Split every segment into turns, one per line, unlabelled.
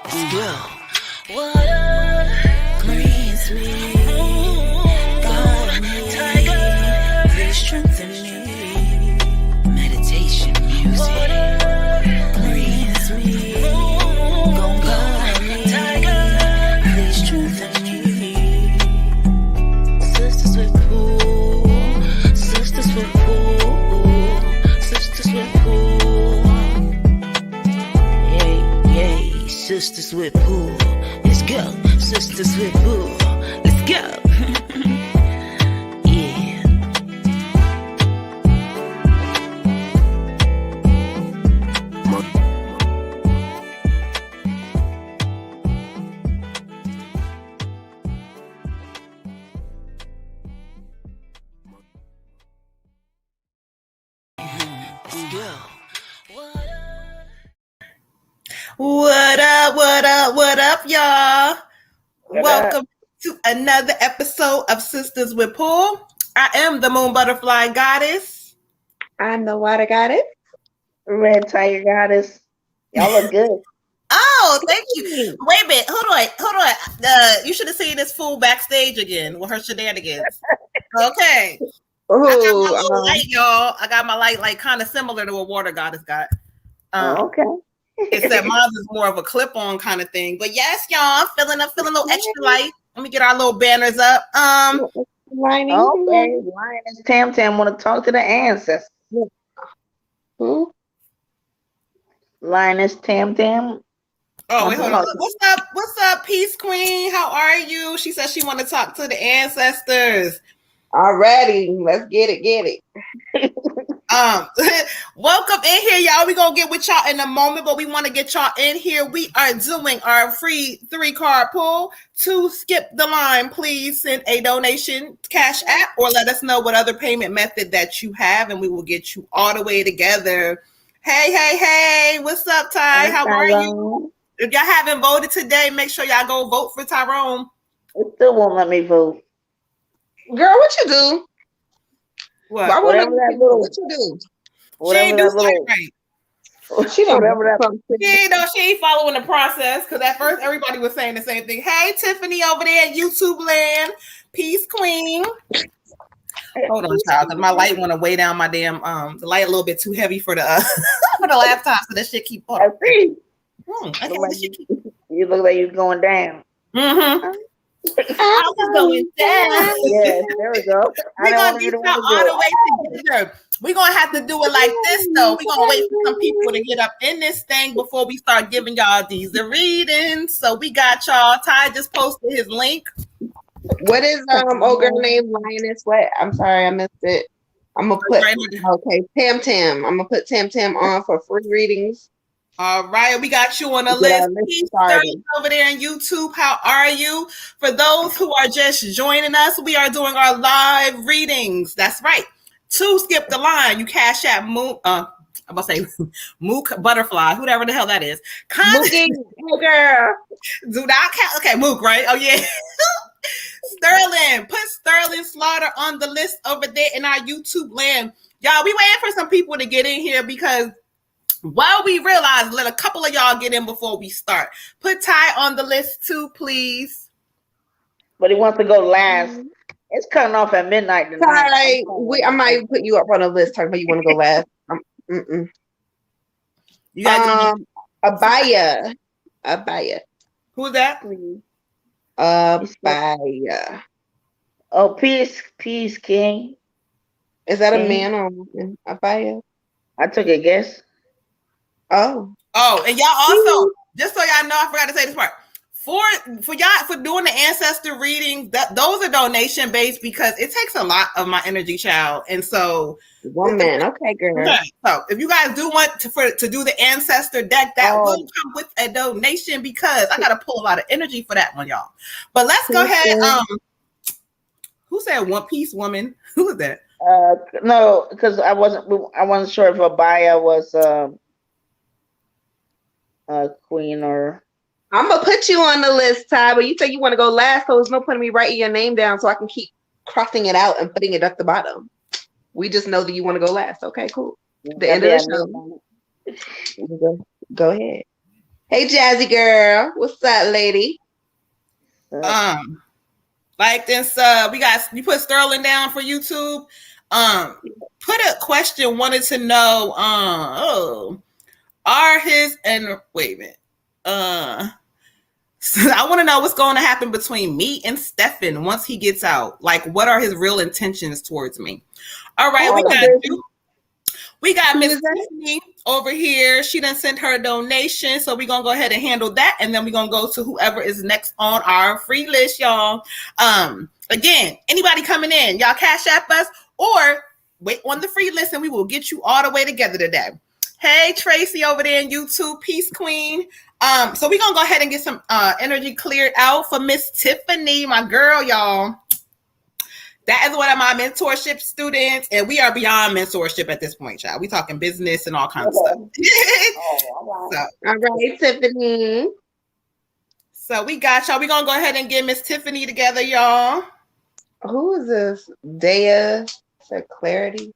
Go. Water cleans me. Golden tiger, they strengthen me. Meditation music. Water cleans me. Golden tiger, they strengthen me. Sistas Wit pool. Sistas Wit pool. Sistas Wit pool. Yay, Sistas Wit pool. Let's go. Sistas Wit pool. Let's go. Yeah. Let's go.
What up, what up, what up, y'all?
What
Welcome to another episode of Sistas Wit Pool. I am the Moon Butterfly Goddess.
I'm the water goddess. Red tiger goddess. Y'all look good.
Oh, thank you. Wait a minute. Hold on. You should have seen this fool backstage again with her shenanigans. Okay. I got my little light, y'all. I got my light like kind of similar to what Water Goddess got.
Okay.
Except mine is more of a clip-on kind of thing. But yes, y'all, feeling a little extra light. Let me get our little banners up.
Okay. Lioness Tam Tam want to talk to the ancestors. Who? Lioness Tam Tam.
Oh, wait, hold on. What's up, Peace Queen? How are you? She said she want to talk to the ancestors.
Alrighty, let's get it.
Welcome in here, y'all. We're gonna get with y'all in a moment, but we want to get y'all in here. We are doing our free 3-card pull. To skip the line, please send a donation cash app or let us know what other payment method that you have, and we will get you all the way together. Hey, what's up, Ty? How are you? If y'all haven't voted today, make sure y'all go vote for Tyrone.
It still won't let me vote.
Girl, what you do?
What?
Whatever that little.
What you do?
She ain't do something right.
She don't
Whatever that.
She ain't following the process because at first everybody was saying the same thing. Hey, Tiffany over there in YouTube land. Peace, Queen. Hold on, child, because my light want to weigh down my damn the light a little bit too heavy for the for the laptop, so that shit keep on.
I see.
You
look like you're going down.
Mm-hmm. I was going down.
Yes, there we go.
We're gonna get y'all all the way together. We're gonna have to do it like this though. We're gonna wait for some people to get up in this thing before we start giving y'all these readings. So we got y'all. Ty just posted his link.
What is old girl named Lioness What? I'm sorry, I missed it. I'm gonna put Tam Tam. I'm gonna put Tam Tam on for free readings.
All right, we got you on the list. Peace over there on YouTube. How are you? For those who are just joining us, we are doing our live readings. That's right. To skip the line, you cash out Moon. I'm gonna say Mook Butterfly, whoever the hell that is.
Mookie, girl.
Do not count. Okay, Mook, right? Oh yeah. Sterling, put Sterling Slaughter on the list over there in our YouTube land. Y'all, we waiting for some people to get in here because while we realize, let a couple of y'all get in before we start. Put Ty on the list too, please.
But he wants to go last. It's cutting off at midnight tonight.
Ty, I might put you up on the list. Talking about you want to go last.
You got
Abaya.
Who's that?
Abaya.
Oh, peace, King.
Is that a man or a woman? Abaya.
I took a guess.
Oh,
and y'all also, just so y'all know, I forgot to say this part. For y'all for doing the ancestor readings, those are donation based because it takes a lot of my energy, child. And so
woman, okay, girl. Okay.
So if you guys do want to do the ancestor deck, that will come with a donation because I gotta pull a lot of energy for that one, y'all. But let's go ahead. Who said One Piece Woman? Who was that?
No, because I wasn't sure if Abaya was queen or.
I'm gonna put you on the list, Ty, but you say you want to go last, so there's no point in me writing your name down so I can keep crossing it out and putting it at the bottom. We just know that you want to go last. Okay, cool. The end of the show. Go ahead. Hey, Jazzy girl. What's up, lady?
Like this, you put Sterling down for YouTube. Put a question, wanted to know, are his and wait a minute. So I want to know what's going to happen between me and Stefan once he gets out. Like, what are his real intentions towards me? All right, we got Miss Tiffany over here. She done sent her a donation, so we're gonna go ahead and handle that, and then we're gonna go to whoever is next on our free list, y'all. Again, anybody coming in, y'all cash app us or wait on the free list, and we will get you all the way together today. Hey, Tracy over there in YouTube, Peace Queen. So we're gonna go ahead and get some energy cleared out for Miss Tiffany, my girl, y'all. That is one of my mentorship students, and we are beyond mentorship at this point, child. We talking business and all kinds of stuff.
All right, Tiffany.
So we got y'all. We're gonna go ahead and get Miss Tiffany together, y'all.
Who is this? Dea said Clarity.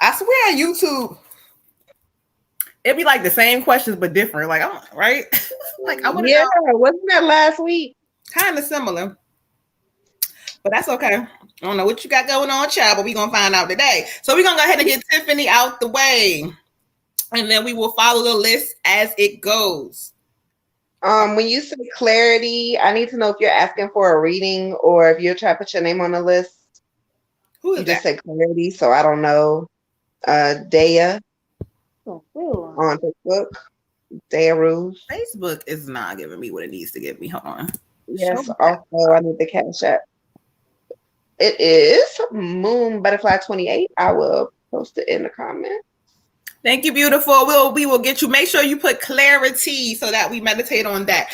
I swear on YouTube, it'd be like the same questions but different. Like, right? Like, I want to know.
Wasn't that last week?
Kind of similar, but that's okay. I don't know what you got going on, child, but we're gonna find out today. So we're gonna go ahead and get Tiffany out the way, and then we will follow the list as it goes.
When you say Clarity, I need to know if you're asking for a reading or if you're trying to put your name on the list.
Who is
you
that?
Just said Clarity, so I don't know. Dea on Facebook. Dea Ruse.
Facebook is not giving me what it needs to give me. Hold on.
Yes, also I need the cash app. It is Moon Butterfly 28. I will post it in the comments.
Thank you, beautiful. We will get you. Make sure you put Clarity so that we meditate on that.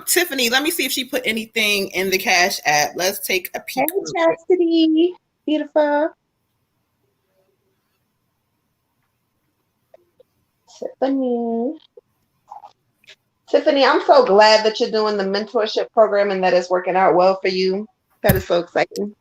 Tiffany, let me see if she put anything in the cash app. Let's take a peek.
Hey, Chastity. Beautiful. Tiffany, I'm so glad that you're doing the mentorship program and that it's working out well for you. That is so exciting.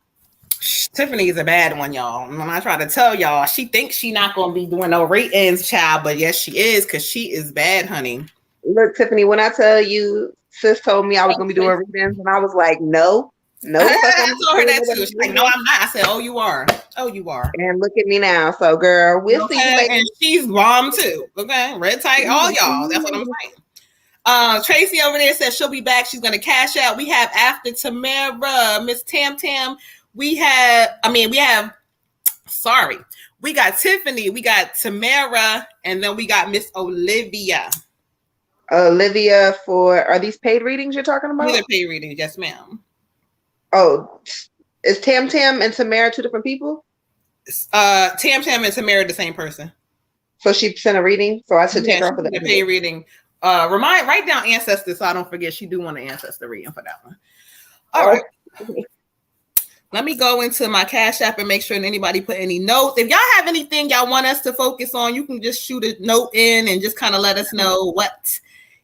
Tiffany is a bad one, y'all. When I try to tell y'all, she thinks she not going to be doing no ratings, child, but yes, she is, because she is bad, honey.
Look, Tiffany, when I tell you, sis told me I was going to be doing readings, and I was like, no.
I told her that too. She's like, no, I'm not. I said, oh, you are. Oh, you are.
And look at me now. So, girl, we'll see you later.
And she's bomb too. Okay, red tight, all y'all. That's what I'm saying. Tracy over there says she'll be back. She's gonna cash out. We have after Tamara, Miss Tam Tam. We got Tiffany, we got Tamara, and then we got Miss Olivia.
Olivia, are these paid readings you're talking about?
These are paid readings, yes, ma'am.
Oh, is Tam Tam and Tamara two different people?
Tam Tam and Tamara the same person.
So she sent a reading, so I should take her off of the
paid reading. Write down ancestor so I don't forget. She do want an ancestor reading for that one. All right. Let me go into my Cash App and make sure that anybody put any notes. If y'all have anything y'all want us to focus on, you can just shoot a note in and just kind of let us know what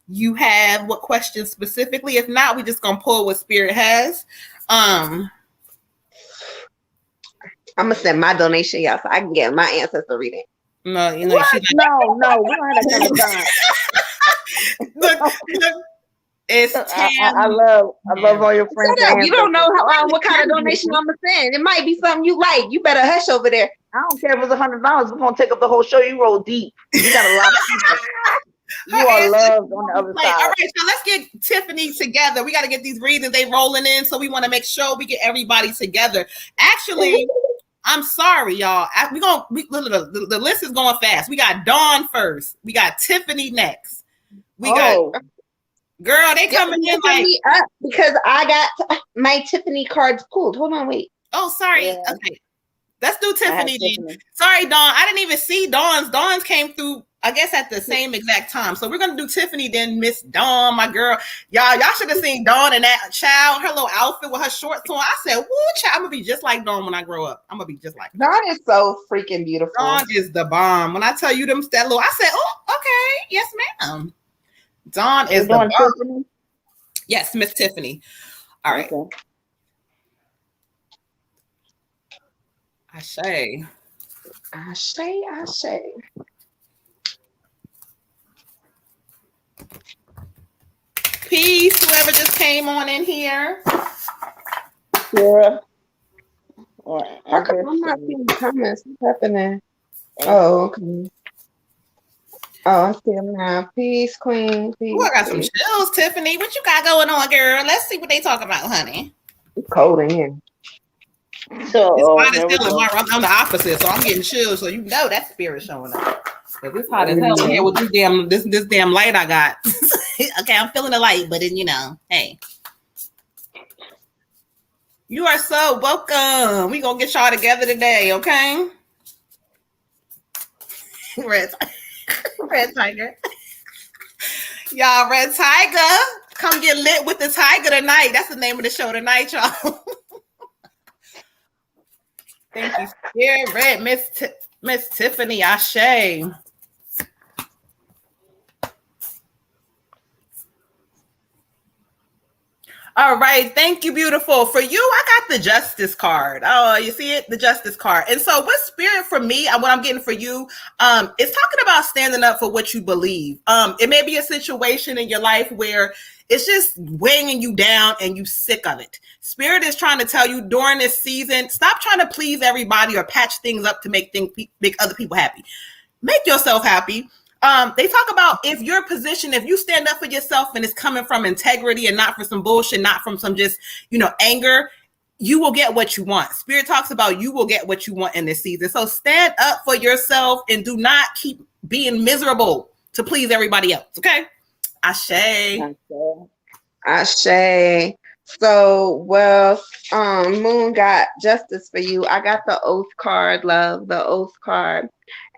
you have, what questions specifically. If not, we just gonna pull what Spirit has. I'm
gonna send my donation, y'all, so I can get my ancestor reading.
No, you know,
no, we don't have that kind of time.
Look, it's
I love all your friends. You don't know what kind of donation I'm gonna send. It might be something you like. You better hush over there. I don't care if it's $100. We're gonna take up the whole show. You roll deep. You got a lot of people. You are loved on the other side.
All right, so let's get Tiffany together. We got to get these readings. They rolling in, so we want to make sure we get everybody together. Actually, I'm sorry, y'all. The list is going fast. We got Dawn first. We got Tiffany next. We got girl. They coming in like
me up because I got my Tiffany cards pulled. Hold on, wait.
Oh, sorry. Yeah. Okay, let's do Tiffany then. Sorry, Dawn. I didn't even see Dawn's. Dawn's came through, I guess, at the same exact time. So we're gonna do Tiffany, then Miss Dawn, my girl. Y'all should have seen Dawn in that child, her little outfit with her shorts on. I said, "Woo, child, I'm gonna be just like Dawn when I grow up. I'm gonna be just like her."
Dawn is so freaking beautiful.
Dawn is the bomb. When I tell you them that little, I said, "Oh, okay, yes, ma'am." Dawn is the bomb. Tiffany? Yes, Miss Tiffany. All right. Okay. Ashe.
Ashe.
Peace, whoever just came on in here.
Sarah.
How come I'm not seeing the comments? What's happening? Oh, okay. Oh, I see them now. Peace, queen. Peace.
Oh, I got some chills, Tiffany. What you got going on, girl? Let's see what they talk about, honey.
It's cold in here.
So
it's hot as hell in my room. I'm the opposite, so I'm getting chills. So you know that spirit showing up. Cause it's hot as hell in here with this damn light I got. Okay, I'm feeling the light, but then hey. You are so welcome. We gonna get y'all together today, okay? Red Tiger. Y'all, Red Tiger. Come get lit with the Tiger tonight. That's the name of the show tonight, y'all. Thank you, Spirit. Miss Tiffany Ashe. All right, thank you, beautiful. For you, I got the Justice card. Oh, you see it? The Justice card. And so what Spirit for me, and what I'm getting for you, is talking about standing up for what you believe. It may be a situation in your life where it's just weighing you down and you sick of it. Spirit is trying to tell you during this season, stop trying to please everybody or patch things up to make other people happy. Make yourself happy. They talk about if your position, if you stand up for yourself and it's coming from integrity and not for some bullshit, not from some just, anger, you will get what you want. Spirit talks about you will get what you want in this season. So stand up for yourself and do not keep being miserable to please everybody else. Okay? Ashe.
So, Moon got Justice for you. I got the Oath card, love, the Oath card.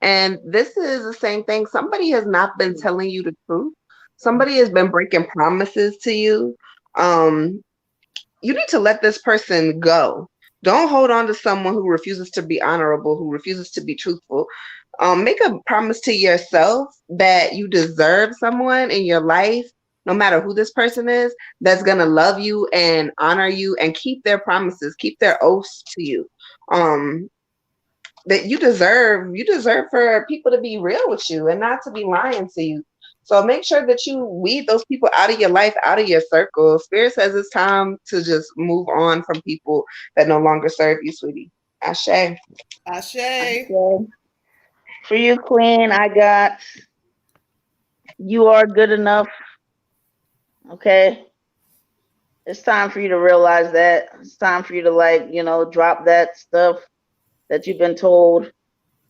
And this is the same thing. Somebody has not been telling you the truth. Somebody has been breaking promises to you. You need to let this person go. Don't hold on to someone who refuses to be honorable, who refuses to be truthful. Make a promise to yourself that you deserve someone in your life, no matter who this person is, that's going to love you and honor you and keep their promises, keep their oaths to you. That you deserve for people to be real with you and not to be lying to you. So make sure that you weed those people out of your life, out of your circle. Spirit says it's time to just move on from people that no longer serve you, sweetie. Ashe.
For you, Queen, I got you are good enough. Okay. It's time for you to realize that. It's time for you to drop that stuff that you've been told.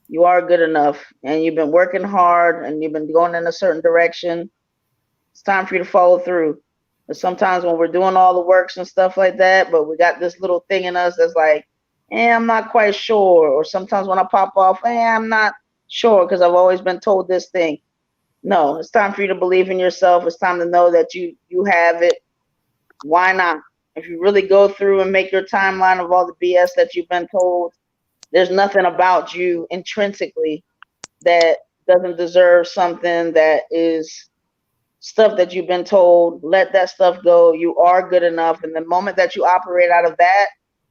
You are good enough and you've been working hard and you've been going in a certain direction. It's time for you to follow through. But sometimes when we're doing all the works and stuff like that, but we got this little thing in us that's like, I'm not quite sure. Or sometimes when I pop off, I'm not sure because I've always been told this thing. No, it's time for you to believe in yourself. It's time to know that you have it. Why not? If you really go through and make your timeline of all the BS that you've been told, there's nothing about you intrinsically that doesn't deserve something that is stuff that you've been told. Let that stuff go. You are good enough. And the moment that you operate out of that,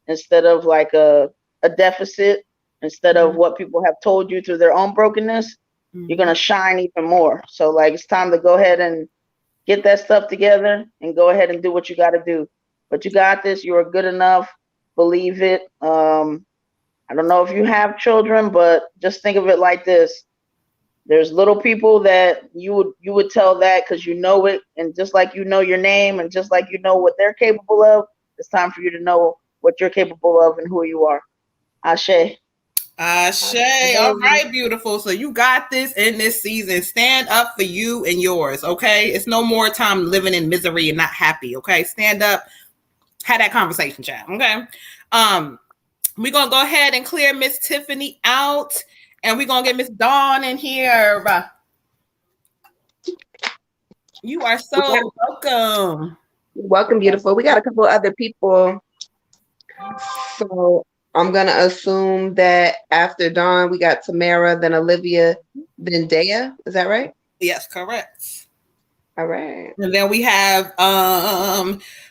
instead of like a deficit, instead of what people have told you through their own brokenness, you're going to shine even more. So it's time to go ahead and get that stuff together and go ahead and do what you got to do. But you got this. You are good enough. Believe it. I don't know if you have children, but just think of it like this. There's little people that you would tell that because you know it. And just like you know your name and just like you know what they're capable of, it's time for you to know what you're capable of and who you are. Ashe.
All right, beautiful. So you got this in this season. Stand up for you and yours, okay? It's no more time living in misery and not happy, okay? Stand up. Have that conversation, chat, okay? We're going to go ahead and clear Miss Tiffany out, and we're going to get Miss Dawn in here. You are so welcome.
Welcome, beautiful. We got a couple other people. So I'm going to assume that after Dawn, we got Tamara, then Olivia, then Dea. Is that right?
Yes, correct.
All right.
And then we have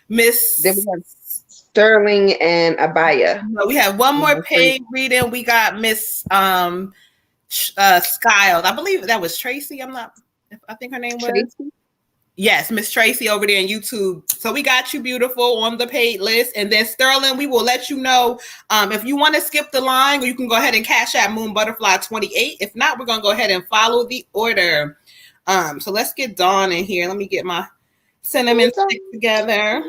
Miss...
Then we have Sterling and Abaya.
So we have one more paid reading. We got Miss Skiles. I believe that was Tracy. I think her name was
Tracy.
Yes, Miss Tracy over there on YouTube. So we got you, beautiful, on the paid list. And then Sterling, we will let you know if you want to skip the line, you can go ahead and cash out Moon Butterfly 28. If not, we're gonna go ahead and follow the order. So let's get Dawn in here. Let me get my cinnamon stick together.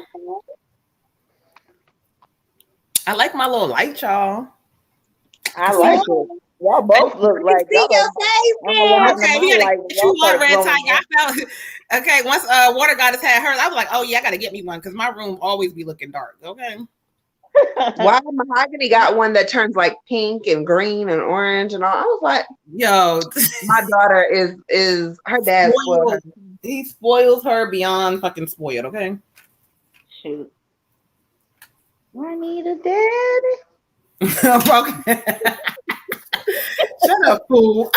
I like my little light, y'all.
I like it. Y'all both look like y'all.
Okay, we gotta get you one, Red Tiger. I felt okay. Once Water Goddess had hers, I was like, oh yeah, I gotta get me one because my room always be looking dark. Okay.
Why Mahogany got one that turns like pink and green and orange and all? I was like,
yo,
my daughter is her dad spoiled her.
He spoils her beyond fucking spoiled. Okay.
Shoot. I need a daddy.
Okay. Shut up, fool.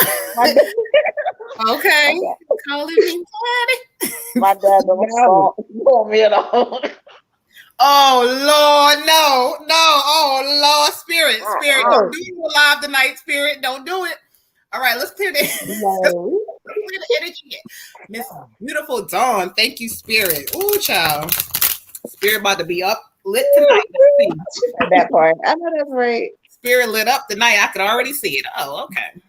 Okay. Calling me daddy.
My dad don't call me at all.
Oh Lord, no. Oh Lord, spirit. Don't do it live tonight, spirit. Don't do it. All right, let's clear the energy. Miss Beautiful Dawn. Thank you, spirit. Ooh, child. Spirit about to be up lit tonight. Let's see.
That part. I know that's right.
Spirit lit up tonight. I could already see it. Oh, okay.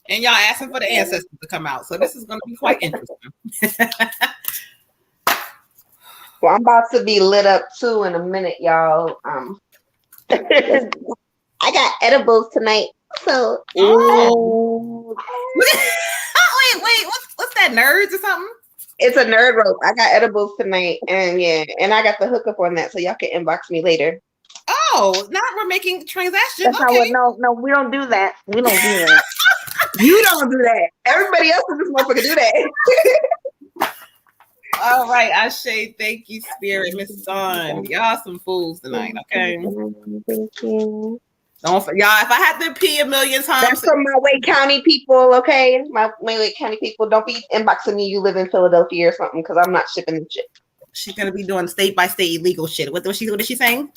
And y'all asking for the ancestors to come out. So this is going to be quite interesting.
Well, I'm about to be lit up too in a minute, y'all. I got edibles tonight. So
wait. What's that, nerds or something?
It's a nerd rope. I got edibles tonight, and I got the hookup on that, so y'all can inbox me later.
Oh, now we're making transactions.
Okay. No, we don't do that. We don't do that.
You don't do that. Everybody else in this motherfucker do that.
All right, Ashe, thank you, spirit, Miss Dawn. Y'all some fools tonight, okay?
Thank you.
Y'all, if I had to pee a million times.
That's from my Wake County people, okay? My Wake County people, don't be inboxing me. You live in Philadelphia or something, because I'm not shipping this shit.
She's gonna be doing state by state illegal shit. What is she saying?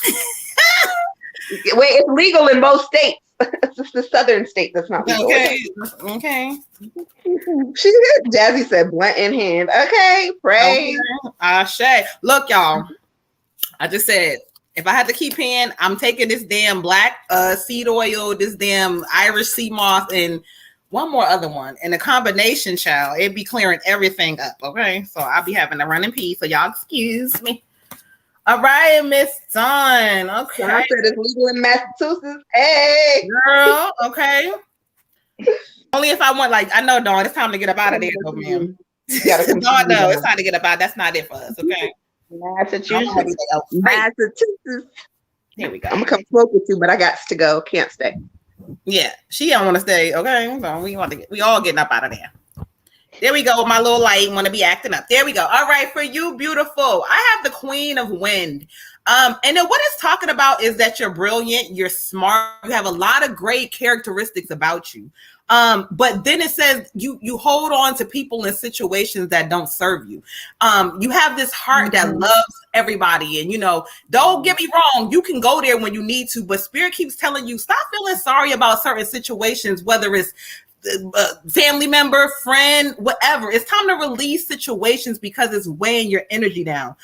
Wait, it's legal in both states. It's just the southern state that's not legal.
Okay.
Jazzy said blunt in hand. Okay, pray.
Okay. Ashe. Look, y'all. I just said, if I had to keep paying, I'm taking this damn black seed oil, this damn Irish sea moth, and one more other one. And the combination, child, it'd be clearing everything up. Okay. So I'll be having to run in peace. So y'all excuse me. All right, Miss Dawn. Okay.
I said it's legal in Massachusetts. Hey,
girl. Okay. Only if I want, like, I know, Dawn, it's time to get up out of there, though, ma'am. Dawn, no, it's time to get up out. That's not it for us, okay?
Massachusetts.
Here we go.
I'm gonna come smoke with you, but I got to go. Can't stay.
Yeah, she don't want to stay. Okay, so we all getting up out of there. There we go. My little light want to be acting up. There we go. All right, for you, beautiful. I have the Queen of Wind. And then what it's talking about is that you're brilliant, you're smart, you have a lot of great characteristics about you. But then it says you hold on to people in situations that don't serve you. You have this heart that loves everybody. And, don't get me wrong, you can go there when you need to, but spirit keeps telling you, stop feeling sorry about certain situations, whether it's family member, friend, whatever. It's time to release situations because it's weighing your energy down.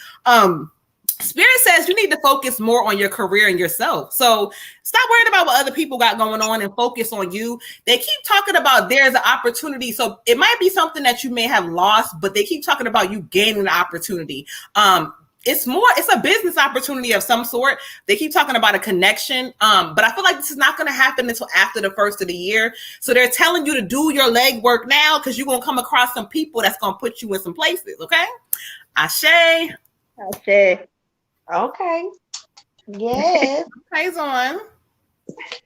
Spirit says you need to focus more on your career and yourself. So stop worrying about what other people got going on and focus on you. They keep talking about there's an opportunity. So it might be something that you may have lost, but they keep talking about you gaining an opportunity. It's a business opportunity of some sort. They keep talking about a connection. But I feel like this is not going to happen until after the first of the year. So they're telling you to do your legwork now because you're going to come across some people that's going to put you in some places. Okay. Ashe.
Okay. Yes.
Plays on.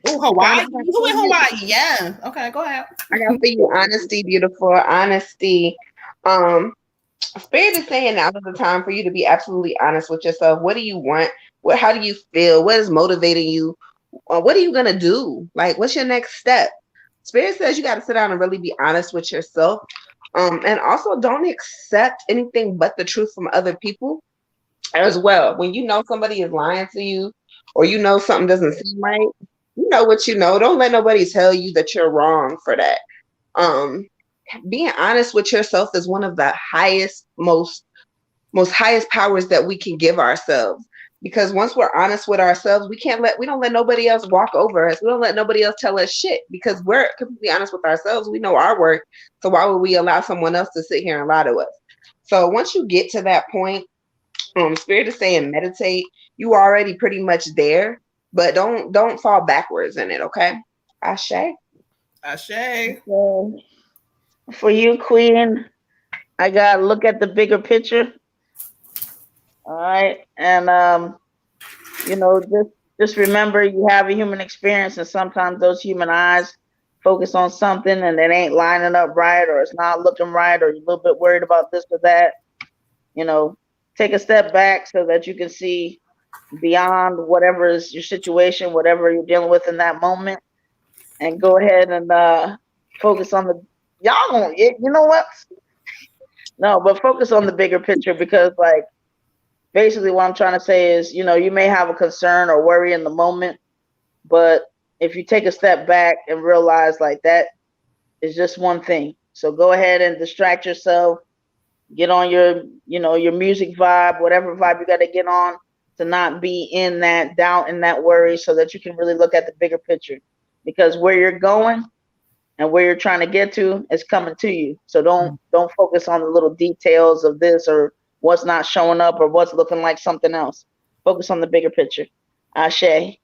Oh, Hawaii. You in Hawaii? Yeah. Okay, go ahead.
I got for you honesty, beautiful honesty. Spirit is saying now's the time for you to be absolutely honest with yourself. What do you want? How do you feel? What is motivating you? What are you gonna do? Like, what's your next step? Spirit says you got to sit down and really be honest with yourself. And also don't accept anything but the truth from other people as well. When you know somebody is lying to you, or you know something doesn't seem right, you know what you know. Don't let nobody tell you that you're wrong for that. Being honest with yourself is one of the highest, most highest powers that we can give ourselves. Because once we're honest with ourselves, we don't let nobody else walk over us. We don't let nobody else tell us shit because we're completely honest with ourselves. We know our worth. So why would we allow someone else to sit here and lie to us? So once you get to that point, Spirit is saying meditate. You already pretty much there, but don't fall backwards in it, okay? Ashe.
Ashe.
For you, Queen, I got look at the bigger picture. All right. And just remember you have a human experience, and sometimes those human eyes focus on something and it ain't lining up right, or it's not looking right, or you're a little bit worried about this or that. Take a step back so that you can see beyond whatever is your situation, whatever you're dealing with in that moment, and go ahead and focus on the y'all. You know what? No, but focus on the bigger picture, because like basically what I'm trying to say is, you may have a concern or worry in the moment, but if you take a step back and realize like that is just one thing. So go ahead and distract yourself, get on your music vibe, whatever vibe you got to get on, to not be in that doubt and that worry, so that you can really look at the bigger picture, because where you're going and where you're trying to get to is coming to you. So don't focus on the little details of this, or what's not showing up, or what's looking like something else. Focus on the bigger picture. Ashe.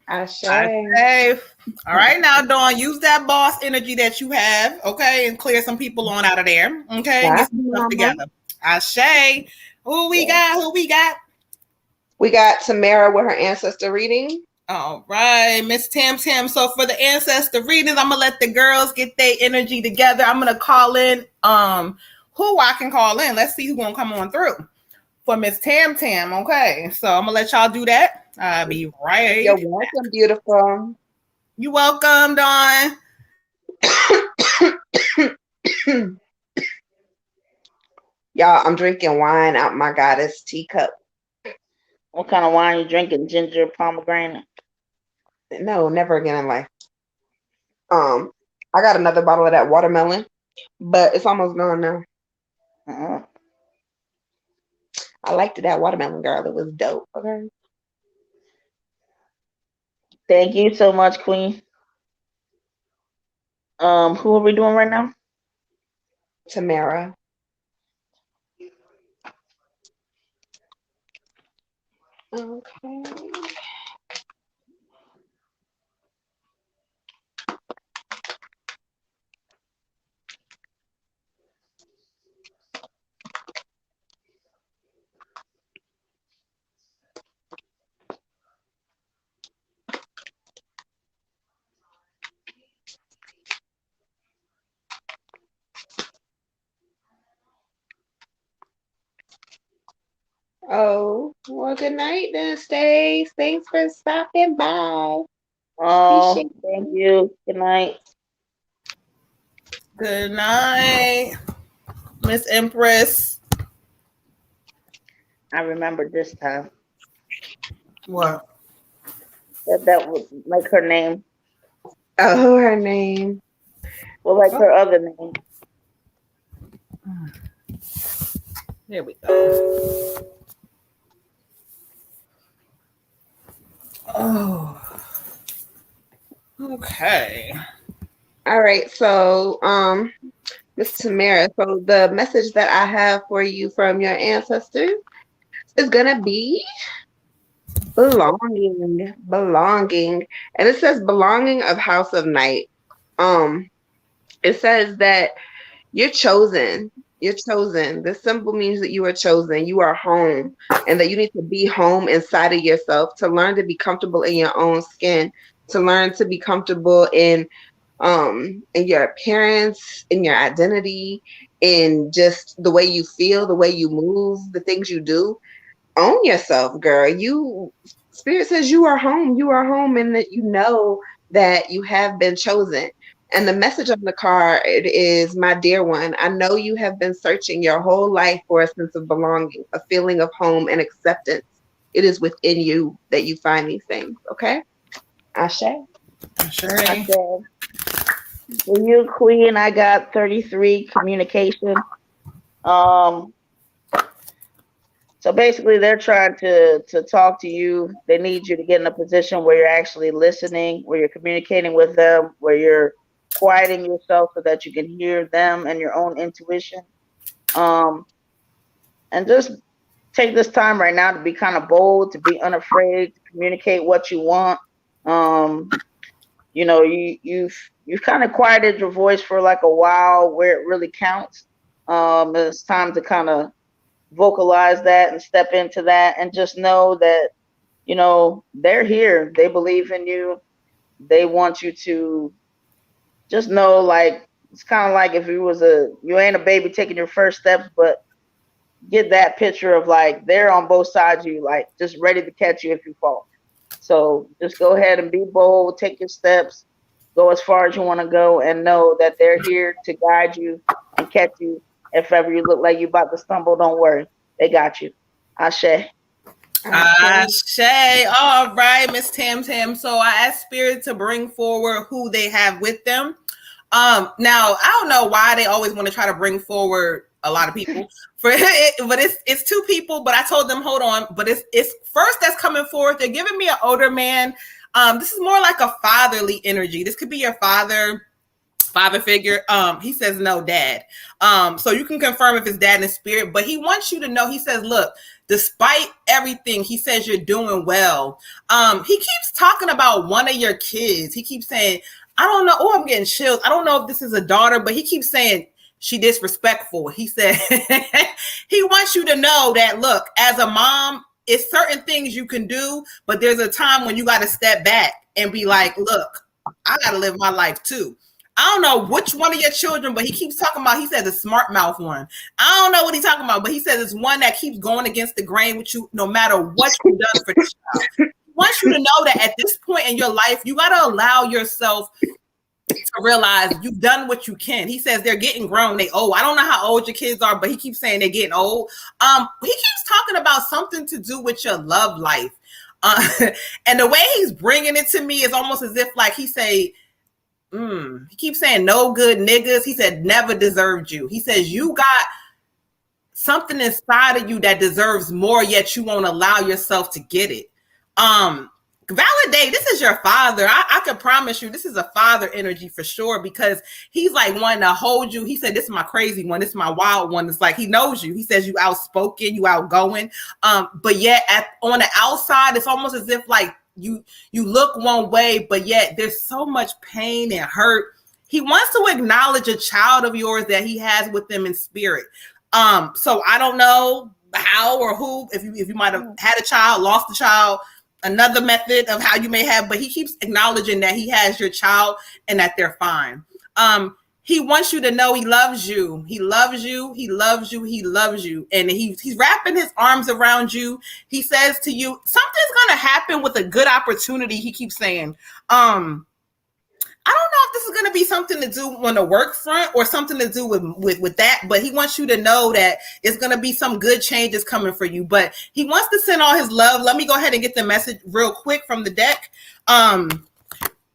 Ashe.
All right, now, Dawn, use that boss energy that you have, okay, and clear some people on out of there, okay, and get some stuff together. Ashe. Who we got?
We got Tamara with her ancestor reading.
All right, Miss Tam. So for the ancestor readings, I'm gonna let the girls get their energy together. I'm gonna call in who I can call in. Let's see who's gonna come on through for Miss Tam. Okay, so I'm gonna let y'all do that. I'll be right.
You're welcome, beautiful.
You're welcome, Dawn.
Y'all, I'm drinking wine out my goddess teacup.
What kind of wine you drinking? Ginger, pomegranate?
No, never again in life. I got another bottle of that watermelon, but it's almost gone now. I liked that watermelon, girl. It was dope. Okay.
Thank you so much, Queen. Who are we doing right now?
Tamara. Okay. Oh, well, good night then, Stace. Thanks for stopping by.
Oh, thank you. Good night.
Good night, Miss Empress.
I remember this time.
What?
That was like her name.
Oh, her name.
Well, like her other name.
There we go. Oh. Okay.
All right. So, Miss Tamara, so the message that I have for you from your ancestors is gonna be belonging. And it says belonging of House of Night. It says that you're chosen. This symbol means that you are chosen. You are home, and that you need to be home inside of yourself, to learn to be comfortable in your own skin, to learn to be comfortable in your appearance, in your identity, in just the way you feel, the way you move, the things you do. Own yourself, girl. Spirit says you are home, and that you know that you have been chosen. And the message on the card is, my dear one, I know you have been searching your whole life for a sense of belonging, a feeling of home and acceptance. it is within you that you find these things. Okay. Ashe.
Sure.
For you, Queen, I got 33 communication. So basically, they're trying to talk to you. They need you to get in a position where you're actually listening, where you're communicating with them, where you're quieting yourself so that you can hear them and your own intuition. And just take this time right now to be kind of bold, to be unafraid, to communicate what you want. You know, you've kind of quieted your voice for like a while where it really counts. It's time to kind of vocalize that and step into that and just know that, you know, they're here. They believe in you. They want you to just know, like, it's kind of like if you ain't a baby taking your first steps, but get that picture of like they're on both sides of you, like just ready to catch you if you fall. So just go ahead and be bold, take your steps, go as far as you want to go, and know that they're here to guide you and catch you. If ever you look like you about to stumble, don't worry. They got you. Ashe.
Ashe. All right, Miss Tam Tam. So I asked Spirit to bring forward who they have with them. Now I don't know why they always want to try to bring forward a lot of people for it, but it's two people. But I told them, hold on. But it's first that's coming forth. They're giving me an older man. This is more like a fatherly energy. This could be your father figure. He says no, dad. So you can confirm if it's dad in spirit, but he wants you to know, he says, look, despite everything, he says you're doing well. He keeps talking about one of your kids. He keeps saying, I don't know. Oh, I'm getting chills. I don't know if this is a daughter, but he keeps saying she disrespectful. He said, he wants you to know that, look, as a mom, it's certain things you can do, but there's a time when you got to step back and be like, look, I got to live my life too. I don't know which one of your children, but he keeps talking about, he said the smart mouth one. I don't know what he's talking about, but he says it's one that keeps going against the grain with you no matter what you've done for this child. He wants you to know that at this point in your life, you got to allow yourself to realize you've done what you can. He says they're getting grown. They old. I don't know how old your kids are, but he keeps saying they're getting old. He keeps talking about something to do with your love life. And the way he's bringing it to me is almost as if like he say, he keeps saying no good niggas. He said never deserved you. He says you got something inside of you that deserves more, yet you won't allow yourself to get it. Validate, this is your father. I can promise you this is a father energy for sure, because he's like wanting to hold you. He said, this is my crazy one. This is my wild one. It's like he knows you. He says you outspoken, you outgoing. But yet on the outside, it's almost as if like you look one way, but yet there's so much pain and hurt. He wants to acknowledge a child of yours that he has with them in spirit. So I don't know how or who, if you might have had a child, lost a child, another method of how you may have, but he keeps acknowledging that he has your child and that they're fine. He wants you to know he loves you. He loves you. He loves you. He loves you. And he's wrapping his arms around you. He says to you, something's going to happen with a good opportunity. He keeps saying, I don't know if this is going to be something to do on the work front or something to do with that, but he wants you to know that it's going to be some good changes coming for you. But he wants to send all his love. Let me go ahead and get the message real quick from the deck.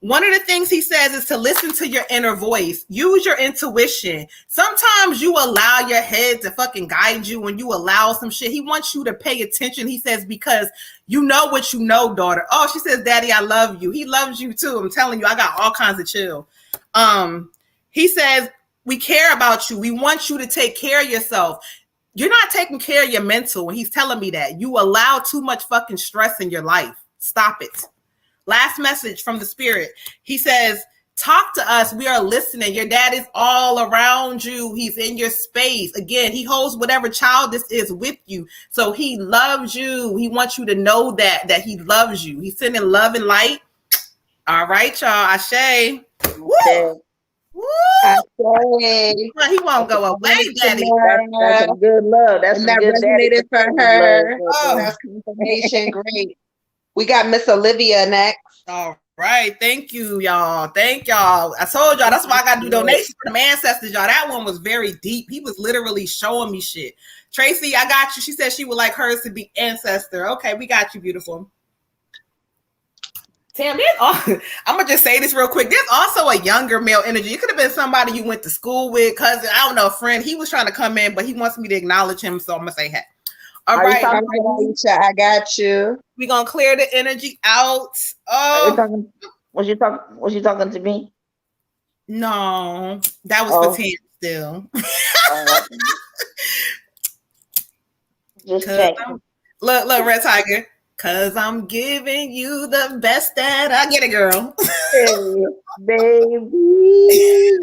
One of the things he says is to listen to your inner voice. Use your intuition. Sometimes you allow your head to fucking guide you when you allow some shit. He wants you to pay attention. He says, because you know what you know, daughter. Oh, she says, Daddy, I love you. He loves you too. I'm telling you, I got all kinds of chill. He says, we care about you. We want you to take care of yourself. You're not taking care of your mental. And he's telling me that you allow too much fucking stress in your life. Stop it. Last message from the spirit. He says, talk to us. We are listening. Your dad is all around you. He's in your space. Again, he holds whatever child this is with you. So he loves you. He wants you to know that he loves you. He's sending love and light. All right, y'all. Ashe. Woo! Woo!
Ashe.
He won't go away, Daddy.
That's some good love. That's
that
good
resonated for her.
Love.
That's confirmation. Great. We got Miss Olivia next.
All Right. Thank you, y'all. Thank y'all. I told y'all that's why I got to do donations for the ancestors, y'all. That one was very deep. He was literally showing me shit. Tracy, I got you. She said she would like hers to be ancestor. Okay, we got you, beautiful. Tam, I'm gonna just say this real quick. There's also a younger male energy. It could have been somebody you went to school with, cousin, I don't know, a friend. He was trying to come in, but he wants me to acknowledge him, so I'm gonna say hey. All right,
Aisha, I got you.
We're gonna clear the energy out. Oh,
was you talking to me?
No, that was for Tam still.
Just check.
Look, Red Tiger. Cause I'm giving you the best that I get it, girl.
Hey, baby.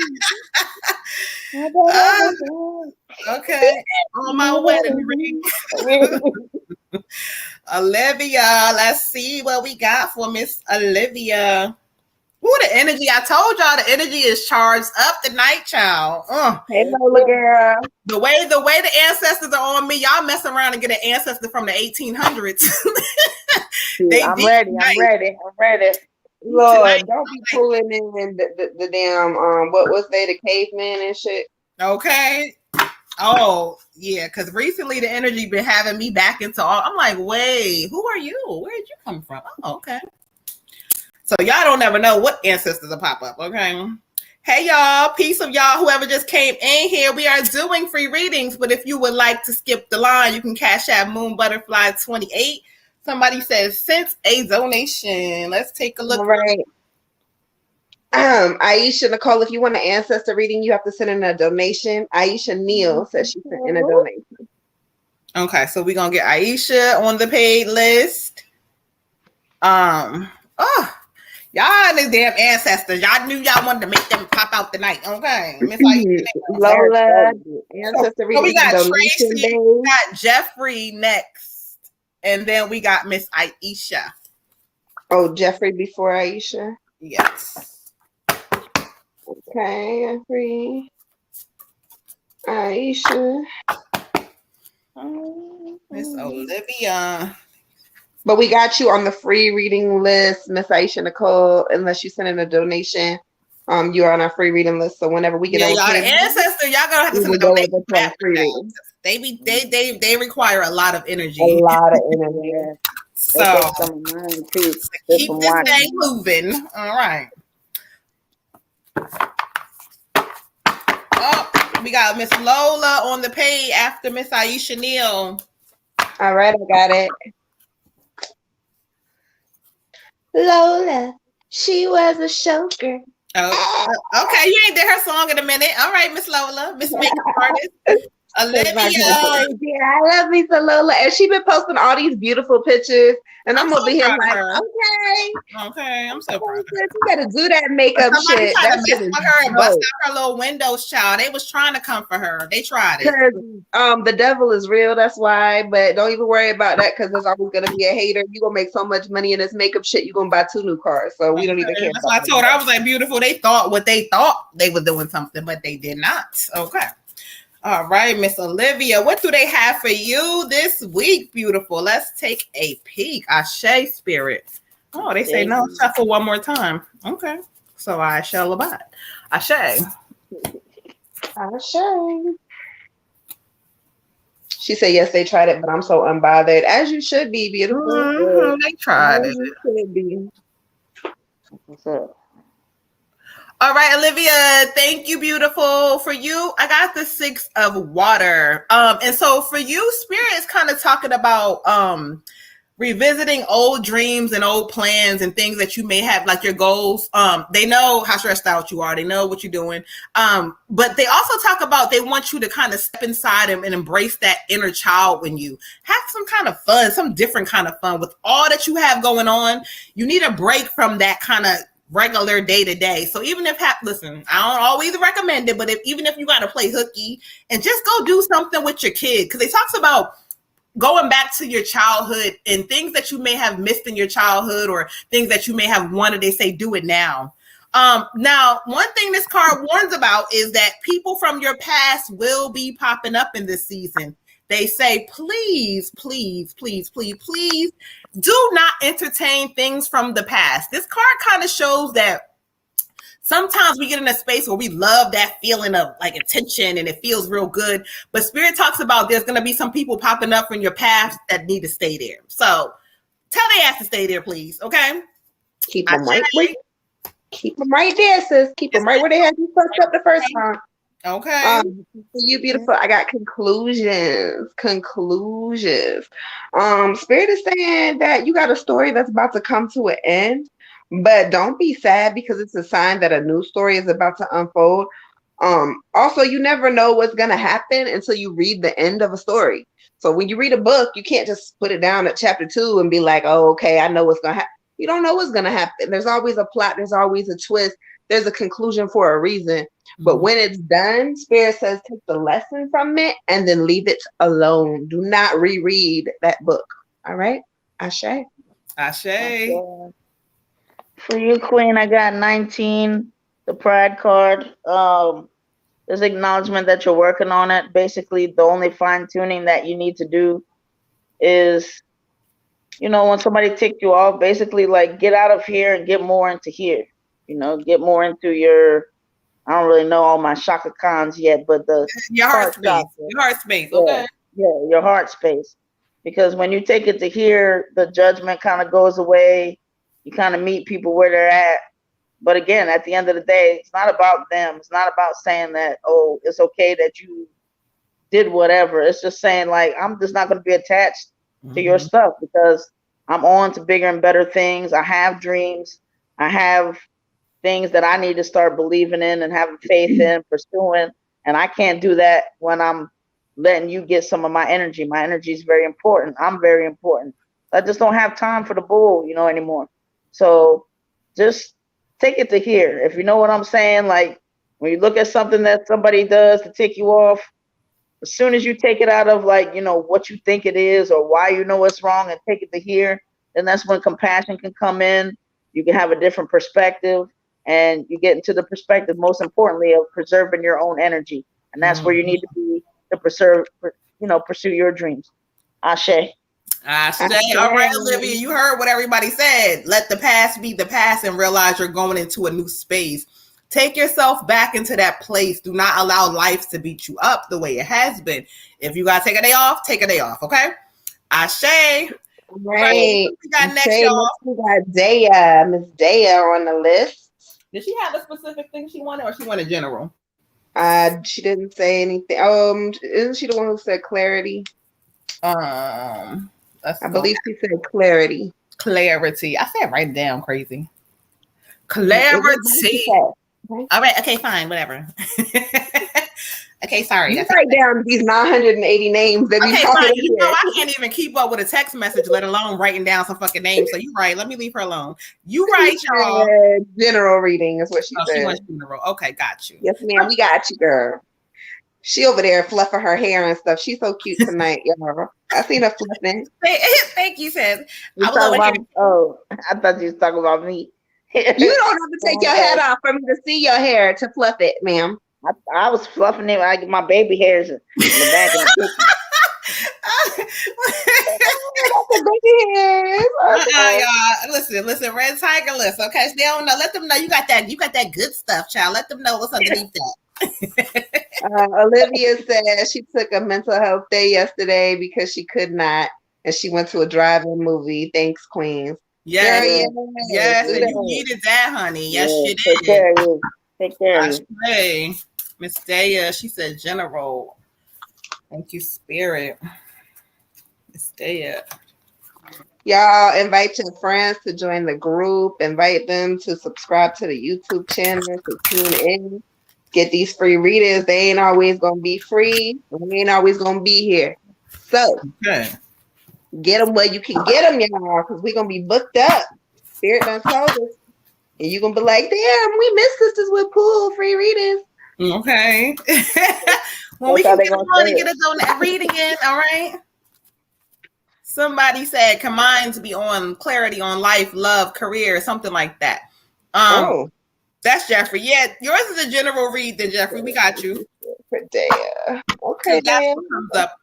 Okay. On my wedding ring. Olivia. Let's see what we got for Miss Olivia. Ooh, the energy. I told y'all the energy is charged up tonight, child.
Hey, Lola girl.
The way the ancestors are on me, y'all mess around and get an ancestor from the 1800s.
I'm ready.
Lord, don't be pulling in the damn what was they, the caveman and shit.
Okay. Oh yeah, because recently the energy been having me back into all. I'm like, wait, who are you? Where did you come from? Oh, okay. So y'all don't ever know what ancestors will pop up. Okay. Hey y'all, peace of y'all. Whoever just came in here, we are doing free readings. But if you would like to skip the line, you can cash out Moon Butterfly 28. Somebody says since a donation. Let's take a look.
All right. Aisha Nicole, if you want an ancestor reading, you have to send in a donation. Aisha Neal says she sent in a donation.
Okay, so we're gonna get Aisha on the paid list. Y'all the damn ancestors. Y'all knew y'all wanted to make them pop out tonight. Okay. Miss
Lola, ancestor reading.
So we got Tracy, we got Jeffrey next, and then we got Miss Aisha.
Oh, Jeffrey before Aisha?
Yes.
Okay, Jeffrey. Aisha.
Miss Olivia.
But we got you on the free reading list, Miss Aisha Nicole. Unless you send in a donation, you're on our free reading list. So whenever we get
y'all the ancestor, y'all gonna have to send a donation. They require a lot of energy.
A lot of energy.
So keep this thing moving. All right. Oh, we got Miss Lola on the page after Miss Aisha Neal.
All right, I got it. Lola, she was a shoker.
Oh, okay. You ain't did her song in a minute. All right, Miss Lola, Miss Makeup Artist. Olivia.
I love me some Lola. And she been posting all these beautiful pictures. And I'm over here like,
okay, I'm so proud of her.
You gotta do that makeup shit.
That shit is her and bust out her little windows, child. They was trying to come for her. They tried it.
The devil is real, that's why. But don't even worry about that because there's always gonna be a hater. You're gonna make so much money in this makeup shit, you're gonna buy 2 new cars. So we don't even care.
That's why I told her, I was like, beautiful. They thought what they thought they were doing something, but they did not. Okay. All right, Miss Olivia, what do they have for you this week, beautiful? Let's take a peek. Ashe spirit. Oh, they say no, shuffle one more time. Okay, so I shall abide. Ashe.
Ashe. She said, yes, they tried it, but I'm so unbothered. As you should be, beautiful.
Mm-hmm, they tried it.
You should be.
What's up?
All right, Olivia, thank you, beautiful. For you, I got the 6 of water. And so for you, Spirit is kind of talking about revisiting old dreams and old plans and things that you may have, like your goals. They know how stressed out you are. They know what you're doing. But they also talk about they want you to kind of step inside and embrace that inner child when you have some kind of fun, some different kind of fun. With all that you have going on, you need a break from that kind of regular day to day. So even if listen, I don't always recommend it, but even if you got to play hooky and just go do something with your kid, because it talks about going back to your childhood and things that you may have missed in your childhood or things that you may have wanted. They say do it now. Now, one thing this card warns about is that people from your past will be popping up in this season. They say, please, please, please, please, please do not entertain things from the past. This card kind of shows that sometimes we get in a space where we love that feeling of like attention and it feels real good. But Spirit talks about there's going to be some people popping up from your past that need to stay there. So tell they ass to stay there, please. Okay.
Keep them right there, sis. Keep them right where they had you fucked up the first time.
Okay.
You beautiful. I got conclusions. Spirit is saying that you got a story that's about to come to an end, but don't be sad because it's a sign that a new story is about to unfold. Also, you never know what's gonna happen until you read the end of a story. So when you read a book, you can't just put it down at chapter 2 and be like, oh, okay, I know what's gonna happen. You don't know what's gonna happen. There's always a plot, there's always a twist, there's a conclusion for a reason. But when it's done, Spirit says take the lesson from it and then leave it alone. Do not reread that book. All right? Ashe.
For you, Queen, I got 19, the Pride card. There's acknowledgement that you're working on it. Basically, the only fine-tuning that you need to do is, when somebody ticked you off, basically, like, get out of here and get more into here. Get more into your... I don't really know all my Shaka Khans yet, but
your heart space. Your heart space, okay.
Yeah, your heart space. Because when you take it to here, the judgment kind of goes away. You kind of meet people where they're at. But again, at the end of the day, it's not about them. It's not about saying that, oh, it's okay that you did whatever. It's just saying, like, I'm just not going to be attached to your stuff because I'm on to bigger and better things. I have dreams. I have things that I need to start believing in and having faith in, pursuing. And I can't do that when I'm letting you get some of my energy. My energy is very important. I'm very important. I just don't have time for the bull, anymore. So just take it to here. If you know what I'm saying, like when you look at something that somebody does to tick you off, as soon as you take it out of like, what you think it is or why you know it's wrong and take it to here, then that's when compassion can come in. You can have a different perspective. And you get into the perspective, most importantly, of preserving your own energy. And that's where you need to be to pursue your dreams. Ashe.
All right, Olivia, you heard what everybody said. Let the past be the past and realize you're going into a new space. Take yourself back into that place. Do not allow life to beat you up the way it has been. If you got to take a day off, okay? Ashe.
Right.
We got next, y'all.
We got Daya, Miss Daya on the list.
Did she have a specific thing she wanted or she wanted general?
She didn't say anything. Isn't she the one who said clarity? I believe she said clarity.
Clarity. I said write it down crazy. Clarity. All right. Okay, fine. Whatever. Okay, sorry.
You write down these 980 names that
I can't even keep up with a text message, let alone writing down some fucking names. So you right. Let me leave her alone. You right, y'all.
General reading is what she said.
She wants general. Okay, got you.
Yes, ma'am. We got you, girl. She over there fluffing her hair and stuff. She's so cute tonight, y'all. I seen her fluffing.
Thank you, sis.
I thought you was talking about me.
You don't have to take your hat off for me to see your hair to fluff it, ma'am.
I was fluffing it. I get my baby hairs in the back of the
Y'all. Listen, Red Tiger list. Okay, so they don't know. Let them know you got that good stuff, child. Let them know what's underneath that.
Olivia said she took a mental health day yesterday because she could not, and she went to a drive-in movie. Thanks, Queens.
Yes, and you needed that, honey. Yes, you did.
Take care of
you. Miss Daya, she said general. Thank you, Spirit. Miss Daya.
Y'all invite your friends to join the group. Invite them to subscribe to the YouTube channel, to tune in. Get these free readers. They ain't always going to be free. They ain't always going to be here. So, get them where you can get them, y'all, because we're going to be booked up. Spirit done told us. And you're going to be like, damn, we missed Sistas Wit Pool free readings.
Okay. When we can get on and get a reading in, all right? Somebody said combine to be on clarity on life, love, career, something like that. That's Jeffrey. Yeah, yours is a general read then, Jeffrey. We got you.
Okay,
that's what comes up.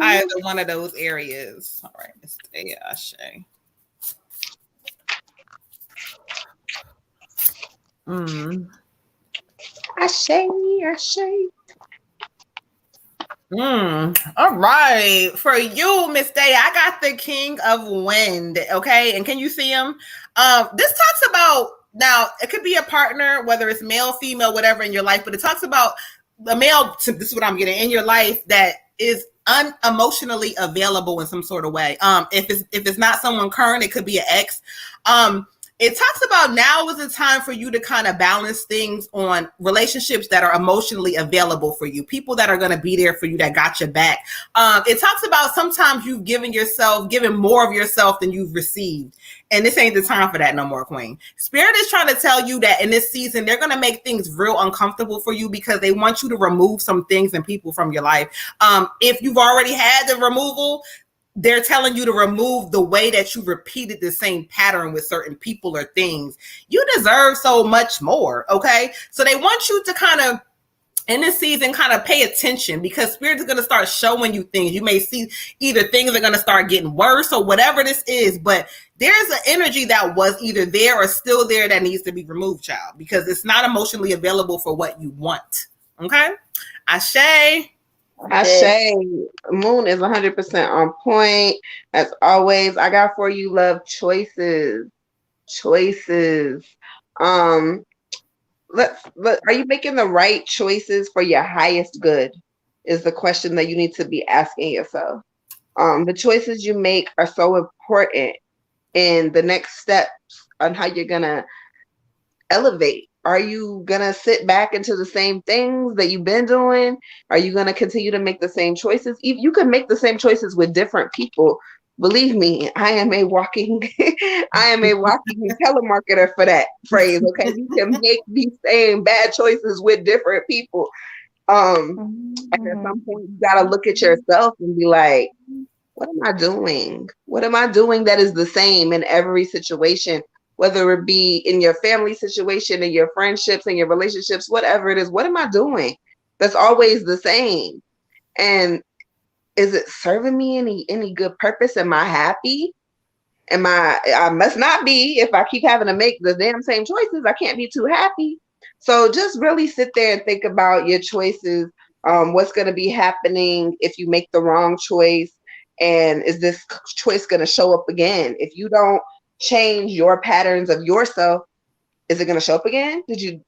either one of those areas. All right, Miss Day, Ashe.
Ashe.
All right. For you, Miss Day, I got the King of Wind. Okay. And can you see him? This talks about, now it could be a partner, whether it's male, female, whatever in your life, but it talks about the male, this is what I'm getting, in your life that is unemotionally available in some sort of way. If it's not someone current, it could be an ex. It talks about now is the time for you to kind of balance things on relationships that are emotionally available for you, people that are going to be there for you, that got your back. It talks about sometimes you've given more of yourself than you've received. And this ain't the time for that no more, Queen. Spirit is trying to tell you that in this season, they're going to make things real uncomfortable for you because they want you to remove some things and people from your life. If you've already had the removal, they're telling you to remove the way that you repeated the same pattern with certain people or things. You deserve so much more, okay? So they want you to kind of, in this season, kind of pay attention because Spirit is going to start showing you things. You may see either things are going to start getting worse or whatever this is, but there's an energy that was either there or still there that needs to be removed, child, because it's not emotionally available for what you want, okay? Ashe.
Ashe. Moon is 100% on point. As always, I got for you, love, choices. Are you making the right choices for your highest good is the question that you need to be asking yourself. The choices you make are so important in the next steps on how you're gonna elevate. Are you gonna sit back into the same things that you've been doing? Are you gonna continue to make the same choices? You can make the same choices with different people. Believe me, I am a walking telemarketer for that phrase. Okay, you can make these same bad choices with different people. And at some point, you gotta look at yourself and be like, "What am I doing? What am I doing that is the same in every situation?" Whether it be in your family situation, in your friendships, in your relationships, whatever it is, what am I doing? That's always the same. And is it serving me any good purpose? Am I happy? I must not be if I keep having to make the damn same choices. I can't be too happy. So just really sit there and think about your choices. What's going to be happening if you make the wrong choice? And is this choice going to show up again? If you don't change your patterns of yourself, is it going to show up again? Did you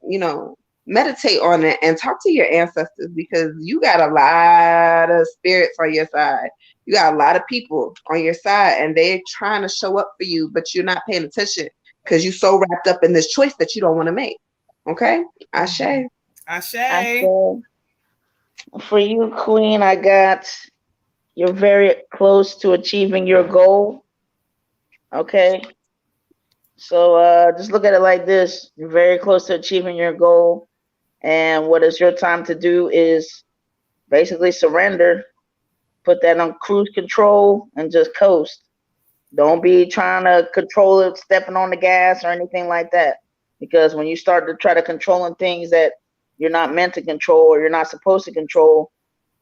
meditate on it and talk to your ancestors, because you got a lot of spirits on your side. You got a lot of people on your side and they're trying to show up for you, but you're not paying attention because you're so wrapped up in this choice that you don't want to make. Okay? Ashe.
For you, Queen, I got you're very close to achieving your goal. Okay? So just look at it like this. You're very close to achieving your goal. And what is your time to do is basically surrender. Put that on cruise control and just coast. Don't be trying to control it, stepping on the gas or anything like that. Because when you start to try to controlling things that you're not meant to control or you're not supposed to control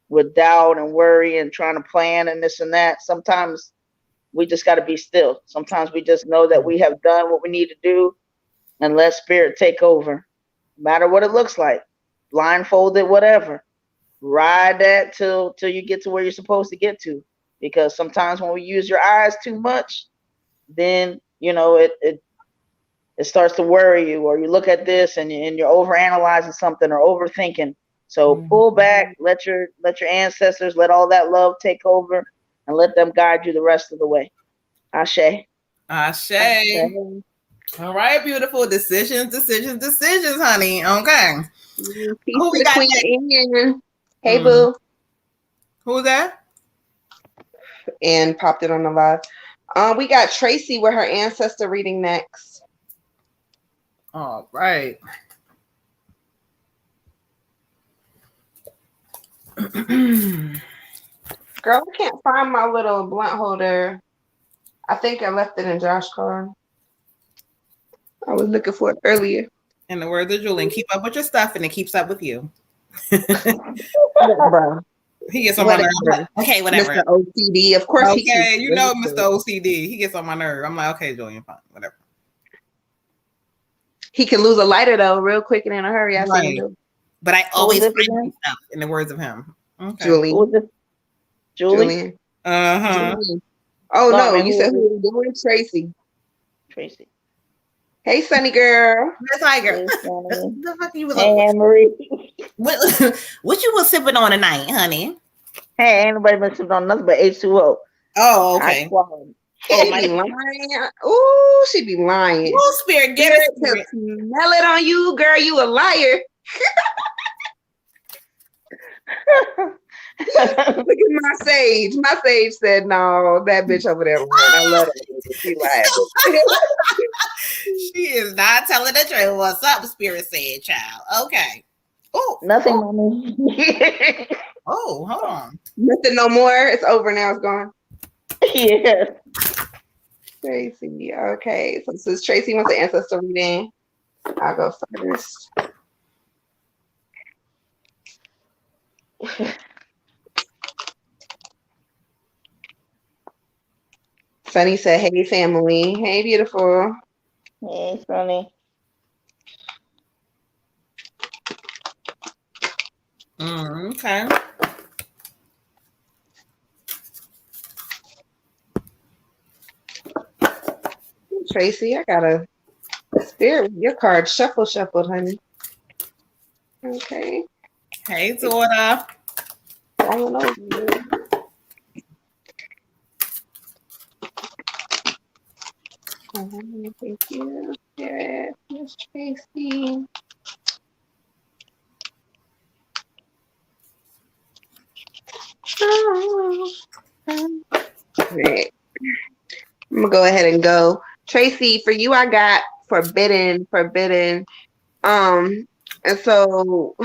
with doubt and worry and trying to plan and this and that, sometimes we just got to be still. Sometimes we just know that we have done what we need to do and let Spirit take over. No matter what it looks like, blindfolded, whatever. Ride that till you get to where you're supposed to get to. Because sometimes when we use your eyes too much, then, it starts to worry you, or you look at this and you're overanalyzing something or overthinking. So pull back, let your ancestors, let all that love take over, and let them guide you the rest of the way. Ashe.
All right, beautiful. Decisions, honey. Okay.
Who we got next? Hey, boo.
Who's that?
And popped it on the live. We got Tracy with her ancestor reading next.
All right.
Girl, I can't find my little blunt holder. I think I left it in Josh's car. I was looking for it earlier.
In the words of Julian, keep up with your stuff and it keeps up with you.
Bro.
He gets on my nerve. Like, okay, whatever.
Mr. OCD, of course.
Okay, you know Mr. OCD. He gets on my nerve. I'm like, okay, Julian, fine, whatever.
He can lose a lighter though, real quick and in a hurry. I see him do.
But I always find stuff in the words of him. Okay.
Julie.
Julian.
Uh-huh.
Julian. Oh no, you said who was doing? Tracy. Hey, Sunny girl.
That's my girl. The fuck you was
Hey, Marie.
What you was sipping on tonight, honey?
Hey, ain't nobody been sipping on nothing but H2O.
Oh, okay.
Oh, my lying. Ooh, she be lying.
Ooh, Spirit, get it.
Smell it on you, girl. You a liar. Look at my sage. My sage said, "No, that bitch over there. I love that. She lied.
She is not telling the truth. What's up, Spirit said, child? Okay. Oh,
nothing, mommy.
Oh, hold on.
Nothing no more. It's over now. It's gone.
Yeah.
Tracy. Okay. So since Tracy wants the ancestor reading, I'll go first. Sunny said, "Hey, family. Hey, beautiful.
Hey, Sunny."
Okay.
Tracy, I got a spirit with your card shuffled, honey. Okay.
Hey, daughter.
I don't know. Thank you, Spirit. Miss Tracy. Right. I'm gonna go ahead and go. Tracy, for you, I got forbidden. And so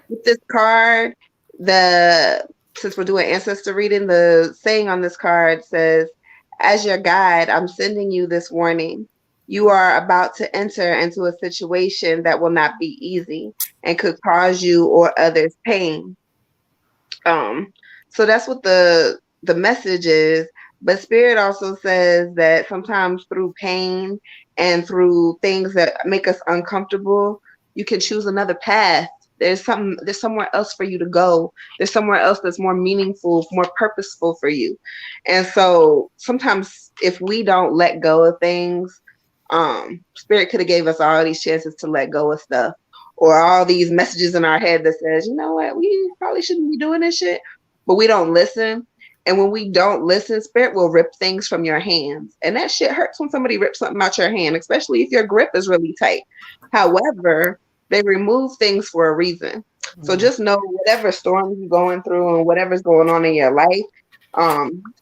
with this card, since we're doing ancestor reading, the saying on this card says, "As your guide, I'm sending you this warning. You are about to enter into a situation that will not be easy and could cause you or others pain." So that's what the message is. But Spirit also says that sometimes through pain and through things that make us uncomfortable, you can choose another path. There's somewhere else for you to go. There's somewhere else that's more meaningful, more purposeful for you. And so sometimes if we don't let go of things, Spirit could have gave us all these chances to let go of stuff, or all these messages in our head that says, you know what, we probably shouldn't be doing this shit, but we don't listen. And when we don't listen, Spirit will rip things from your hands. And that shit hurts when somebody rips something out your hand, especially if your grip is really tight. However, they remove things for a reason. So just know whatever storm you're going through and whatever's going on in your life,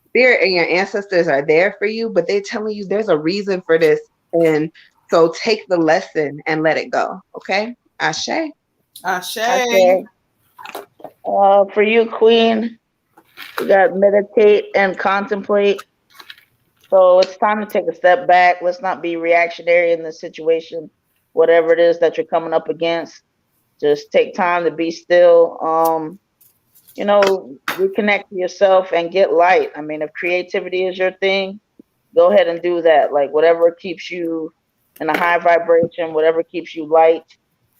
Spirit and your ancestors are there for you, but they're telling you there's a reason for this. And so take the lesson and let it go. Okay? Ashe.
Ashe.
For you, Queen, you got meditate and contemplate. So it's time to take a step back. Let's not be reactionary in this situation, whatever it is that you're coming up against. Just take time to be still. Reconnect to yourself and get light. I mean, if creativity is your thing, go ahead and do that. Like whatever keeps you in a high vibration, whatever keeps you light.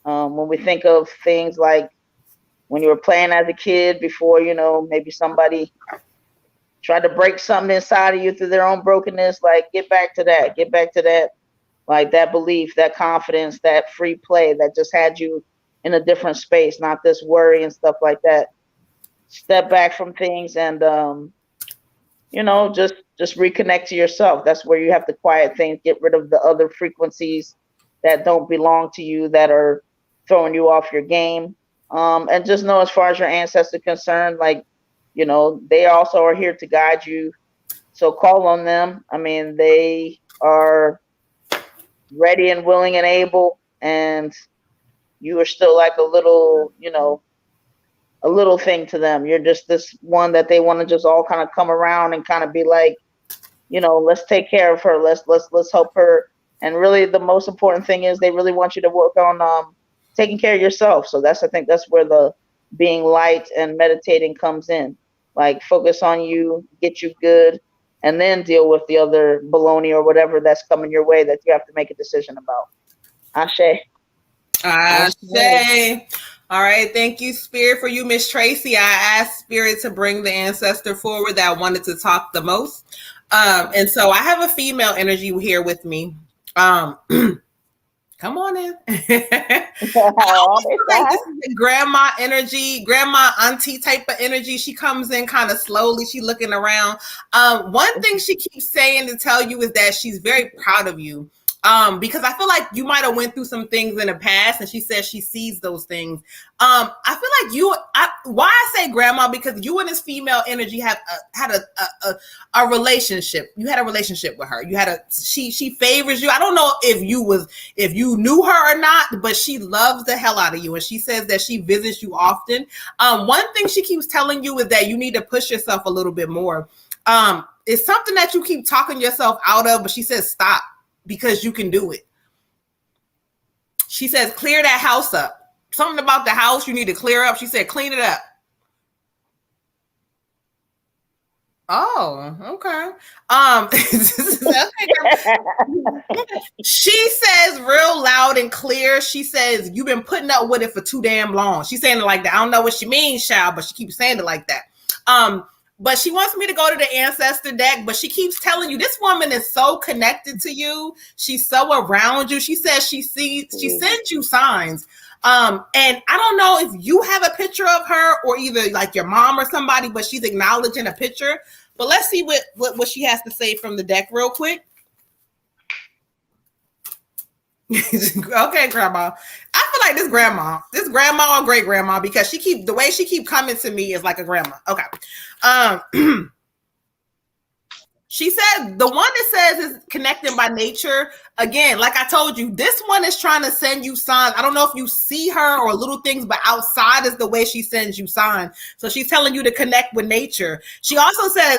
When we think of things like when you were playing as a kid before, maybe somebody tried to break something inside of you through their own brokenness, like get back to that, like that belief, that confidence, that free play that just had you in a different space, not this worry and stuff like that. Step back from things and, just reconnect to yourself. That's where you have to quiet things, get rid of the other frequencies that don't belong to you, that are throwing you off your game. And just know, as far as your ancestors are concerned, they also are here to guide you. So call on them. I mean, they are ready and willing and able, and you are still like a little thing to them. You're just this one that they want to just all kind of come around and kind of be like, let's take care of her. Let's help her. And really the most important thing is they really want you to work on taking care of yourself. So I think that's where the being light and meditating comes in. Like focus on you, get you good, and then deal with the other baloney or whatever that's coming your way that you have to make a decision about. Ashe.
Ashe. All right, thank you, Spirit. For you, Miss Tracy, I asked Spirit to bring the ancestor forward that wanted to talk the most. And so I have a female energy here with me. Come on in. I always feel like this is a grandma energy, grandma auntie type of energy. She comes in kind of slowly. She looking around. One thing she keeps saying to tell you is that she's very proud of you. Because I feel like you might have went through some things in the past, and she says she sees those things. I feel like why I say grandma, because you and this female energy have had a relationship. You had a relationship with her. She favors you. I don't know if you knew her or not, but she loves the hell out of you, and she says that she visits you often. One thing she keeps telling you is that you need to push yourself a little bit more. It's something that you keep talking yourself out of, but she says stop. Because you can do it. She says, clear that house up. Something about the house you need to clear up. She said, clean it up. Oh, okay. She says real loud and clear. She says, you've been putting up with it for too damn long. She's saying it like that. I don't know what she means, child, but she keeps saying it like that. But she wants me to go to the ancestor deck, but she keeps telling you this woman is so connected to you. She's so around you. She says she sends you signs. And I don't know if you have a picture of her or either like your mom or somebody, but she's acknowledging a picture. But let's see what she has to say from the deck real quick. Okay, grandma. I feel like this grandma or great grandma, because the way she keep coming to me is like a grandma. Okay. She said the one that says is connected by nature. Again, like I told you, this one is trying to send you signs. I don't know if you see her or little things, but outside is the way she sends you signs. So she's telling you to connect with nature. She also said,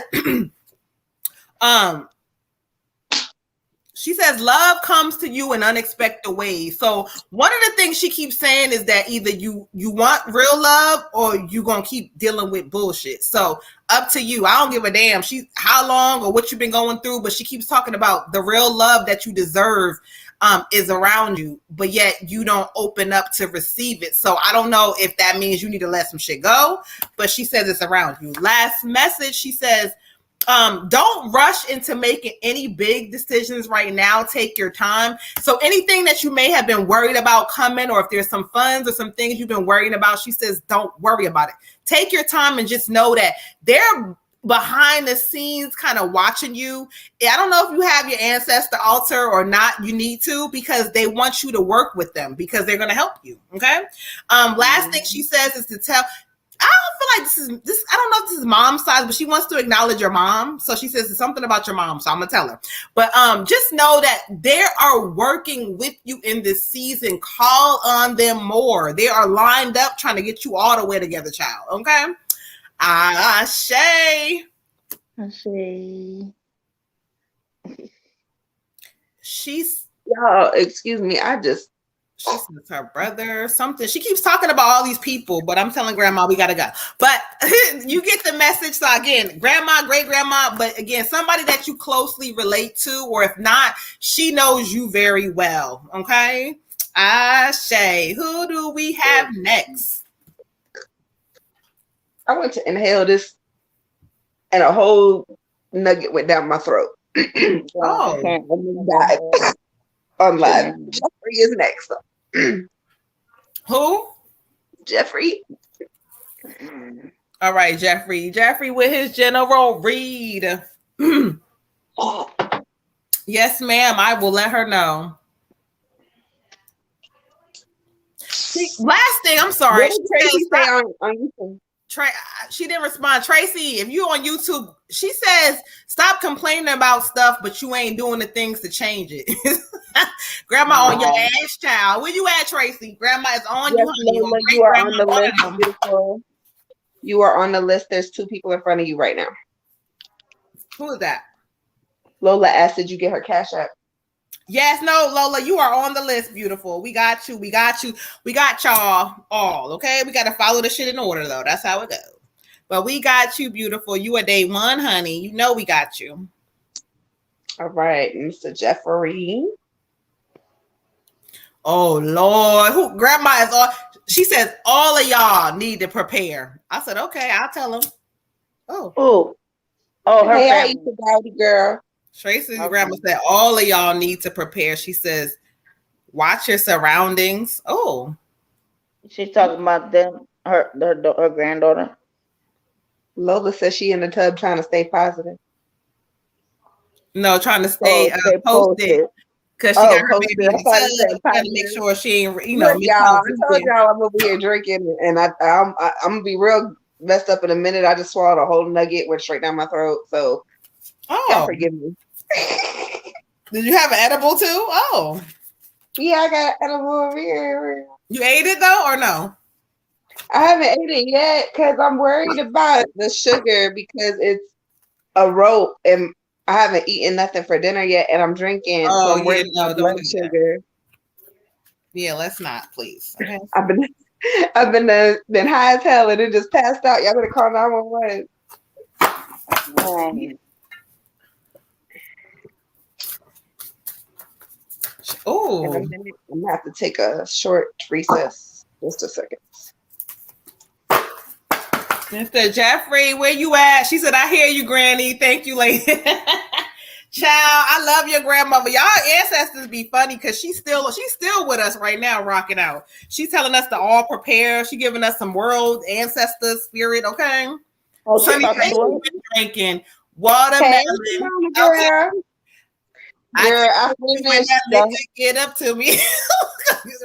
she says love comes to you in unexpected ways. So one of the things she keeps saying is that either you want real love or you're going to keep dealing with bullshit. So up to you. I don't give a damn how long or what you've been going through, but she keeps talking about the real love that you deserve is around you, but yet you don't open up to receive it. So I don't know if that means you need to let some shit go, but she says it's around you. Last message, she says, don't rush into making any big decisions right now. Take your time. So anything that you may have been worried about coming, or if there's some funds or some things you've been worrying about, she says, don't worry about it. Take your time and just know that they're behind the scenes kind of watching you. I don't know if you have your ancestor altar or not. You need to, because they want you to work with them because they're going to help you. Okay. Last thing she says is to tell, I don't feel like this. I don't know if this is mom's side, but she wants to acknowledge your mom. So she says it's something about your mom. So I'm gonna tell her. But just know that they are working with you in this season. Call on them more. They are lined up trying to get you all the way together, child. Okay. Ashe. She's
y'all. Excuse me.
She says her brother, something. She keeps talking about all these people, but I'm telling grandma we gotta go. But you get the message. So again, grandma, great grandma, but again, somebody that you closely relate to, or if not, she knows you very well. Okay. Ashe. Who do we have next?
I went to inhale this and a whole nugget went down my throat.
Oh,
on live. Jeffrey is next.
Who?
Jeffrey.
All right, Jeffrey. Jeffrey with his general read. Yes, ma'am. I will let her know. Last thing, I'm sorry. She didn't respond. Tracy, if you on YouTube, she says, stop complaining about stuff, but you ain't doing the things to change it. Grandma on your ass, child. Where you at, Tracy? Grandma is on you, honey.
Lola, you are on the list. Beautiful. You are on the list. There's 2 people in front of you right now.
Who is that?
Lola asked, did you get her Cash App?
Yes, no, Lola, you are on the list, beautiful. We got you. We got you. We got y'all all. Okay, we got to follow the shit in order though. That's how it goes. But we got you, beautiful. You are day one, honey. You know we got you.
All right, Mr. Jeffrey.
Oh Lord, who grandma is all? She says all of y'all need to prepare. I said okay. I'll tell them.
Oh, her
Hey, I
family.
eat the dowdy girl.
Tracy's
Okay.
grandma said all of y'all need to prepare. She says, watch your surroundings. Oh,
She's talking about them, her granddaughter.
Lola says she in the tub trying to stay positive.
no, trying to stay
Stay
posted because she got her
posted.
baby in
I
the
thought
tub.
you said
She got to
positive.
make sure she ain't,
Look,
miss
y'all,
out
I told y'all I'm over here drinking, and I'm gonna be real messed up in a minute. I just swallowed a whole nugget, went straight down my throat. So, y'all forgive me.
Did you have an edible too? Oh,
Yeah, I got edible over here.
you ate it though, or no?
I haven't ate it yet because I'm worried about the sugar because it's a rope and I haven't eaten nothing for dinner yet, and I'm drinking, so I'm worried about blood sugar.
Yeah, let's not, please. Okay.
I've been high as hell and it just passed out. Y'all better call 911.
Oh,
I'm gonna have to take a short recess. Just a second.
Mr. Jeffrey, where you at? She said, I hear you, Granny. Thank you, lady. Child, I love your grandmother. Y'all ancestors be funny because she's still with us right now, rocking out. She's telling us to all prepare. She giving us some world ancestor spirit, okay?
Oh,
Sunny, drinking watermelon.
Hey, girl. Girl, I finished.
Get up to me.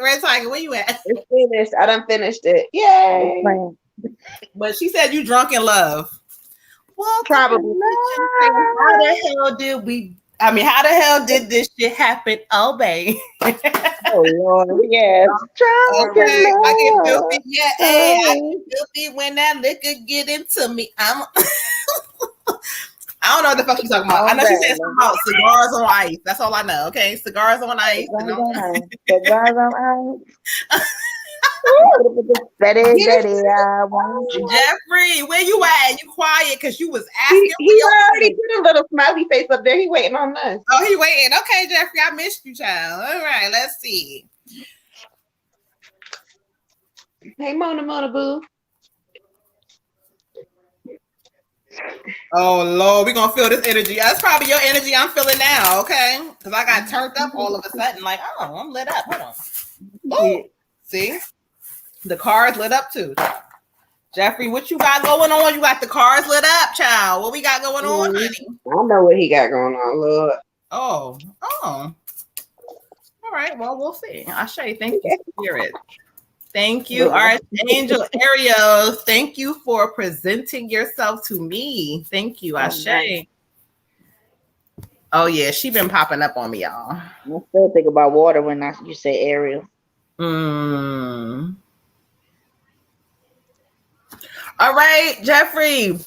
Red Tiger, where you at?
It's finished. I done finished it. Yay.
But she said you drunk in love. Well,
probably.
How the hell did we? I mean, how the hell did this shit happen? Oh, babe.
Oh Lord, yes.
Okay, I get filthy. Yeah, hey, I get filthy when that liquor get into me. I don't know what the fuck she's talking about. I know she said something about cigars on ice. That's all I know. Okay, cigars on ice.
Cigars on ice. Betty, I want you.
Jeffrey, where you at? You quiet because you was asking.
He already put a little smiley face up there. He waiting on us.
Oh, he waiting. Okay, Jeffrey, I missed you, child. All right, let's see.
Hey, Mona Boo.
Oh Lord, we're gonna feel this energy. That's probably your energy I'm feeling now, okay? Because I got turned up all of a sudden, like, oh, I'm lit up. Hold on. Ooh. See? The car's lit up too. Jeffrey, what you got going on? You got the cars lit up, child. What we got going on, honey?
I know what he got going on, Lord.
Oh. All right, well, we'll see. Ashe, thank you, Spirit. Thank you, Archangel Ariel. Thank you for presenting yourself to me. Thank you, Ashe. Oh, yeah, she been popping up on me, y'all.
I still think about water when you say Ariel.
All right, Jeffrey.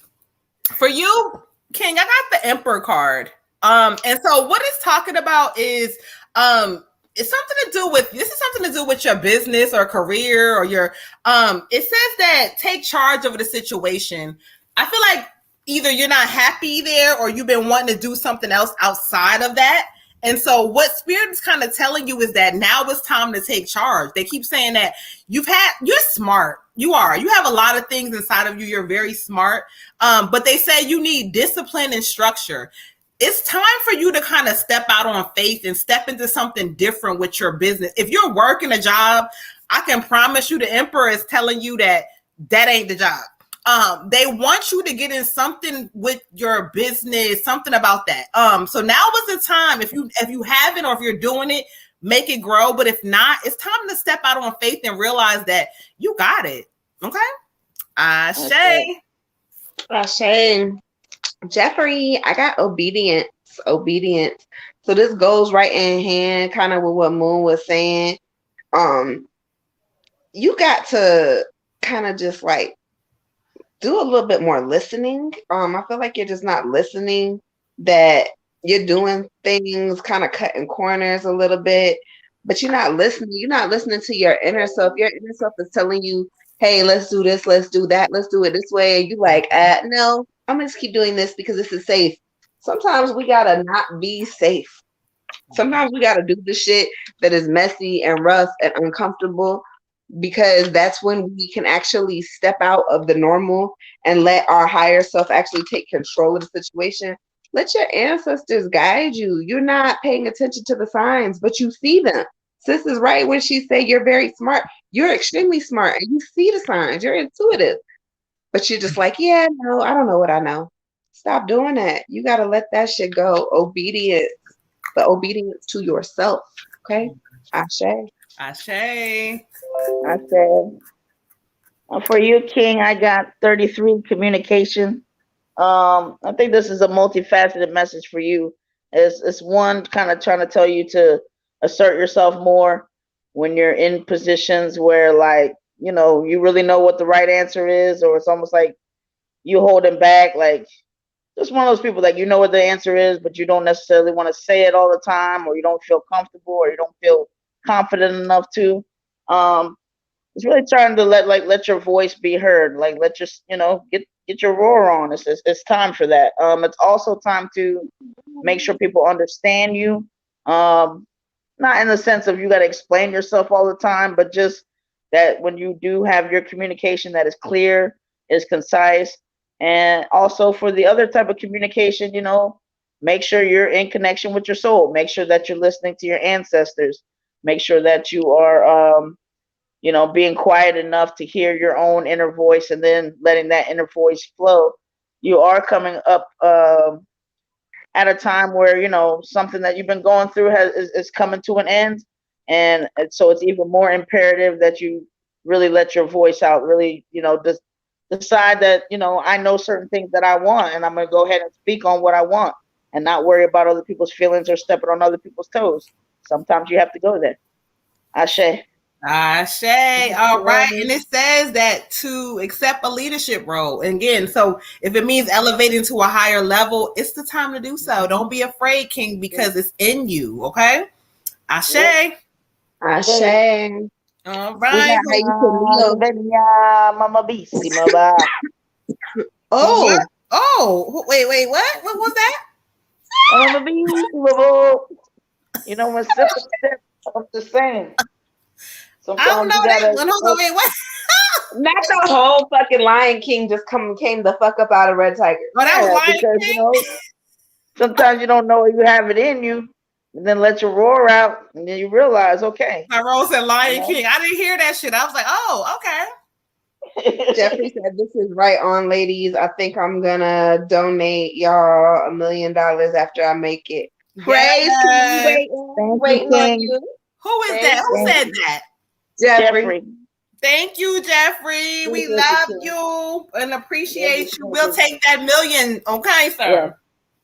For you, King, I got the Emperor card. And so what it's talking about is it's something to do with your business or career or your it says that take charge over the situation. I feel like either you're not happy there or you've been wanting to do something else outside of that. And so what Spirit is kind of telling you is that now it's time to take charge. They keep saying that you're smart. You have a lot of things inside of you. You're very smart. But they say you need discipline and structure. It's time for you to kind of step out on faith and step into something different with your business. If you're working a job, I can promise you the Emperor is telling you that ain't the job. They want you to get in something with your business, something about that. So now is the time. If you haven't or if you're doing it, make it grow. But if not, it's time to step out on faith and realize that you got it. Okay. Ashe.
Jeffrey, I got obedience. So this goes right in hand, kind of with what Moon was saying. You got to kind of just like do a little bit more listening. I feel like you're just not listening, that you're doing things, kind of cutting corners a little bit, but you're not listening. You're not listening to your inner self. Your inner self is telling you, hey, let's do this, let's do that, let's do it this way. And you like, no, I'm gonna just keep doing this because this is safe. Sometimes we gotta not be safe. Sometimes we gotta do the shit that is messy and rough and uncomfortable, because that's when we can actually step out of the normal and let our higher self actually take control of the situation. Let your ancestors guide you. You're not paying attention to the signs, but you see them. Sis is right when she said you're very smart. You're extremely smart and you see the signs. You're intuitive. But you're just like, yeah, no, I don't know what I know. Stop doing that. You got to let that shit go. Obedience. But obedience to yourself. Okay? Ashe.
Ashe.
I said, for you, King, I got 33 communication. I think this is a multifaceted message for you. It's one kind of trying to tell you to assert yourself more when you're in positions where, like, you know, you really know what the right answer is, or it's almost like you holding back, like just one of those people that you know what the answer is, but you don't necessarily want to say it all the time, or you don't feel comfortable, or you don't feel confident enough to. It's really trying to let your voice be heard, like let your, you know, get your roar on. It's time for that. It's also time to make sure people understand you. Not in the sense of you got to explain yourself all the time, but just that when you do have your communication that is clear, is concise. And also for the other type of communication, you know, make sure you're in connection with your soul. Make sure that you're listening to your ancestors. Make sure that you are, you know, being quiet enough to hear your own inner voice, and then letting that inner voice flow. You are coming up at a time where, you know, something that you've been going through is coming to an end. And so it's even more imperative that you really let your voice out, really, you know, decide that, you know, I know certain things that I want, and I'm going to go ahead and speak on what I want and not worry about other people's feelings or stepping on other people's toes. Sometimes you have to go there. Ashe.
Ashe. All right. And it says that to accept a leadership role. And again, so if it means elevating to a higher level, it's the time to do so. Don't be afraid, King, because it's in you. Okay. Ashe.
Yep. Ashe.
All right.
Mama Bisi,
Oh. Oh. Wait. What? What was that?
Mama Bisi, you know, when step I'm just saying.
I don't know that one. Hold on, wait, what?
Not the whole fucking Lion King just came the fuck up out of Red Tiger.
Oh, that was Lion King.
You know, sometimes you don't know you have it in you, and then let your roar out, and then you realize, okay.
Tyrone said Lion King. I didn't hear that shit. I was like, oh,
okay. Jeffrey said, "This is right on, ladies. I think I'm gonna donate y'all $1 million after I make it." Praise
King.
Wait on you.
Who is that? Who said that?
Jeffrey.
Thank you, Jeffrey. We love you and appreciate you. We'll take that $1 million, okay, sir?
Yeah.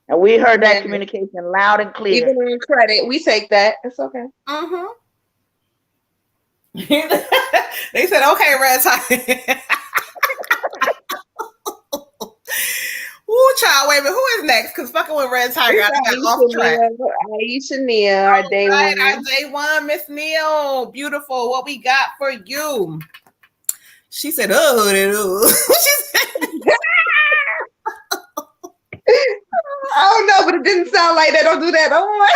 And we heard that communication loud and clear.
Even on credit, we take that. It's okay.
They said, okay, Red Tiger. Ooh, child, wait a minute. Who is next? Because fucking with Red Tiger, I got off track.
Aisha Neal, our day one.
Our day one, Miss Neal. Beautiful. What we got for you? She said, oh. She said,
I don't know, but it didn't sound like that. Don't do that. Oh,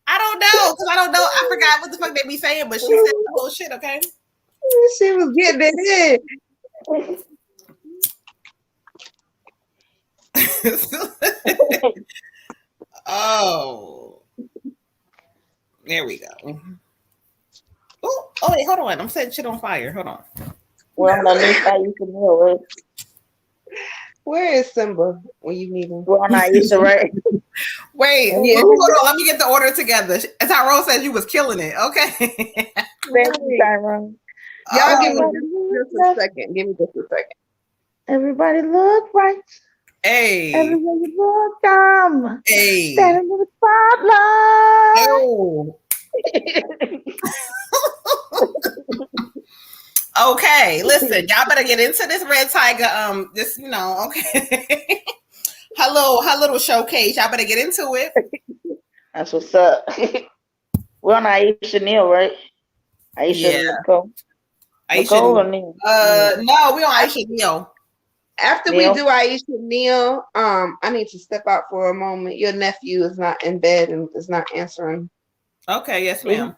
I don't know, because I don't know. I forgot what the fuck they be saying, but she said the whole shit, okay?
She was getting it in.
Oh, there we go. Oh, wait, hold on. I'm setting shit on fire. Hold on.
Well, I'm gonna Aisha Neal.
Where is Simba when you need him?
We're on Aisha, right?
Wait, hold on. Let me get the order together. Tyrone said you was killing it. Okay.
Thank you, Tyrone.
Y'all give me just a second. Give me just a second.
Everybody look right.
Hey.
Everywhere you look, I'm
hey.
Standing in the spotlight.
Oh. Okay, listen, y'all better get into this Red Tiger. This, you know, okay. her little showcase. Y'all better get into it.
That's what's up. We're on Aisha Neal, right? Aisha Nicole.
Nicole
or Neal?
No, we on Aisha Neal.
After we do Aisha Neal, I need to step out for a moment. Your nephew is not in bed and is not answering.
Okay, yes, ma'am.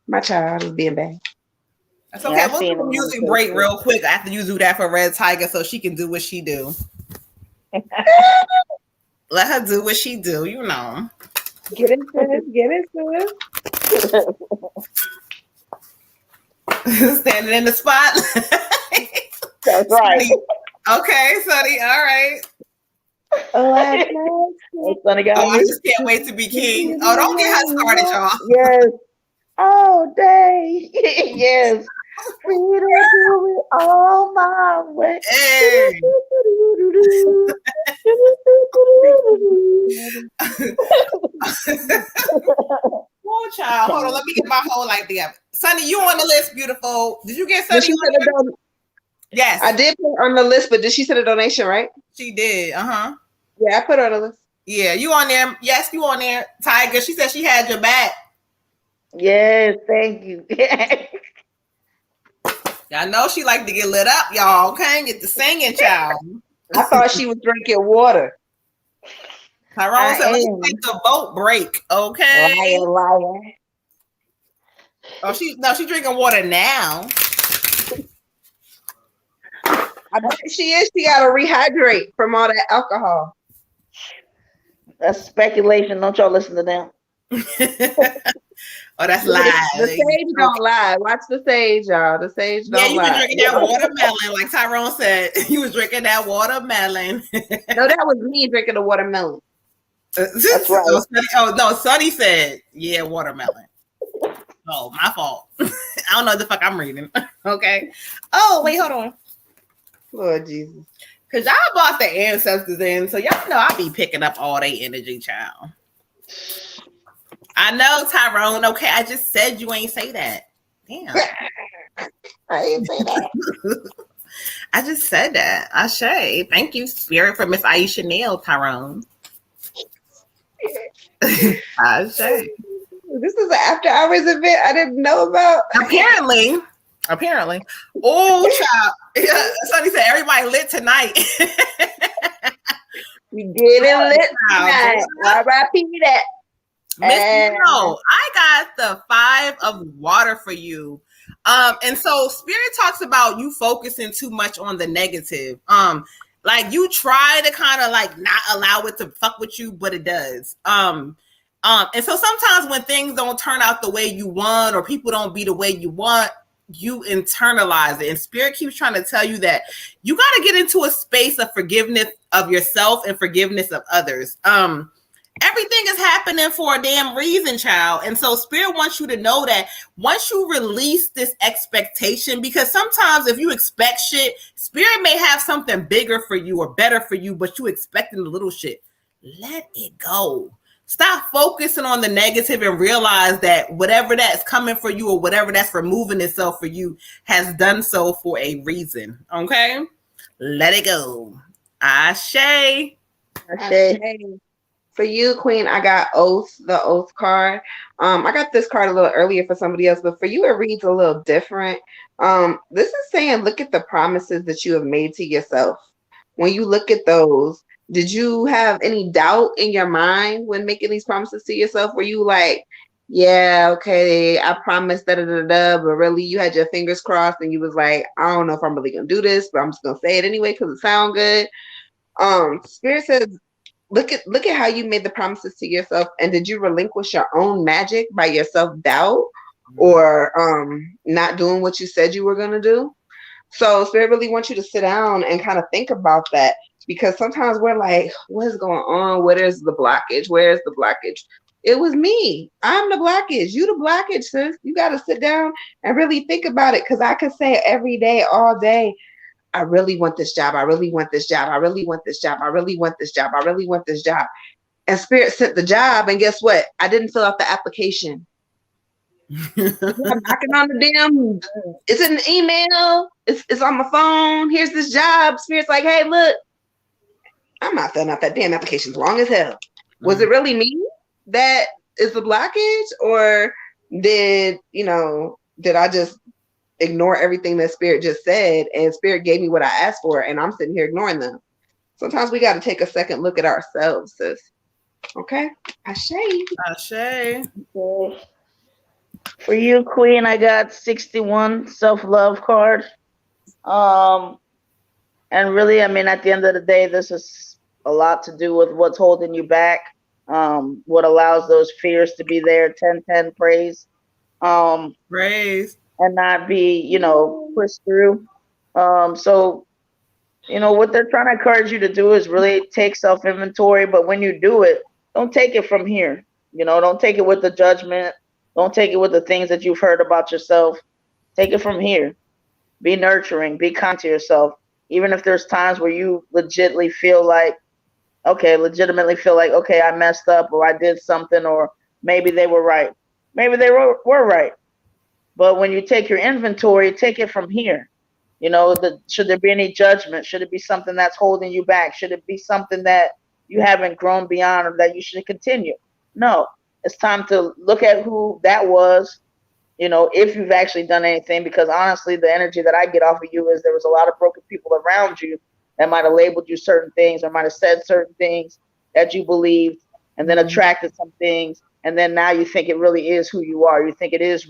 My child is being bad.
That's okay. We'll do a music break real quick after you do that for Red Tiger so she can do what she do. Let her do what she do, you know.
Get into it.
Standing in the spot.
That's right.
Okay, Sonny. All right.
Sonny
I just can't wait to be king. Oh, don't get her started, y'all.
Yes. All day. Yes. Free to do it all my way.
Hey. Oh, child. Hold on. Let me get my whole life together. Sonny, you on the list, beautiful. Did you get Sonny on there? Yes.
I did put her on the list, but did she send a donation, right?
She did. Uh-huh.
Yeah, I put her on the list.
Yeah, you on there. Yes, you on there. Tiger, she said she had your back.
Yes, thank you.
Y'all know she like to get lit up, y'all. Okay, get the singing, child.
I thought she was drinking water.
Tyrone said, let's take the boat break, okay?
Liar.
Oh, she's drinking water now.
I bet she is. She got to rehydrate from all that alcohol.
That's speculation. Don't y'all listen to them.
Oh, that's lies.
The sage don't lie. Watch the sage, y'all. The sage don't lie.
Yeah, you were drinking that watermelon, like Tyrone said. You was drinking that watermelon.
No, that was me drinking the watermelon.
That's right.
Oh, no, Sonny said, yeah, watermelon. Oh, my fault. I don't know what the fuck I'm reading. Okay. Oh, wait, hold on.
Lord Jesus.
Because y'all brought the ancestors in, so y'all know I be picking up all their energy, child. I know, Tyrone. Okay, I just said you ain't say that. Damn.
I ain't say that.
I just said that. Ashe. Thank you, Spirit, for Miss Aisha Neal, Tyrone. Ashe.
This is an after hours event I didn't know about.
Apparently. Oh, child. Yeah, Sonny said everybody lit tonight.
We getting lit tonight. R.I.P. that.
Miss No, I got the 5 of water for you. And so Spirit talks about you focusing too much on the negative. Like you try to kind of like not allow it to fuck with you, but it does. And so sometimes when things don't turn out the way you want, or people don't be the way you want, you internalize it. And Spirit keeps trying to tell you that you got to get into a space of forgiveness of yourself and forgiveness of others. Everything is happening for a damn reason, child. And so Spirit wants you to know that once you release this expectation, because sometimes if you expect shit, Spirit may have something bigger for you or better for you, but you expecting the little shit. Let it go. Stop focusing on the negative and realize that whatever that's coming for you or whatever that's removing itself for you has done so for a reason. Okay? Let it go. Ashe.
For you, Queen, I got Oath, the Oath card. I got this card a little earlier for somebody else, but for you, it reads a little different. This is saying, look at the promises that you have made to yourself. When you look at those, did you have any doubt in your mind when making these promises to yourself? Were you like, yeah, okay, I promised but really you had your fingers crossed and you was like, I don't know if I'm really gonna do this, but I'm just gonna say it anyway because it sounds good. Spirit says, look at how you made the promises to yourself, and did you relinquish your own magic by your self-doubt or not doing what you said you were gonna do? So Spirit really wants you to sit down and kind of think about that, because sometimes we're like, what is going on? What is the blockage? Where's the blockage? It was me. I'm the blockage. You the blockage, sis. You got to sit down and really think about it, because I could say every day, all day, I really want this job. I really want this job. I really want this job. I really want this job. I really want this job. And Spirit sent the job, and guess what? I didn't fill out the application. I'm knocking on the damn, it's an email, it's on my phone. Here's this job. Spirit's like, hey, look, I'm not filling out that damn application. It's long as hell. Was it really me that is the blockage, or did I just ignore everything that Spirit just said, and Spirit gave me what I asked for, and I'm sitting here ignoring them? Sometimes we got to take a second look at ourselves, sis. Okay? Ashe.
Okay. For you, Queen, I got 61 self-love card. And really, I mean, at the end of the day, this is a lot to do with what's holding you back. What allows those fears to be there. 10-10 praise.
Praise.
And not be, pushed through. So, what they're trying to encourage you to do is really take self-inventory. But when you do it, don't take it from here. Don't take it with the judgment. Don't take it with the things that you've heard about yourself. Take it from here. Be nurturing. Be kind to yourself. Even if there's times where you legitimately feel like, okay, I messed up, or I did something, or maybe they were right. Maybe they were right. But when you take your inventory, take it from here. Should there be any judgment? Should it be something that's holding you back? Should it be something that you haven't grown beyond, or that you should continue? No, it's time to look at who that was, if you've actually done anything, because honestly, the energy that I get off of you is there was a lot of broken people around you that might have labeled you certain things, or might have said certain things that you believed, and then attracted some things. And then now you think it really is who you are. You think it is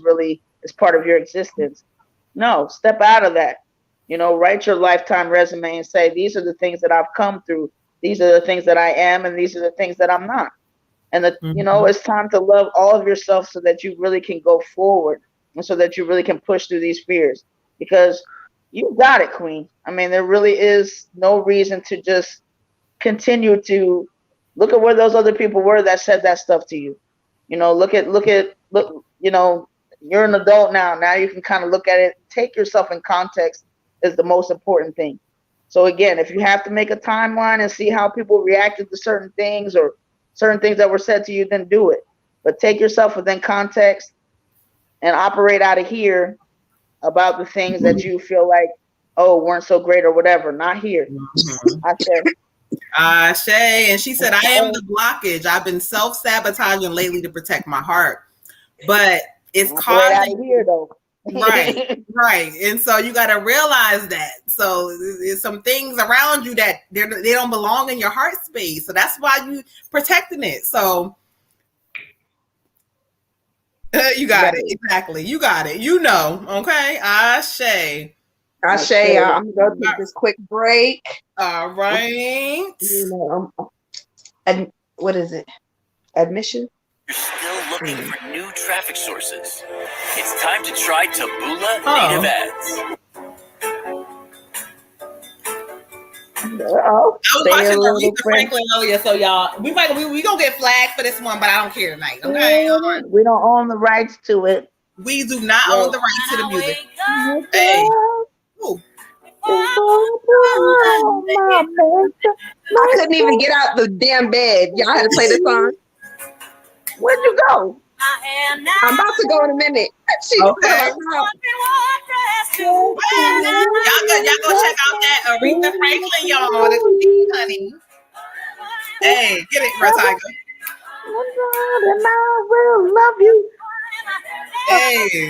part of your existence. No, step out of that. Write your lifetime resume and say, these are the things that I've come through. These are the things that I am, and these are the things that I'm not. And it's time to love all of yourself so that you really can go forward, and so that you really can push through these fears, because you got it, Queen. I mean, there really is no reason to just continue to look at where those other people were that said that stuff to you. Look, you're an adult now. Now you can kind of look at it. Take yourself in context is the most important thing. So again, if you have to make a timeline and see how people reacted to certain things, or certain things that were said to you, then do it. But take yourself within context and operate out of here about the things that you feel like, weren't so great or whatever. Not here.
Ashe. And she said, I am the blockage. I've been self-sabotaging lately to protect my heart. But it's causing
out of here, though.
Right. And so you got to realize that. So there's some things around you that they don't belong in your heart space. So that's why you protecting it. So you got it. Exactly. You got it. Okay. Ashe.
I'm going to take this quick break.
All right.
And what is it? Admission?
You're still looking for new traffic sources. It's time to try Taboola native ads.
I was watching Aretha Franklin earlier, so y'all, we gonna get flagged for this one, but I don't care tonight. Okay,
we don't own the rights to it.
We do not own the rights to the music. Hey,
I couldn't even get out the damn bed. Y'all had to play the song.
Where'd you go?
I'm about to go in a minute.
Okay. Y'all go check out that Aretha Franklin, y'all. This is honey. Hey, get it, Tiger.
And I will love you.
Hey.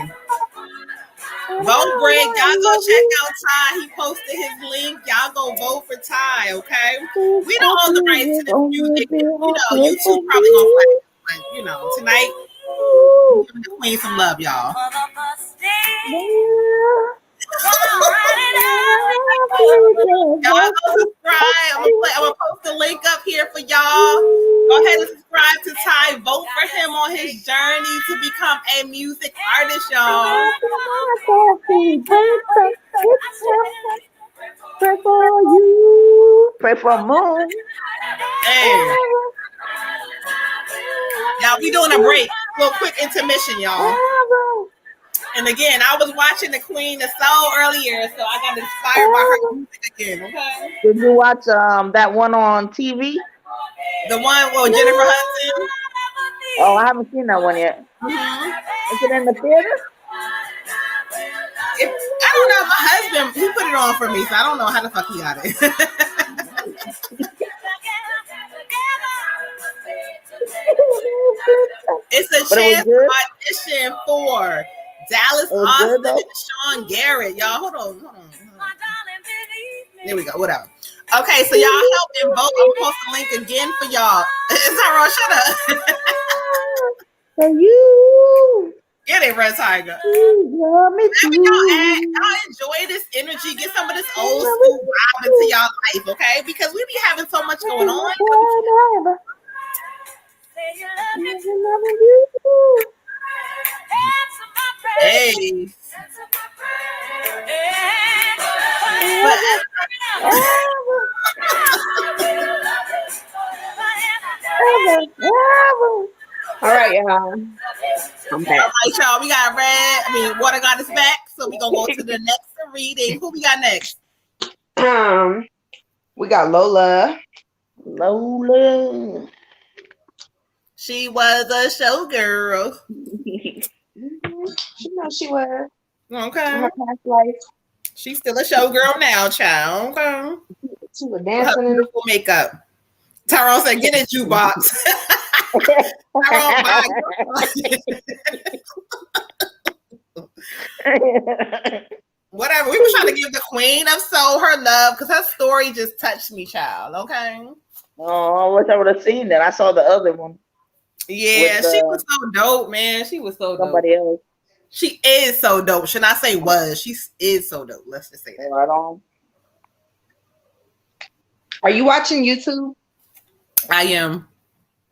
Vote Greg. Y'all go check out Ty. He posted his link. Y'all go vote for Ty, okay? We don't own the rights to this music. YouTube probably gonna flag. But tonight, giving the queen some love, y'all. Y'all go subscribe. I'm gonna post the link up here for y'all. Go ahead and subscribe to Ty. Vote for him on his journey to become a music artist, y'all.
Pray for you. Pray for Moon.
Hey. Y'all, we doing a break. A little quick intermission, y'all. And again, I was watching the Queen of Soul earlier, so I got inspired by her music again, okay?
Did you watch that one on TV?
The one with Jennifer Hudson?
Oh, I haven't seen that one yet.
Mm-hmm.
Is it in the theater?
I don't know. My husband, he put it on for me, so I don't know how the fuck he got it. It's a
But it was
chance
good.
to audition for Dallas
It was
Austin
good, though.
and Sean Garrett. Y'all, hold on. There we go. Whatever. Okay, so y'all help and vote. I'm gonna post the link again for y'all. Tyrone, shut up.
For you.
Get it, Red Tiger.
You love me
Whatever y'all enjoy this energy, get some of this old school vibe into y'all life, okay? Because we be having so much going on. Hey.
All right, y'all. I'm back.
All right, y'all. We got Water got us back. So we're gonna go to the next reading. Who we got next?
We got Lola.
Lola.
She was a showgirl.
She knows she was.
Okay.
In her past life.
She's still a showgirl now, child. Okay.
She was
Her
dancing in
beautiful makeup. Tyrone said, "Get it, jukebox." Tyrone, bye. Whatever. We were trying to give the Queen of Soul her love because her story just touched me, child. Okay.
Oh, I wish I would have seen that. I saw the other one.
Yeah, she was so dope, man. She was so
somebody
dope.
else.
She is so dope. Should I say was? She is so dope. Let's just say that.
Right on.
Are you watching YouTube?
I am.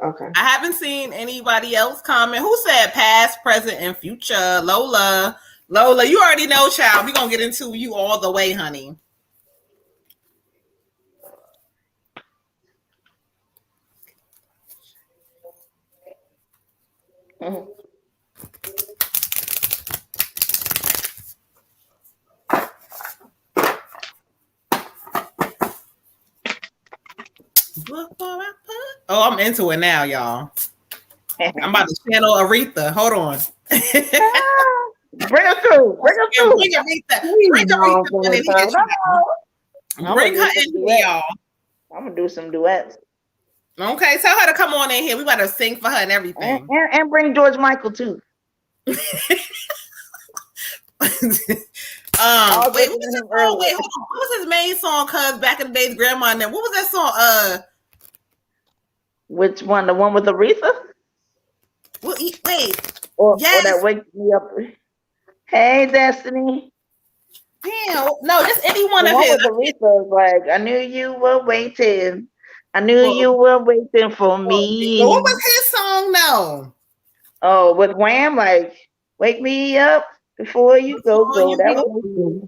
Okay.
I haven't seen anybody else comment. Who said past, present, and future? Lola. Lola, you already know, child. We're going to get into you all the way, honey.
Mm-hmm.
Oh, I'm into it now, y'all. I'm about to channel Aretha. Hold on.
Bring her through. Bring her through.
Bring Aretha. Bring Aretha in here. Bring her in here, y'all.
I'm going to do some duets.
Okay, tell her to come on in here. We got to sing for her and everything.
And bring George Michael, too.
Wait, what's his song? Wait, hold on. What was his main song? Cause back in the days, grandma and them. What was that song?
Which one? The one with Aretha?
Well, wait.
Or
yes.
Or that wakes me up. Hey, Destiny.
Damn. No, just any one
the
of
one
his.
With Aretha was like, I knew you were waiting. I knew you were waiting for me.
What was his song? No.
Oh, with Wham, like, wake me up before you go. That was.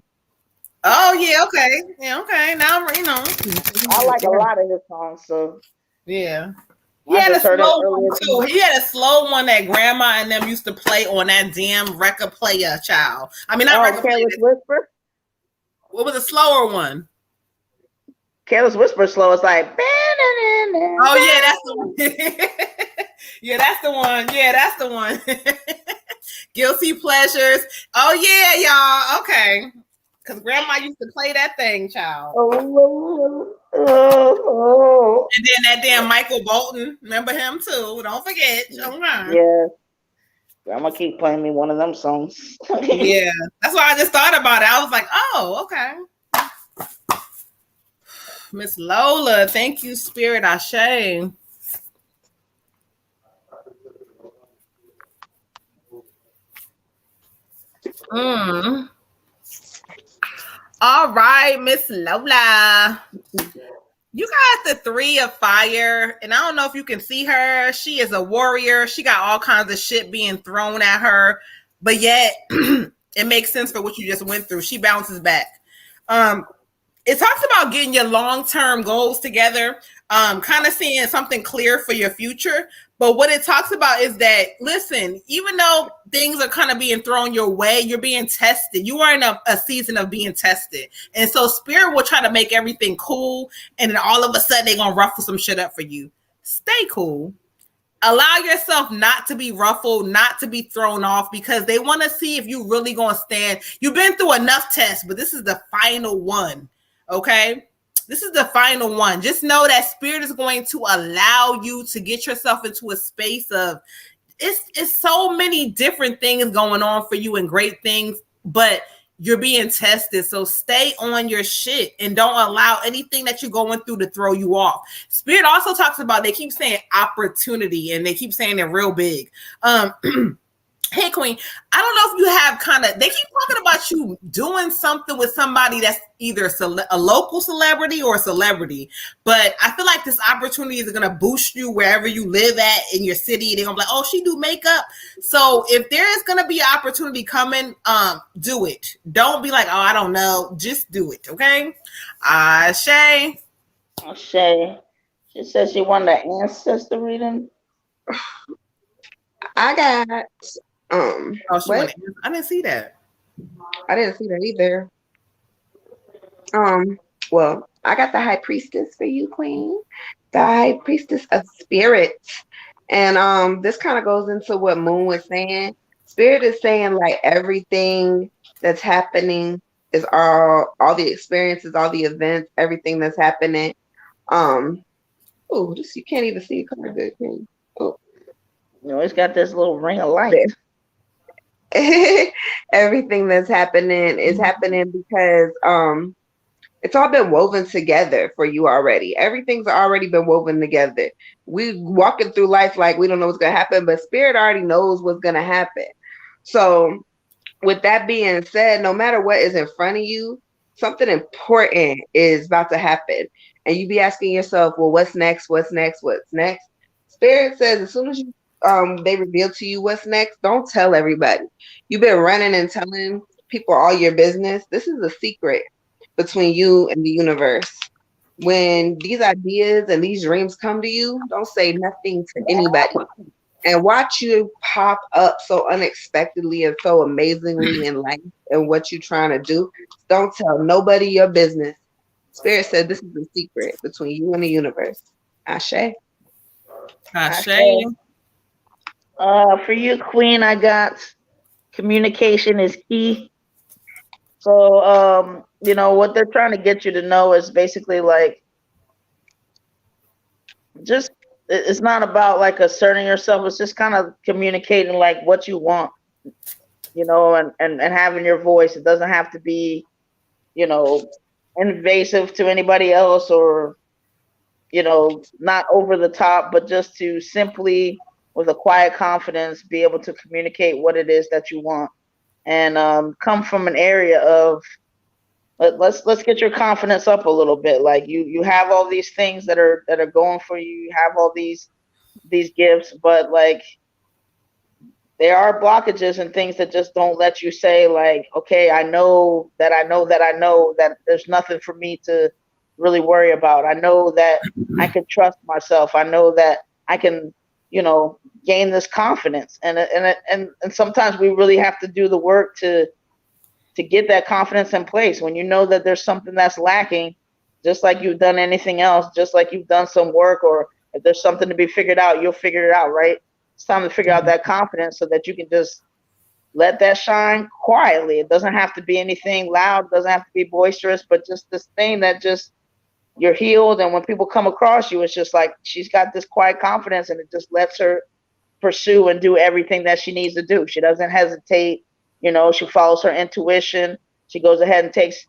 Oh yeah, okay, yeah, okay. Now
I like a lot of his songs, so
yeah. He had a slow one too. He had a slow one that grandma and them used to play on that damn record player, child. I mean, not record
Careless Whisper.
What was a slower one?
Careless Whisper slow. It's like.
Oh yeah, that's the one. Yeah, that's the one. Yeah, that's the one. Guilty Pleasures. Oh yeah, y'all. Okay. Because grandma used to play that thing, child.
Oh.
And then that damn Michael Bolton. Remember him too. Don't forget.
Yeah. Grandma keep playing me one of them songs.
Yeah. That's why I just thought about it. I was like, oh, okay. Miss Lola. Thank you, Spirit Ashe. All right, Miss Lola. You got the 3 of fire, and I don't know if you can see her. She is a warrior. She got all kinds of shit being thrown at her, but yet it makes sense for what you just went through. She bounces back. It talks about getting your long-term goals together, kind of seeing something clear for your future. But what it talks about is that, listen, even though things are kind of being thrown your way, you're being tested. You are in a season of being tested. And so Spirit will try to make everything cool. And then all of a sudden, they're going to ruffle some shit up for you. Stay cool. Allow yourself not to be ruffled, not to be thrown off, because they want to see if you really going to stand. You've been through enough tests, but this is the final one. Okay? This is the final one. Just know that Spirit is going to allow you to get yourself into a space of it's so many different things going on for you and great things, but you're being tested. So stay on your shit and don't allow anything that you're going through to throw you off. Spirit also talks about, they keep saying opportunity, and they keep saying it real big. Hey, Queen, I don't know if you have they keep talking about you doing something with somebody that's either a local celebrity or a celebrity, but I feel like this opportunity is going to boost you wherever you live at in your city. They're going to be like, oh, she do makeup. So if there is going to be an opportunity coming, do it. Don't be like, oh, I don't know. Just do it, okay? Shay.
Shay. She said she wanted an ancestor reading.
I got what?
I didn't see that.
I didn't see that either. Well, I got the High Priestess for you, Queen. The High Priestess of Spirits. And this kind of goes into what Moon was saying. Spirit is saying like everything that's happening is all the experiences, all the events, everything that's happening. This you can't even see a card good, Queen. Oh.
No, it's got this little ring of light.
Everything that's happening is happening because it's all been woven together for you already. Everything's already been woven together. We walking through life like we don't know what's gonna happen, but Spirit already knows what's gonna happen. So with that being said, no matter what is in front of you, something important is about to happen. And you be asking yourself, well, what's next? What's next? What's next? Spirit says as soon as you they reveal to you what's next, don't tell everybody. You've been running and telling people all your business. This is a secret between you and the universe. When these ideas and these dreams come to you, don't say nothing to anybody. And watch you pop up so unexpectedly and so amazingly in life and what you're trying to do. Don't tell nobody your business. Spirit said this is a secret between you and the universe. Ashe.
Ashe.
For you, Queen, I got communication is key. So, what they're trying to get you to know is basically like, just, it's not about like asserting yourself. It's just kind of communicating like what you want, and having your voice. It doesn't have to be, invasive to anybody else or, not over the top, but just to simply, with a quiet confidence, be able to communicate what it is that you want, and come from an area of let's get your confidence up a little bit. Like you have all these things that are going for you. You have all these gifts, but like there are blockages and things that just don't let you say like, okay, I know that there's nothing for me to really worry about. I know that I can trust myself. I know that I can, gain this confidence. And sometimes we really have to do the work to get that confidence in place. When you know that there's something that's lacking, just like you've done anything else, just like you've done some work, or if there's something to be figured out, you'll figure it out, right? It's time to figure out that confidence so that you can just let that shine quietly. It doesn't have to be anything loud, it doesn't have to be boisterous, but just this thing that just you're healed. And when people come across you, it's just like she's got this quiet confidence, and it just lets her pursue and do everything that she needs to do. She doesn't hesitate. She follows her intuition. She goes ahead and takes,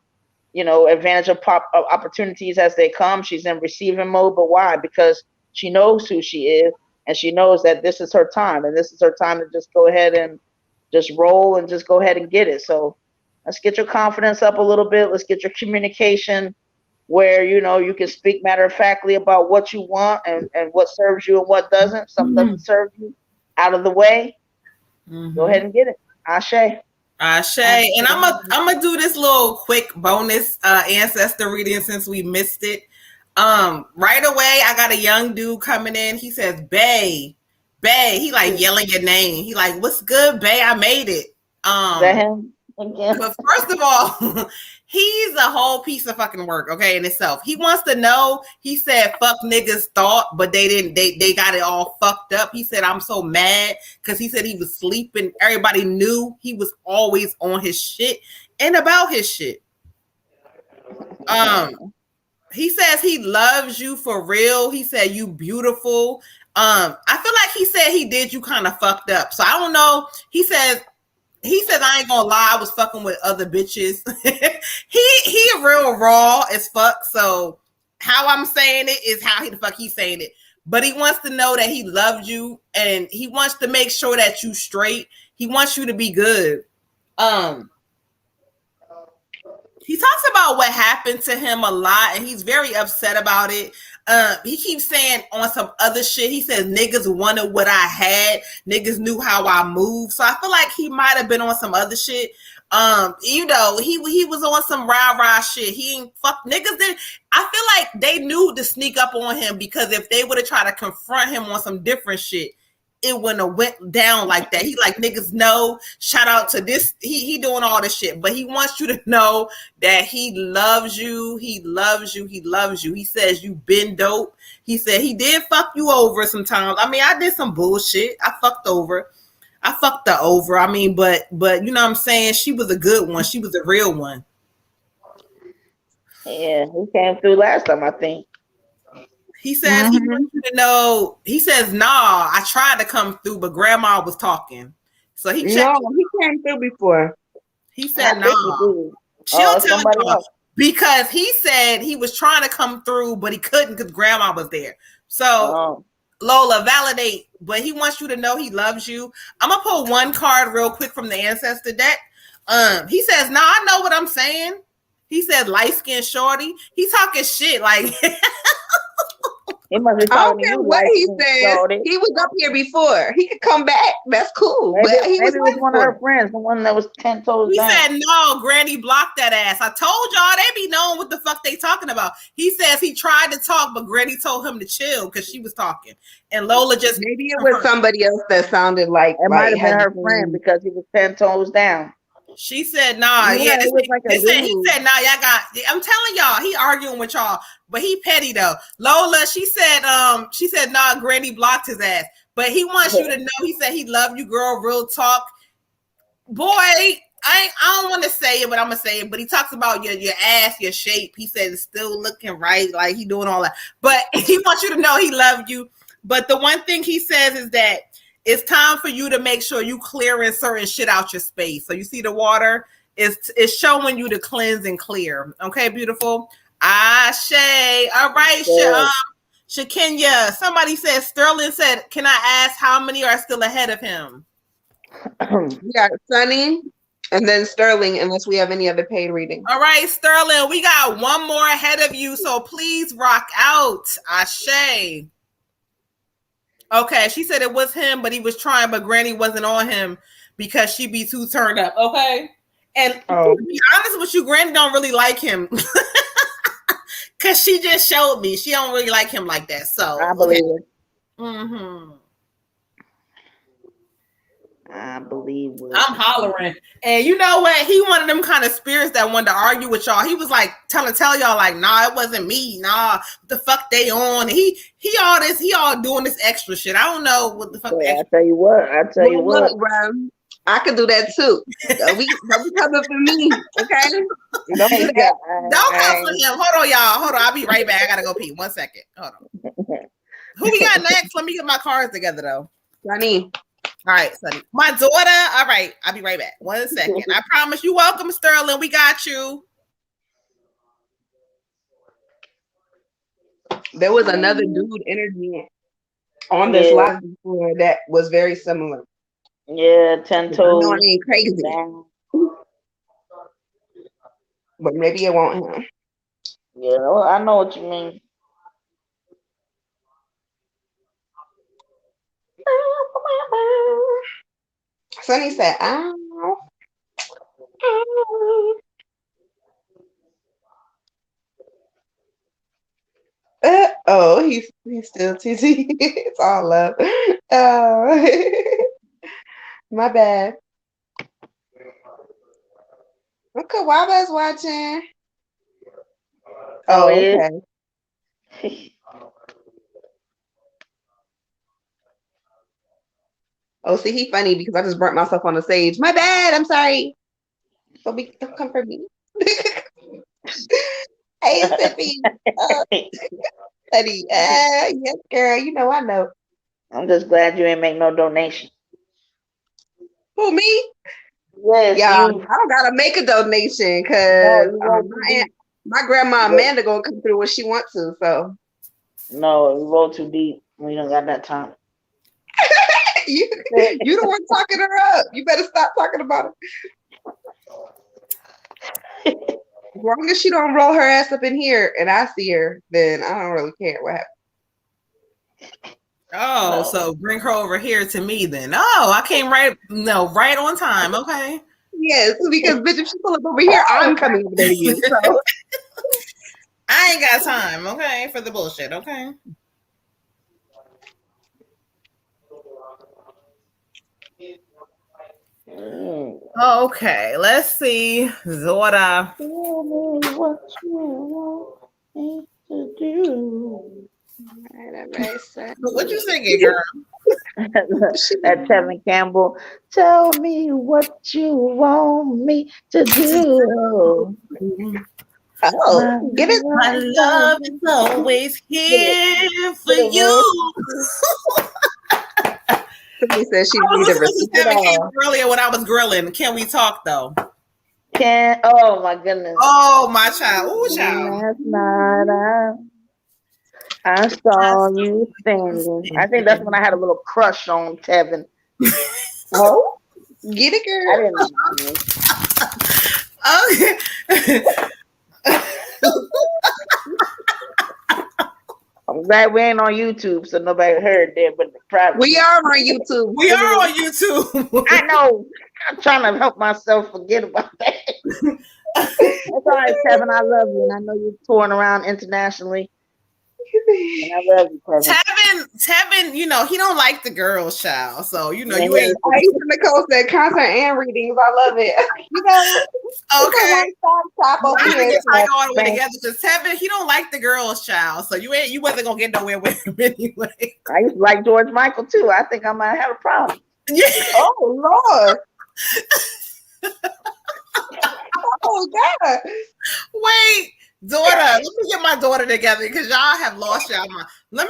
advantage of opportunities as they come. She's in receiving mode. But why? Because she knows who she is, and she knows that this is her time, and this is her time to just go ahead and just roll and just go ahead and get it. So let's get your confidence up a little bit. Let's get your communication where, you can speak matter-of-factly about what you want and what serves you and what doesn't. Something doesn't serve you, out of the way. Go ahead and get it. Ashe.
And I'm gonna do this little quick bonus ancestor reading since we missed it. Right away, I got a young dude coming in. He says, Bae. He like yelling your name. He like, what's good, Bae? I made it.
Is that him again?
But first of all, he's a whole piece of fucking work, okay, in itself. He wants to know, he said, fuck niggas thought, but they didn't, they got it all fucked up. He said, I'm so mad because he said he was sleeping. Everybody knew he was always on his shit and about his shit. He says he loves you for real. He said, you beautiful. I feel like he said he did you kind of fucked up. So I don't know. He says I ain't gonna lie, I was fucking with other bitches. he real raw as fuck. So how I'm saying it is how the fuck he's saying it. But he wants to know that he loves you and he wants to make sure that you straight. He wants you to be good. He talks about what happened to him a lot and he's very upset about it. He keeps saying on some other shit, he says niggas wanted what I had, niggas knew how I moved. So I feel like he might have been on some other shit. You know, he was on some rah-rah shit. He ain't fuck niggas did. I feel like they knew to sneak up on him because if they would have tried to confront him on some different shit, it wouldn't have went down like that. He like niggas know. Shout out to this. He doing all this shit, but he wants you to know that he loves you. He loves you. He loves you. He says you been dope. He said he did fuck you over sometimes. I mean, I did some bullshit. I fucked her over. I mean, but you know what I'm saying? She was a good one. She was a real one.
Yeah, he came through last time, I think.
He says he wants you to know. He says, "Nah, I tried to come through, but Grandma was talking." So he checked.
No, he came through before.
He said, "Nah." She'll tell you because he said he was trying to come through, but he couldn't because Grandma was there. So Lola, validate. But he wants you to know he loves you. I'm gonna pull one card real quick from the ancestor deck. He says, "Nah, I know what I'm saying." He said, "Light skinned shorty." He talking shit like.
He must be
I don't care what he says.
Started.
He was up here before. He could come back. That's cool.
Maybe,
but he was
one of her friends, the one that was 10 toes down.
He said, "No, Granny blocked that ass." I told y'all they be knowing what the fuck they talking about. He says he tried to talk, but Granny told him to chill because she was talking. And Lola just
maybe it was somebody else that sounded like
it might have been her friend because he was 10 toes down.
She said, "Nah, yeah." He said, "Nah, y'all got." I'm telling y'all, he arguing with y'all, but he petty though. Lola, she said, "Nah, Granny blocked his ass," but he wants you to know. He said he love you, girl. Real talk, boy. I don't want to say it, but I'm gonna say it. But he talks about your ass, your shape. He said it's still looking right, like he doing all that. But he wants you to know he loved you. But the one thing he says is that it's time for you to make sure you clearing certain shit out your space. So you see the water is showing you to cleanse and clear. Okay, beautiful. Ashe. All right, Shakenya. Somebody said Sterling said, "Can I ask how many are still ahead of him?"
We got Sunny and then Sterling, unless we have any other paid reading.
All right, Sterling, we got one more ahead of you, so please rock out. Ashe. Okay, she said it was him, but he was trying, but Granny wasn't on him because she be too turned up. Okay. And to be honest with you, Granny don't really like him. Cause she just showed me she don't really like him like that. So
I believe it.
Mm-hmm.
I believe it.
I'm hollering. And you know what? He one of them kind of spirits that wanted to argue with y'all. He was like tell y'all like, nah, it wasn't me. Nah, what the fuck they on? And he all doing this extra shit. I don't know what the fuck.
I tell you what.
Look, bro, I could do that too. Don't be coming for me, okay? Don't do that.
Don't come for him. Hold on, y'all. Hold on. I'll be right back. I gotta go pee. 1 second. Hold on. Who we got next? Let me get my cards together though.
Sunny.
All right, Sunny. My daughter. All right, I'll be right back. 1 second. I promise you. Welcome, Sterling. We got you.
There was another dude energy on this live before that was very similar.
Yeah, 10 toes.
I know it ain't crazy. But maybe it won't him.
Yeah, I know what you mean.
Sunny said, ow. He's still TT. It's all love. My bad. Look at Waba's watching. Oh, okay. Oh, see, he funny because I just burnt myself on the stage. My bad. I'm sorry. Don't come for me. Hey, Sippy. Buddy. Yes, girl. You know I know.
I'm just glad you ain't make no donation.
Who, me?
Yes,
Yeah,
you.
I don't gotta make a donation
No,
because
you rolled too deep.
my grandma
You
Amanda gonna come through when she wants to. So
No, you rolled too deep. We don't got that time.
you the one talking her up. You better stop talking about it. As long as she don't roll her ass up in here and I see her, then I don't really care what happens.
Oh,
No.
so bring her over here to me then. Oh, I came right on time. Okay.
Yes, because bitch, if she pull up over here, I'm coming over there to you. So
I ain't got time, okay, for the bullshit, okay? Okay, let's see. Zora.
Tell me what you want me to do.
What you singing, girl?
That Tevin Campbell. Tell me what you want me to do.
oh, get it.
My love is always here for you.
Somebody said she
I was
needed
listening to Tevin Campbell earlier when I was grilling. Can we talk though?
Oh my goodness.
Oh my child. Ooh, child.
Last night I saw you singing. I think that's when I had a little crush on Tevin.
Oh, get it, girl.
I didn't.
Okay.
I'm glad we ain't on YouTube, so nobody heard that. But the private.
We are on YouTube.
We are on YouTube.
I know. I'm trying to help myself forget about that. It's all right, Tevin. I love you, and I know you're touring around internationally. And I love you, Tevin.
Tevin, you know, he don't like the girls, child. So, you know,
Yeah,
you ain't.
Nicole said concert and readings. I love it. You know,
okay.
stop over
I'm
here.
get tied all the way together because Tevin, he don't like the girls, child. So you wasn't gonna get nowhere with him anyway.
I used to like George Michael too. I think I might have a problem.
Yeah.
Oh Lord. Oh God.
Wait, daughter, let me get my daughter together because y'all have lost y'all mind. Let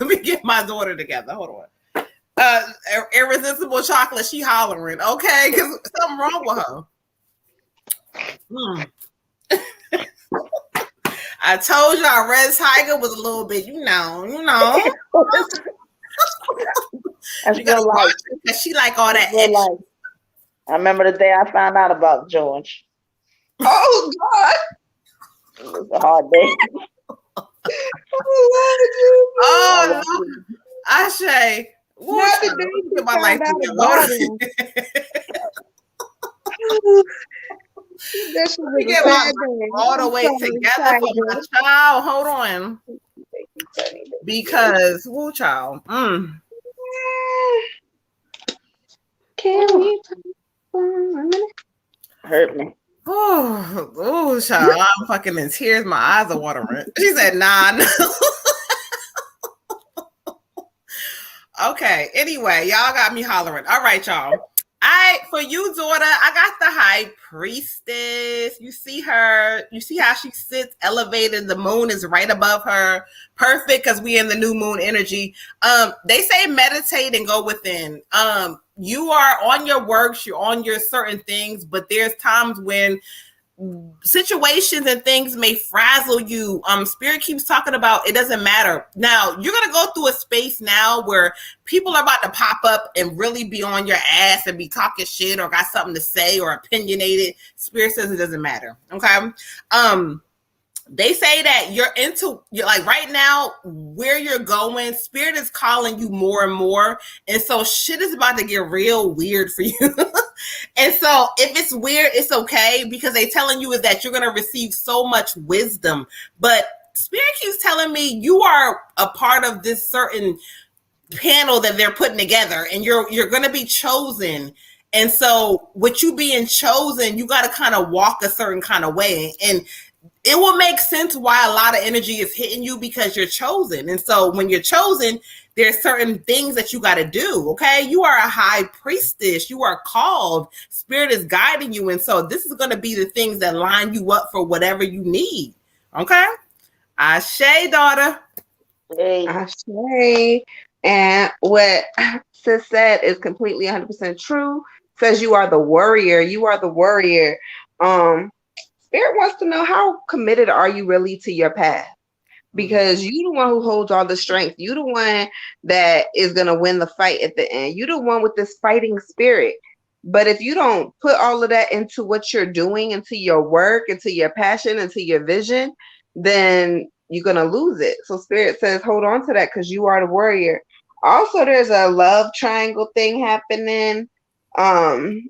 me get my daughter together. Hold on. Irresistible chocolate, she hollering, okay? Because something wrong with her. I told y'all Red Tiger was a little bit, you know.
That's real life.
Because she like all that
real life. I remember the day I found out about George.
Oh God.
It was a hard day.
Oh no. Ashe.
Not the day
get my life together. Let me get my all the way together for my child. Hold on. Because, woo, child.
Can we
hurt me?
Oh, child. I'm fucking in tears. My eyes are watering. She said, nah, no. Okay. Anyway, y'all got me hollering. All right, y'all. For you, daughter, I got the high priestess. You see her. You see how she sits elevated. The moon is right above her. Perfect because we in the new moon energy. They say meditate and go within. You are on your works. You're on your certain things, but there's times when situations and things may frazzle you. Spirit keeps talking about it doesn't matter. Now you're gonna go through a space now where people are about to pop up and really be on your ass and be talking shit or got something to say or opinionated. Spirit says it doesn't matter. Okay. They say that you're like right now where you're going, Spirit is calling you more and more. And so shit is about to get real weird for you. And so if it's weird, it's okay because they're telling you is that you're going to receive so much wisdom. But Spirit keeps telling me you are a part of this certain panel that they're putting together and you're going to be chosen. And so with you being chosen, you got to kind of walk a certain kind of way. And it will make sense why a lot of energy is hitting you because you're chosen. And so when you're chosen, there's certain things that you got to do. Okay. You are a high priestess. You are called. Spirit is guiding you. And so this is going to be the things that line you up for whatever you need. Okay. Ashe, daughter.
Hey.
Ashe. And what Sis said is completely 100% true. Says you are the warrior. You are the warrior. Spirit wants to know, how committed are you really to your path? Because you the one who holds all the strength. You the one that is going to win the fight at the end. You the one with this fighting spirit. But if you don't put all of that into what you're doing, into your work, into your passion, into your vision, then you're going to lose it. So Spirit says, hold on to that because you are the warrior. Also, there's a love triangle thing happening. And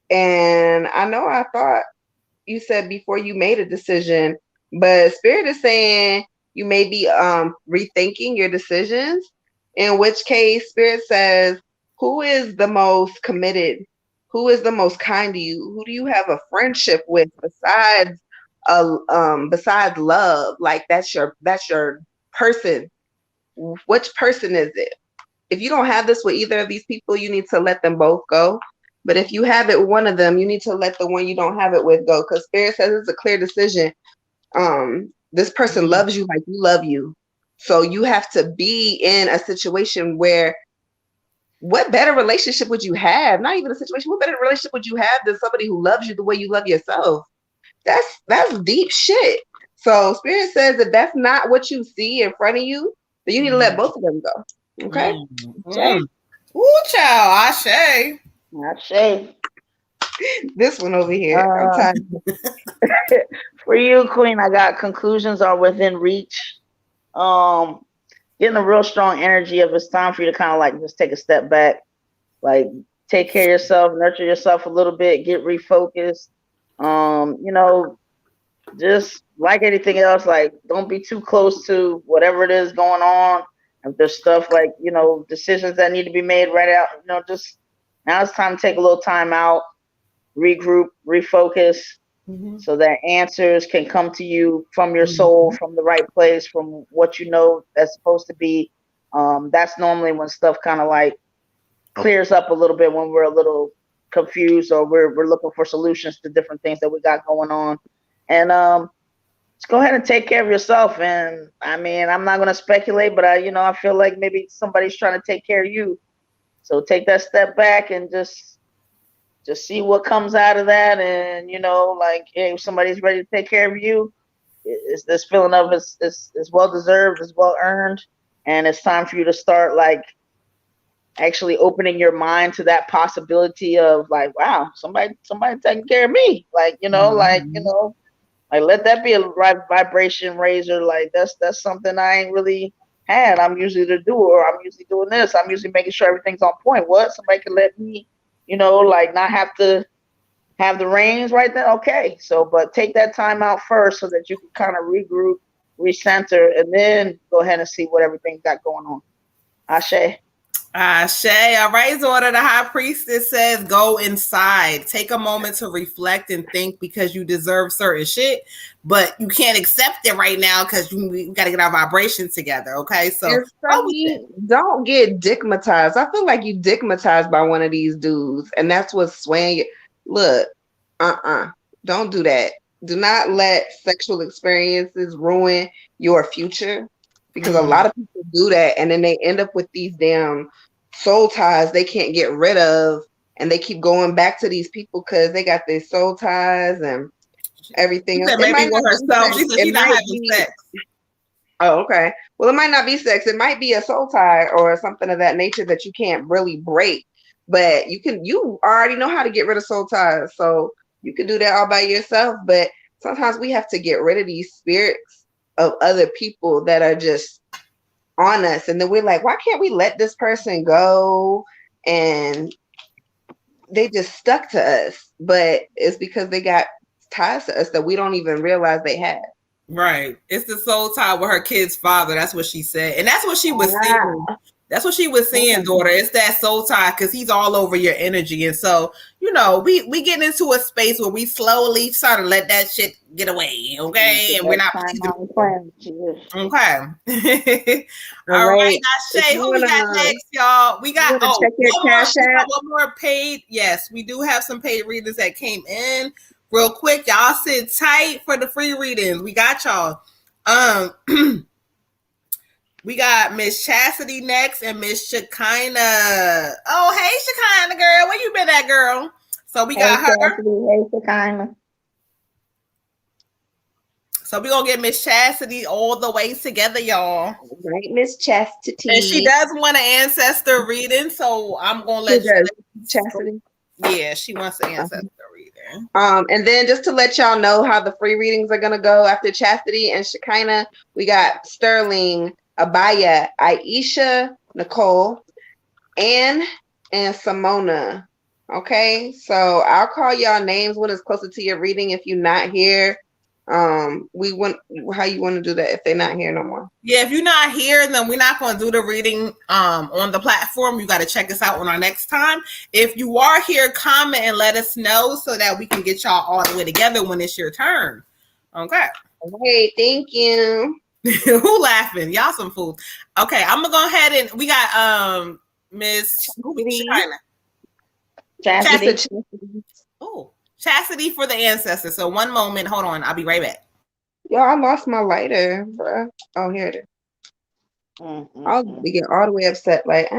I know I thought you said before you made a decision, but Spirit is saying you may be rethinking your decisions, in which case Spirit says, who is the most committed? Who is the most kind to you? Who do you have a friendship with besides love? Like that's your person. Which person is it? If you don't have this with either of these people, you need to let them both go. But if you have it with one of them, you need to let the one you don't have it with go. Because Spirit says it's a clear decision. This person loves you like you love you. So you have to be in a situation where, what better relationship would you have? Not even a situation. What better relationship would you have than somebody who loves you the way you love yourself? That's deep shit. So Spirit says that that's not what you see in front of you, then you need to let both of them go. Okay?
Ooh, child, Ashe.
This one over here. I'm tired.
For you, Queen, I got conclusions are within reach. Getting a real strong energy of it's time for you to kind of like just take a step back, like take care of yourself, nurture yourself a little bit, get refocused. Just like anything else, like don't be too close to whatever it is going on. If there's stuff like, decisions that need to be made right out, just now it's time to take a little time out, regroup, refocus, so that answers can come to you from your soul, from the right place, from what you know that's supposed to be. That's normally when stuff kind of like clears up a little bit, when we're a little confused or we're looking for solutions to different things that we got going on. And just go ahead and take care of yourself. And I mean, I'm not going to speculate, but I feel like maybe somebody's trying to take care of you. So take that step back and just see what comes out of that. And, like, hey, if somebody's ready to take care of you, it's this feeling of it's well-deserved, it's well-earned. And it's time for you to start, like, actually opening your mind to that possibility of, like, wow, somebody taking care of me. Like, like let that be a right vibration raiser. Like that's something I ain't really had. I'm usually the doer. I'm usually doing this. I'm usually making sure everything's on point. What? Somebody can let me, like not have to have the reins right then. Okay. So, but take that time out first so that you can kind of regroup, recenter, and then go ahead and see what everything's got going on. Ashe.
Ashe. All right, daughter. The high priestess says, go inside. Take a moment to reflect and think, because you deserve certain shit, but you can't accept it right now because we got to get our vibrations together. Okay. So
don't get dickmatized. I feel like you dickmatized by one of these dudes, and that's what's swaying you. Look, don't do that. Do not let sexual experiences ruin your future, because a lot of people do that, and then they end up with these damn soul ties they can't get rid of, and they keep going back to these people because they got their soul ties and everything else.
It might not herself. She said she's not having sex.
Oh, okay. Well, it might not be sex. It might be a soul tie or something of that nature that you can't really break. But you already know how to get rid of soul ties, so you can do that all by yourself. But sometimes we have to get rid of these spirits of other people that are just on us, and then we're like, why can't we let this person go? And they just stuck to us, but it's because they got ties to us that we don't even realize they have.
Right. It's the soul tie with her kid's father. That's what she said, and that's what she was seeing. That's what she was seeing, daughter. It's that soul tie, because he's all over your energy. And so, we get into a space where we slowly start to let that shit get away, okay? And we're not okay. All right, Ashe, who we got next, y'all? We got
check your cash app.
One more paid. Yes, we do have some paid readers that came in. Real quick, y'all sit tight for the free readings. We got y'all. We got Miss Chastity next and Miss Shekinah. Oh, hey, Shekinah, girl. Where you been at, girl? So we got her.
Hey, Shekinah.
So we're going to get Miss Chastity all the way together, y'all.
Right, Miss Chastity.
And she does want an ancestor reading, so I'm going to let you.
Chastity.
Yeah, she wants an ancestor reading.
And then just to let y'all know how the free readings are going to go after Chastity and Shekinah, we got Sterling, Abaya, Aisha, Nicole, Anne, and Simona. Okay, so I'll call y'all names when it's closer to your reading. If you're not here, we want how you want to do that if they're not here no more.
Yeah, if you're not here, then we're not going to do the reading on the platform. You got to check us out on our next time. If you are here, comment and let us know so that we can get y'all all the way together when it's your turn. Okay.
Hey, thank you.
Who laughing? Y'all some fools. Okay, I'm gonna go ahead and we got Miss Chastity. Oh, Chastity for the ancestors. So one moment, hold on, I'll be right back.
Yo, I lost my lighter, bro. Oh, here it is. I'll get all the way upset. Like,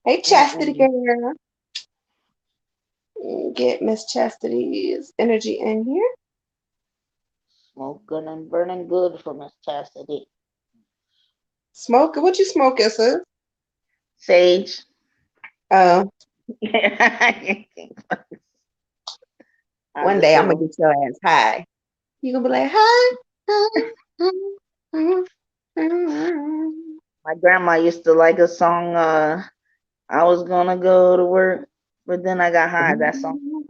Hey, Chastity girl. Get Miss Chastity's energy in here.
Smoking and burning good for Miss Chastity.
Smoking? What you smoking, sis?
Sage.
Oh. One day I'm gonna get your ass high. You gonna be like, hi.
My grandma used to like a song, I was gonna go to work, but then I got high. That song.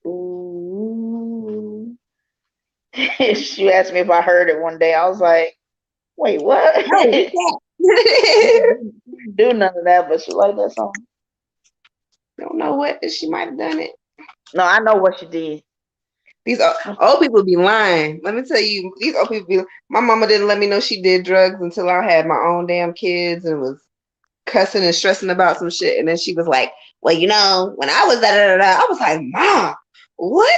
Ooh. She asked me if I heard it one day. I was like, wait, what? Do none of that, but she liked that song.
Don't know what she might have done it.
No, I know what she did.
These old people be lying. Let me tell you, these old people be. My mama didn't let me know she did drugs until I had my own damn kids and was cussing and stressing about some shit. And then she was like, "Well, you know, when I was I was like, Mom, what?"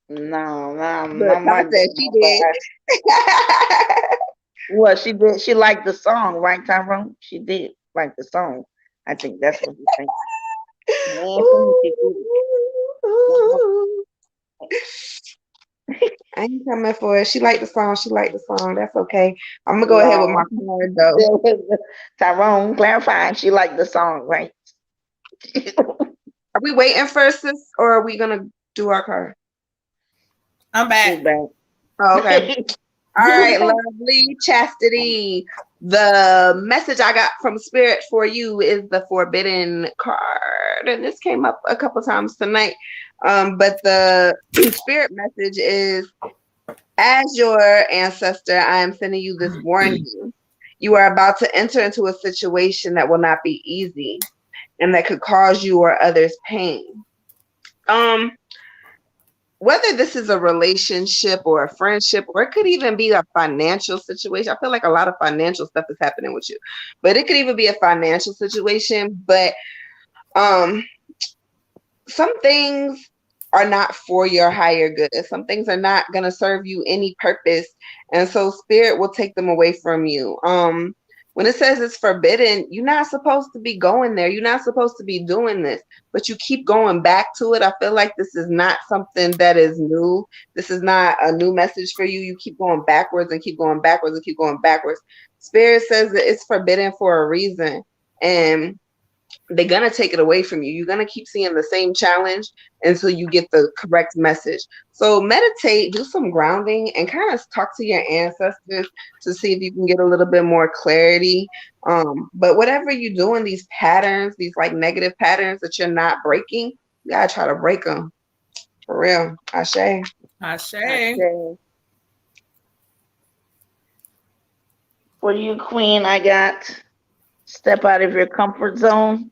No,
But I said she did.
Well, she did. She liked the song, right, Tyrone? She did like the song. I think that's what you think.
I ain't coming for it. She liked the song. She liked the song. That's okay. I'm gonna go ahead with my card though.
Tyrone, clarifying. She liked the song, right?
Are we waiting for sis, or are we gonna do our card?
I'm back.
Oh, okay. All right, lovely Chastity. The message I got from Spirit for you is the Forbidden card, and this came up a couple times tonight. But the Spirit message is, as your ancestor, I am sending you this warning. You are about to enter into a situation that will not be easy and that could cause you or others pain. Whether this is a relationship or a friendship, or it could even be a financial situation. I feel like a lot of financial stuff is happening with you, but it could even be a financial situation. But some things are not for your higher good. Some things are not going to serve you any purpose. And so Spirit will take them away from you. When it says it's forbidden, you're not supposed to be going there. You're not supposed to be doing this, but you keep going back to it. I feel like this is not something that is new. This is not a new message for you. You keep going backwards and keep going backwards and keep going backwards. Spirit says that it's forbidden for a reason. And they're going to take it away from you. You're going to keep seeing the same challenge until you get the correct message. So meditate, do some grounding, and kind of talk to your ancestors to see if you can get a little bit more clarity. But whatever you do in these patterns, these like negative patterns that you're not breaking, you got to try to break them. For real. Ashe.
Ashe.
For you, Queen, I got step out of your comfort zone.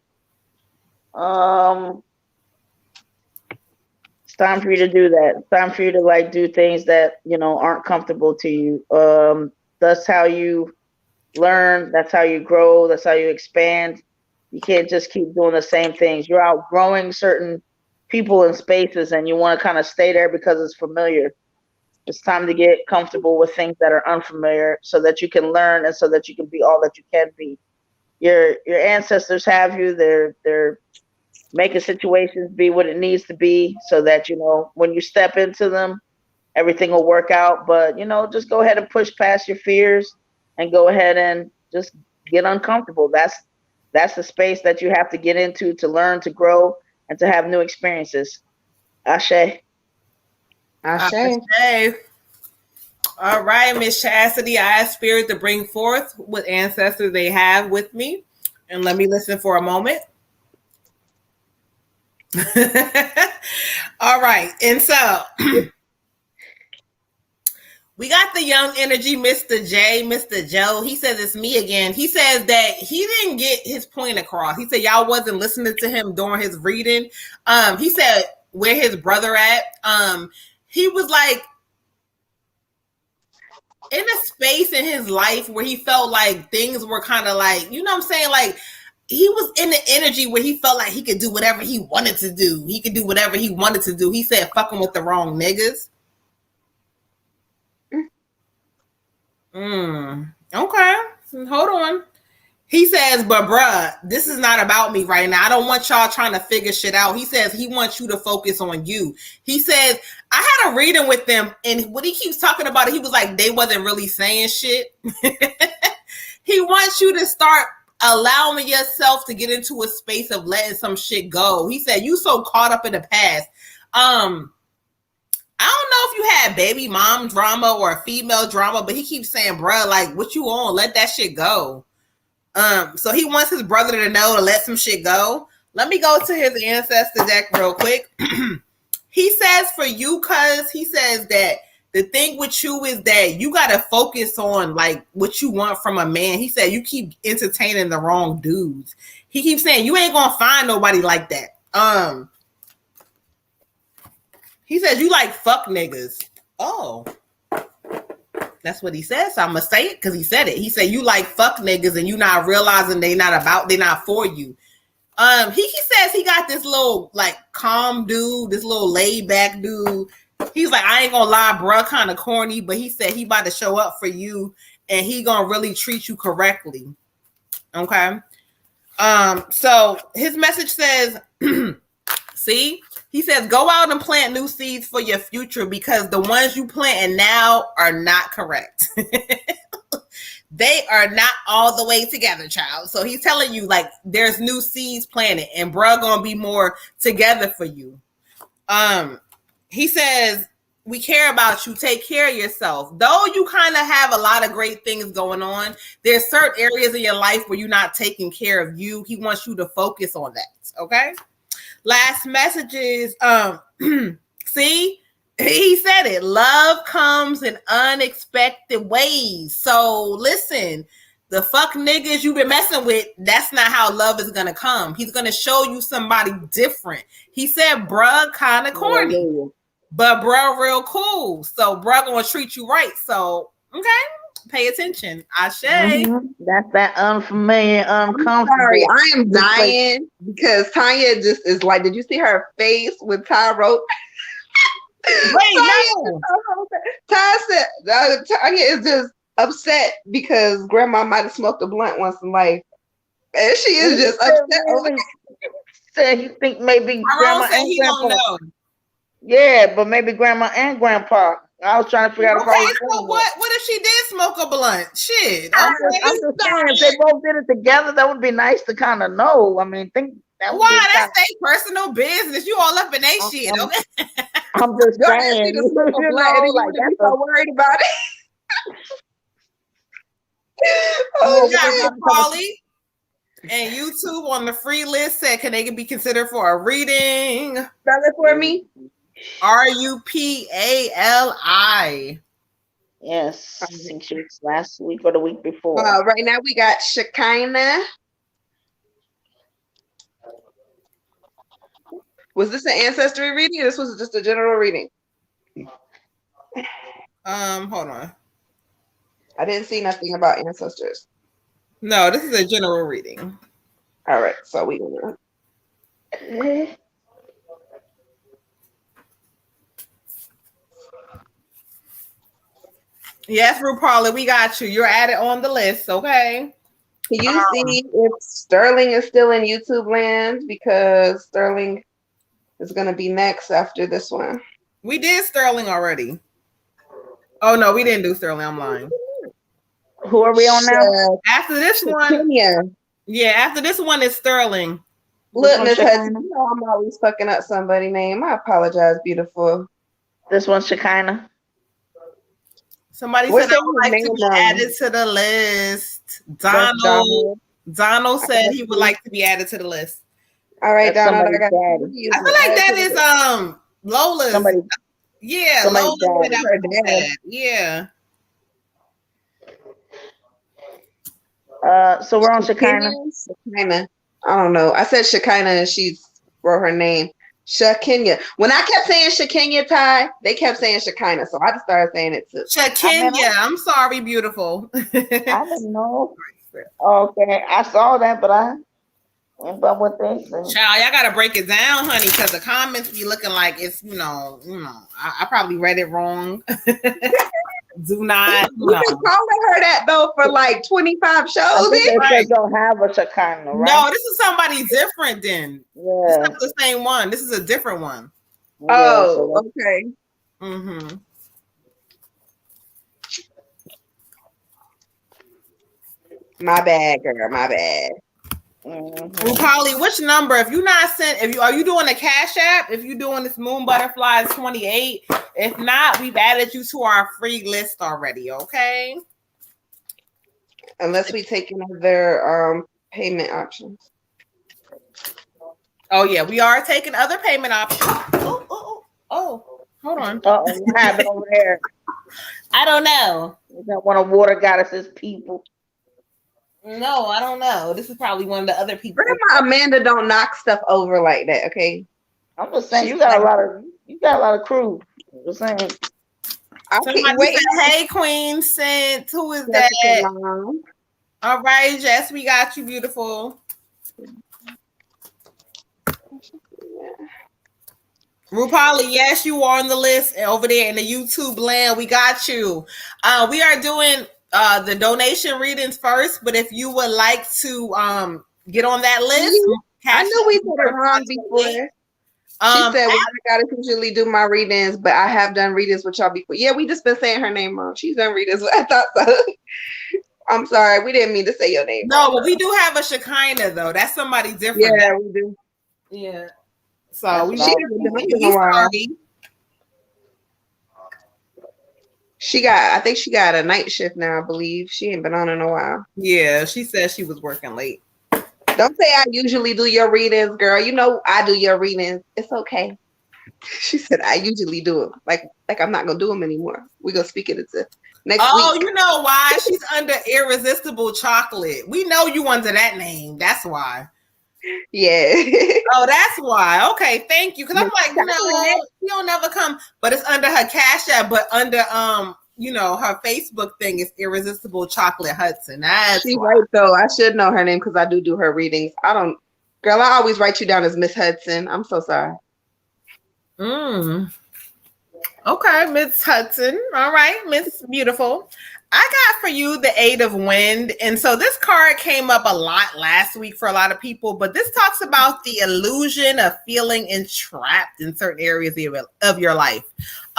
It's time for you to do that. It's time for you to like do things that aren't comfortable to you. That's how you learn. That's how you grow. That's how you expand. You can't just keep doing the same things. You're outgrowing certain people and spaces, and you want to kind of stay there because it's familiar. It's time to get comfortable with things that are unfamiliar so that you can learn and so that you can be all that you can be. Your ancestors have you. They're making situations be what it needs to be so that, you know, when you step into them, everything will work out. But, you know, just go ahead and push past your fears and go ahead and just get uncomfortable. That's the space that you have to get into to learn, to grow, and to have new experiences. Ashe.
Ashe. All right, Miss Chastity, I ask Spirit to bring forth what ancestors they have with me. And let me listen for a moment. All right. And so we got the young energy, Mr. J, Mr. Joe. He says it's me again. He says that he didn't get his point across. He said y'all wasn't listening to him during his reading. He said where his brother at. He was like in a space in his life where he felt like things were kind of like, you know what I'm saying? Like he was in the energy where he felt like he could do whatever he wanted to do. He could do whatever he wanted to do. He said fucking with the wrong niggas. Okay. Hold on. He says, but bruh, this is not about me right now. I don't want y'all trying to figure shit out. He says he wants you to focus on you. He says, I had a reading with them, and when he keeps talking about it, he was like, they wasn't really saying shit. He wants you to start allowing yourself to get into a space of letting some shit go. He said, you so caught up in the past. I don't know if you had baby mom drama or a female drama, but he keeps saying, bruh, like, what you on? Let that shit go. So he wants his brother to know to let some shit go. Let me go to his ancestor deck real quick. He says for you, cuz he says that the thing with you is that you got to focus on like what you want from a man. He said you keep entertaining the wrong dudes. He keeps saying you ain't gonna find nobody like that. He says you like fuck niggas. Oh, that's what he says. So I'm gonna say it because he said it. He said you like fuck niggas and you not realizing they not for you. He says he got this little like calm dude, this little laid back dude. He's like, I ain't gonna lie, bruh, kind of corny, but he said he about to show up for you and he gonna really treat you correctly. Okay. So his message says, see, he says, go out and plant new seeds for your future because the ones you planting now are not correct. They are not all the way together, child. So he's telling you like there's new seeds planted and bruh gonna be more together for you. He says, we care about you. Take care of yourself. Though you kind of have a lot of great things going on, there's certain areas in your life where you're not taking care of you. He wants you to focus on that. Okay. Last message is, see, he said it. Love comes in unexpected ways. So listen, the fuck niggas you've been messing with, that's not how love is going to come. He's going to show you somebody different. He said, bruh, kind of corny, but bruh, real cool. So bruh going to treat you right. So, okay, pay attention. Ashe.
Mm-hmm. That's that unfamiliar, uncomfortable.
Sorry, I am dying because Tanya just is like, did you see her face when Ty wrote?
Wait, no.
Ty said, Tanya is just upset because grandma might have smoked a blunt once in life. And she is just upset.
Said he think maybe grandma and
he
grandpa.
don't know.
Yeah, but maybe grandma and grandpa. I was trying to figure out if I was
so what if she did smoke a blunt? Shit.
I'm just saying, if they both did it together, that would be nice to kind of know. I mean, think that would
why? That's their personal business. You all up in their shit, okay?
I'm just saying.
You know, like, that's so worried about it.
Oh, yeah, Polly and YouTube on the free list said, can they be considered for a reading?
Spell it for me.
Rupali.
Yes, I think she was last week or the week before.
Right now we got Shekinah. Was this an ancestry reading or this was just a general reading?
Hold on.
I didn't see nothing about ancestors.
No, this is a general reading.
All right, so we gonna
Yes, RuPaula, we got you. You're added on the list, okay?
Can you see if Sterling is still in YouTube land? Because Sterling is going to be next after this one.
We did Sterling already. Oh, no, we didn't do Sterling. I'm lying.
Who are we on now?
After this one,
Kenya.
yeah, after this one is Sterling.
Look, Miss Hudson, you know I'm always fucking up somebody's name. I apologize, beautiful.
This one's Shekinah.
Somebody said I would like to be added to the list. Donald said he would like to be added to the list.
All right, Donald. I
feel like that is Lola's.
Somebody,
yeah, Lola said her dad. Yeah.
So we're on Shekinah.
Shekinah. I don't know. I said Shekinah and she wrote her name. Shekinah. When I kept saying Shekinah, Ty, they kept saying Shekinah, so I just started saying it too.
Shekinah. I'm sorry, beautiful.
I didn't know. Okay, I saw that, but I went by what they said.
Child, y'all gotta break it down, honey, because the comments be looking like it's I probably read it wrong. Do not.
You've been calling her that though for like 25 shows.
They don't have a Shekinah, right?
No, this is somebody different then.
Yeah.
It's not the same one. This is a different one.
Oh, okay.
Mm-hmm.
My bad, girl. My bad.
Mm-hmm. Well, Polly, which number? If you're not sent, are you doing a Cash App? If you're doing this Moon Butterflies 28, if not, we've added you to our free list already. Okay.
Unless we take another payment options.
Oh yeah, we are taking other payment options. Oh, hold on.
What happened over there?
I don't know.
Is that one of Water Goddess's people?
No, I don't know. This is probably one of the other people.
Grandma Amanda don't knock stuff over like that, okay?
I'm just saying you got a lot of crew. I'm just saying.
Somebody said, "Hey, Queen sent." Who is that? All right, Jess, we got you, beautiful. RuPaula, yes, you are on the list over there in the YouTube land. We got you. We are doing the donation readings first, but if you would like to get on that list,
I knew we said it wrong before. She said, "Well, I gotta usually do my readings, but I have done readings with y'all before." Yeah, we just been saying her name wrong. She's done readings. I thought so. I'm sorry, we didn't mean to say your name.
No, but we do have a Shekinah though. That's somebody different.
Yeah, we do.
Yeah. So we
I think she got a night shift now, I believe. She ain't been on in a while.
Yeah, she said she was working late.
Don't say I usually do your readings, girl. You know I do your readings. It's okay. She said I usually do them. Like I'm not gonna do them anymore. We're gonna speak it into next week.
Oh, you know why? She's under Irresistible Chocolate. We know you under that name. That's why.
Yeah.
Oh, that's why. Okay, thank you. Because I'm like, no, she don't never come. But it's under her Cash App, but under her Facebook thing is Irresistible Chocolate Hudson. She's
right though. I should know her name because I do her readings. I always write you down as Miss Hudson. I'm so sorry.
Okay, Miss Hudson. All right, Miss Beautiful. I got for you the 8 of Wind. And so this card came up a lot last week for a lot of people, but this talks about the illusion of feeling entrapped in certain areas of your life.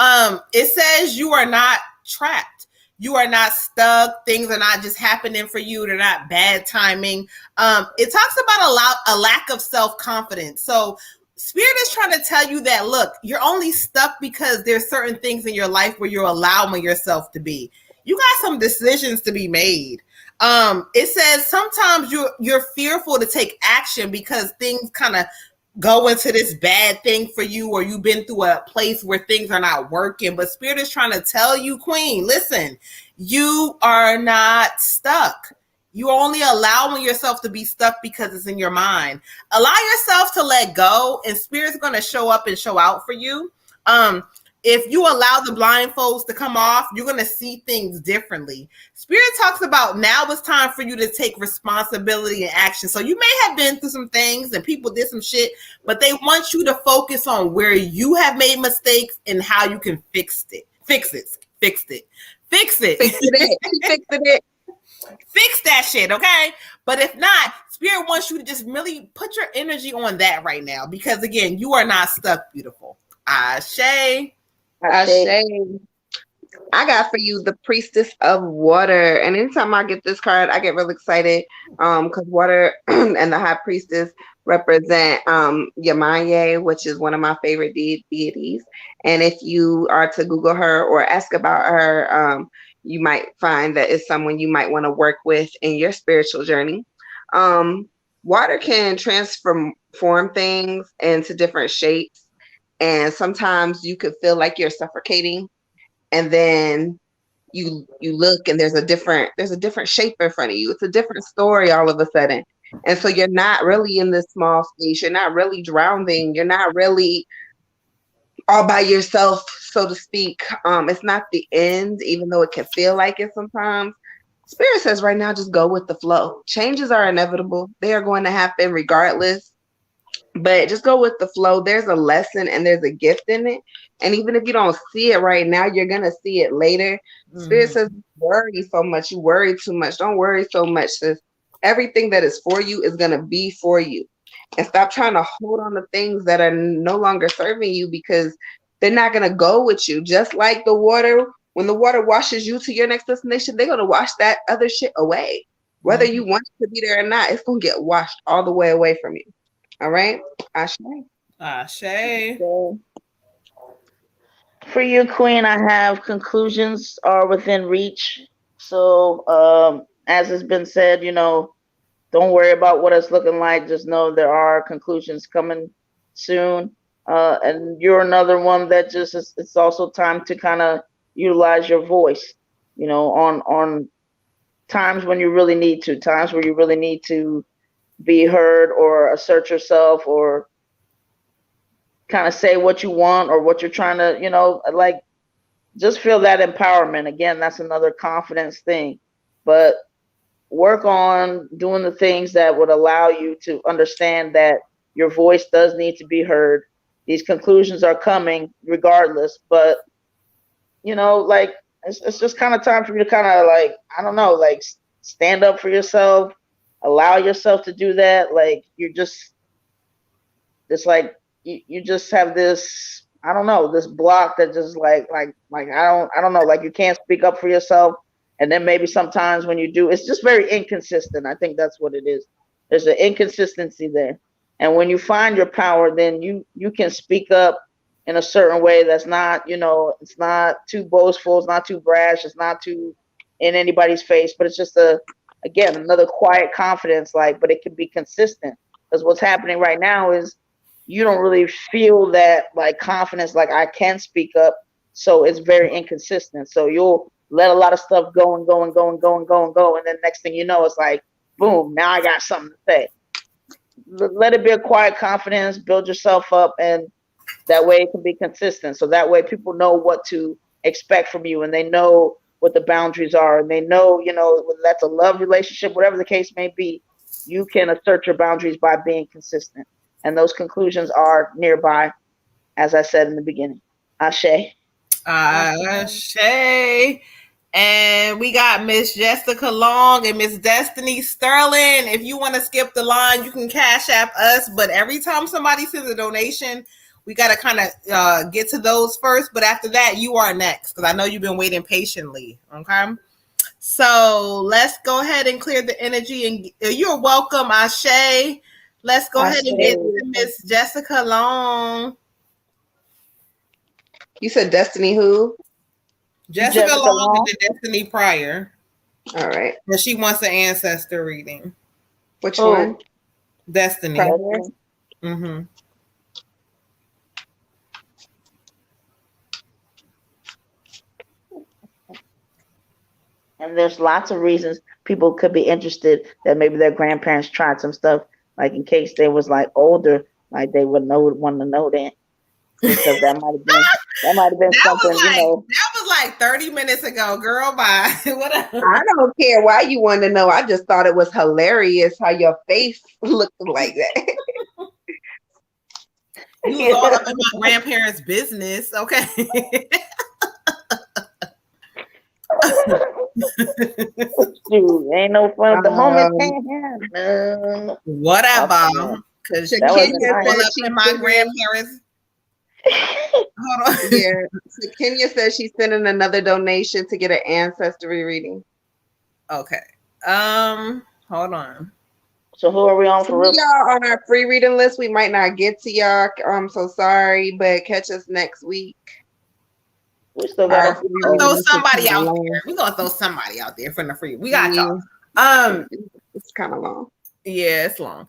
It says you are not trapped. You are not stuck. Things are not just happening for you. They're not bad timing. It talks about a lack of self-confidence. So Spirit is trying to tell you that, look, you're only stuck because there's certain things in your life where you're allowing yourself to be. You got some decisions to be made. It says sometimes you're fearful to take action because things kind of go into this bad thing for you, or you've been through a place where things are not working. But Spirit is trying to tell you, Queen, listen, you are not stuck. You're only allowing yourself to be stuck because it's in your mind. Allow yourself to let go, and Spirit's going to show up and show out for you. If you allow the blindfolds to come off, you're going to see things differently. Spirit talks about now it's time for you to take responsibility and action. So you may have been through some things and people did some shit, but they want you to focus on where you have made mistakes and how you can fix it. Fix it.
Fix it. She fixed it.
Fix that shit, okay? But if not, Spirit wants you to just really put your energy on that right now, because again, you are not stuck, beautiful. Ashe.
Ashe. I got for you the Priestess of Water. And anytime I get this card, I get really excited because water and the High Priestess represent Yamaye, which is one of my favorite deities. And if you are to Google her or ask about her, you might find that it's someone you might want to work with in your spiritual journey. Water can transform things into different shapes. And sometimes you could feel like you're suffocating. And then you look and there's a different shape in front of you. It's a different story all of a sudden. And so you're not really in this small space. You're not really drowning. You're not really all by yourself, so to speak. It's not the end, even though it can feel like it sometimes. Spirit says right now, just go with the flow. Changes are inevitable. They are going to happen regardless. But just go with the flow. There's a lesson and there's a gift in it. And even if you don't see it right now, you're going to see it later. Spirit says, worry so much. You worry too much. Don't worry so much. Sis. Everything that is for you is going to be for you. And stop trying to hold on to things that are no longer serving you, because they're not going to go with you. Just like the water, when the water washes you to your next destination, they're going to wash that other shit away. Whether you want it to be there or not, it's going to get washed all the way away from you. All right. Ashe.
Ashe.
For you, Queen, I have conclusions are within reach. So, as has been said, don't worry about what it's looking like. Just know there are conclusions coming soon. And you're another one that just it's also time to kind of utilize your voice, on times when you really need to, times where you really need to be heard or assert yourself or kind of say what you want or what you're trying to, just feel that empowerment. Again, that's another confidence thing, but work on doing the things that would allow you to understand that your voice does need to be heard. These conclusions are coming regardless, but it's just kind of time for you to kind of stand up for yourself. Allow yourself to do that. Like you're just, it's like you just have this, I don't know, this block that just like I don't know, like you can't speak up for yourself. And then maybe sometimes when you do, it's just very inconsistent. I think that's what it is. There's an inconsistency there. And when you find your power, then you can speak up in a certain way that's not, it's not too boastful, it's not too brash, it's not too in anybody's face, but it's just again, another quiet confidence, but it can be consistent. Because what's happening right now is you don't really feel that confidence, I can speak up. So it's very inconsistent. So you'll let a lot of stuff go and go and go and go and go and go. And then next thing you know, it's like, boom, now I got something to say. Let it be a quiet confidence, build yourself up, and that way it can be consistent. So that way people know what to expect from you and they know what the boundaries are, and they know, whether that's a love relationship, whatever the case may be, you can assert your boundaries by being consistent. And those conclusions are nearby, as I said in the beginning. Ashe.
Ashe. And we got Miss Jessica Long and Miss Destiny Sterling. If you want to skip the line, you can Cash App us. But every time somebody sends a donation, we got to kind of get to those first. But after that, you are next, because I know you've been waiting patiently. Okay. So let's go ahead and clear the energy. And you're welcome, Ashe. Let's go ahead and get to Miss Jessica Long.
You said Destiny who?
Jessica Long and the Destiny Pryor.
All right.
But she wants an ancestor reading.
Which one?
Destiny. Mm-hmm.
And there's lots of reasons people could be interested that maybe their grandparents tried some stuff, in case they was older, they would want to know that. Because that might have been something,
That was 30 minutes ago, girl. Bye. Whatever.
I don't care why you want to know. I just thought it was hilarious how your face looked like that.
You was all up in my grandparents' business, okay?
Dude, ain't no fun at the moment. Can't have none.
Whatever. Because
That was
Kenya
nice.
pull up to my grandparents. Hold on.
Yeah. So Kenya says she's sending another donation to get an ancestry reading.
Okay. Hold on.
So who are we on for real?
Y'all on our free reading list. We might not get to y'all. I'm so sorry, but catch us next week.
We still got
throw somebody out there. We're gonna throw somebody out there from the free. We got y'all.
It's kind of long.
Yeah, it's long.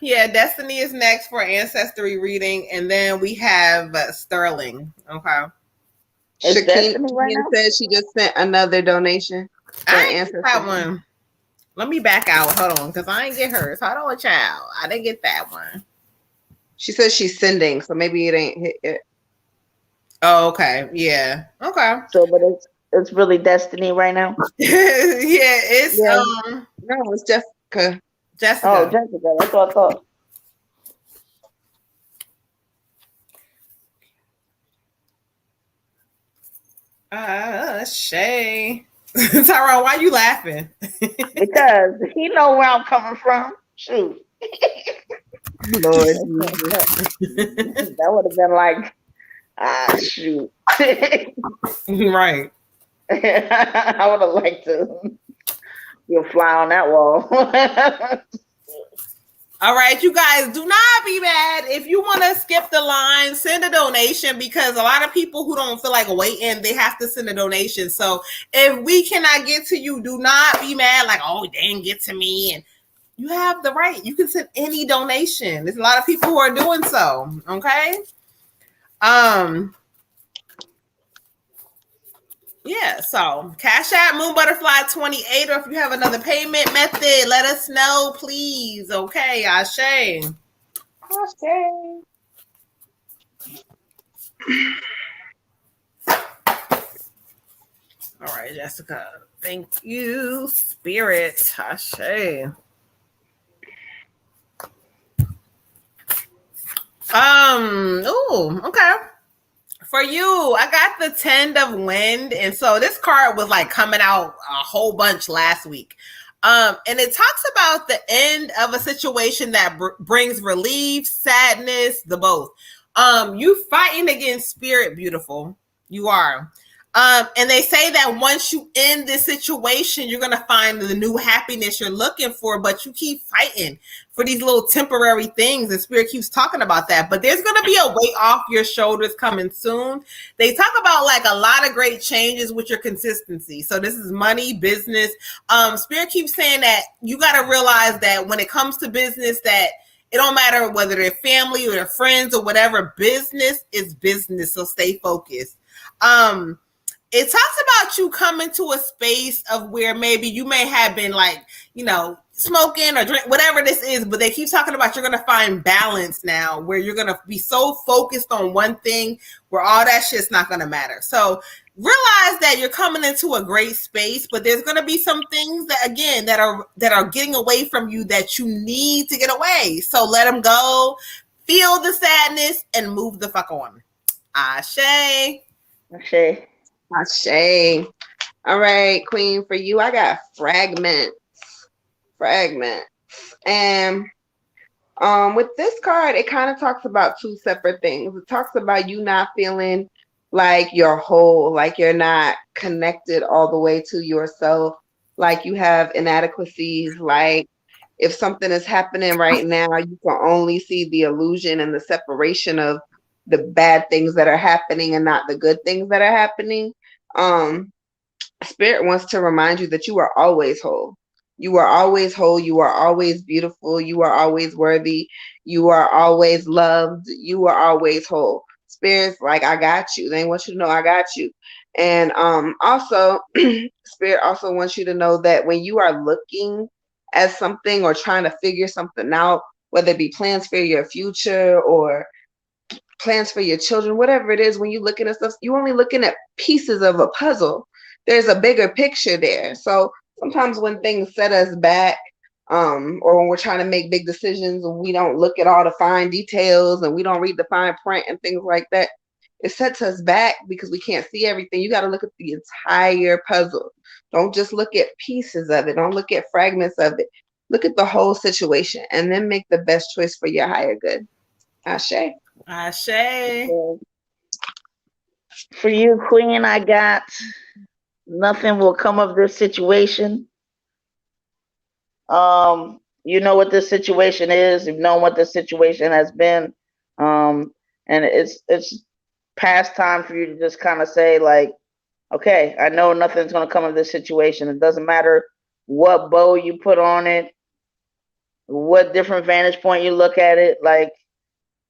Yeah, Destiny is next for ancestry reading, and then we have Sterling. Okay.
Shakina says she just sent another donation for ancestry.
That one. Let me back out. Hold on, because I ain't get hers. Hold on, child. I didn't get that one.
She says she's sending, so maybe it ain't hit yet.
Oh, okay. Yeah. Okay.
So, but it's really Destiny right now.
It's
no, it's Jessica.
Jessica.
Oh, Jessica. That's what I thought.
Shay. Tyrone, why you laughing?
Because he know where I'm coming from. Shoot.
Lord.
That would have been like, shoot.
Right.
I would have liked to be a fly on that wall.
All right, you guys, do not be mad. If you want to skip the line, send a donation, because a lot of people who don't feel like waiting, they have to send a donation. So if we cannot get to you, do not be mad like, oh, they didn't get to me. And you have the right. You can send any donation. There's a lot of people who are doing so. Okay. Yeah, so Cash App Moon Butterfly 28, or if you have another payment method, let us know, please. Okay, Ashe. All right, Jessica. Thank you, Spirit. Ashe. Oh, okay. For you, I got the 10 of Wind. And so this card was like coming out a whole bunch last week. And it talks about the end of a situation that brings relief, sadness, the both. You fighting against spirit, beautiful. You are. And they say that once you end this situation, you're going to find the new happiness you're looking for, but you keep fighting for these little temporary things. And Spirit keeps talking about that, but there's going to be a weight off your shoulders coming soon. They talk about like a lot of great changes with your consistency. So this is money, business. Spirit keeps saying that you got to realize that when it comes to business, that it don't matter whether they're family or they're friends or whatever, business is business. So stay focused. It talks about you coming to a space of where maybe you may have been like, smoking or drink, whatever this is, but they keep talking about you're going to find balance now where you're going to be so focused on one thing where all that shit's not going to matter. So realize that you're coming into a great space, but there's going to be some things that, again, that are getting away from you that you need to get away. So let them go, feel the sadness, and move the fuck on. Ashe.
Ashe. All right, Queen, for you, I got fragments. And with this card, it kind of talks about two separate things. It talks about you not feeling like you're whole, like you're not connected all the way to yourself, like you have inadequacies, like if something is happening right now, you can only see the illusion and the separation of the bad things that are happening and not the good things that are happening. Spirit wants to remind you that you are always whole. You are always whole. You are always beautiful. You are always worthy. You are always loved. You are always whole. Spirit's like, I got you. They want you to know I got you. And also, Spirit also wants you to know that when you are looking at something or trying to figure something out, whether it be plans for your future or plans for your children, whatever it is, when you're looking at stuff, you're only looking at pieces of a puzzle. There's a bigger picture there. So sometimes when things set us back, or when we're trying to make big decisions and we don't look at all the fine details and we don't read the fine print and things like that, it sets us back because we can't see everything. You got to look at the entire puzzle. Don't just look at pieces of it. Don't look at fragments of it. Look at the whole situation and then make the best choice for your higher good. Ashe.
Ashe.
For you, Queen, I got nothing will come of this situation. You know what this situation is. You've known what this situation has been. And it's past time for you to just kind of say, like, okay, I know nothing's going to come of this situation. It doesn't matter what bow you put on it, what different vantage point you look at it. Like,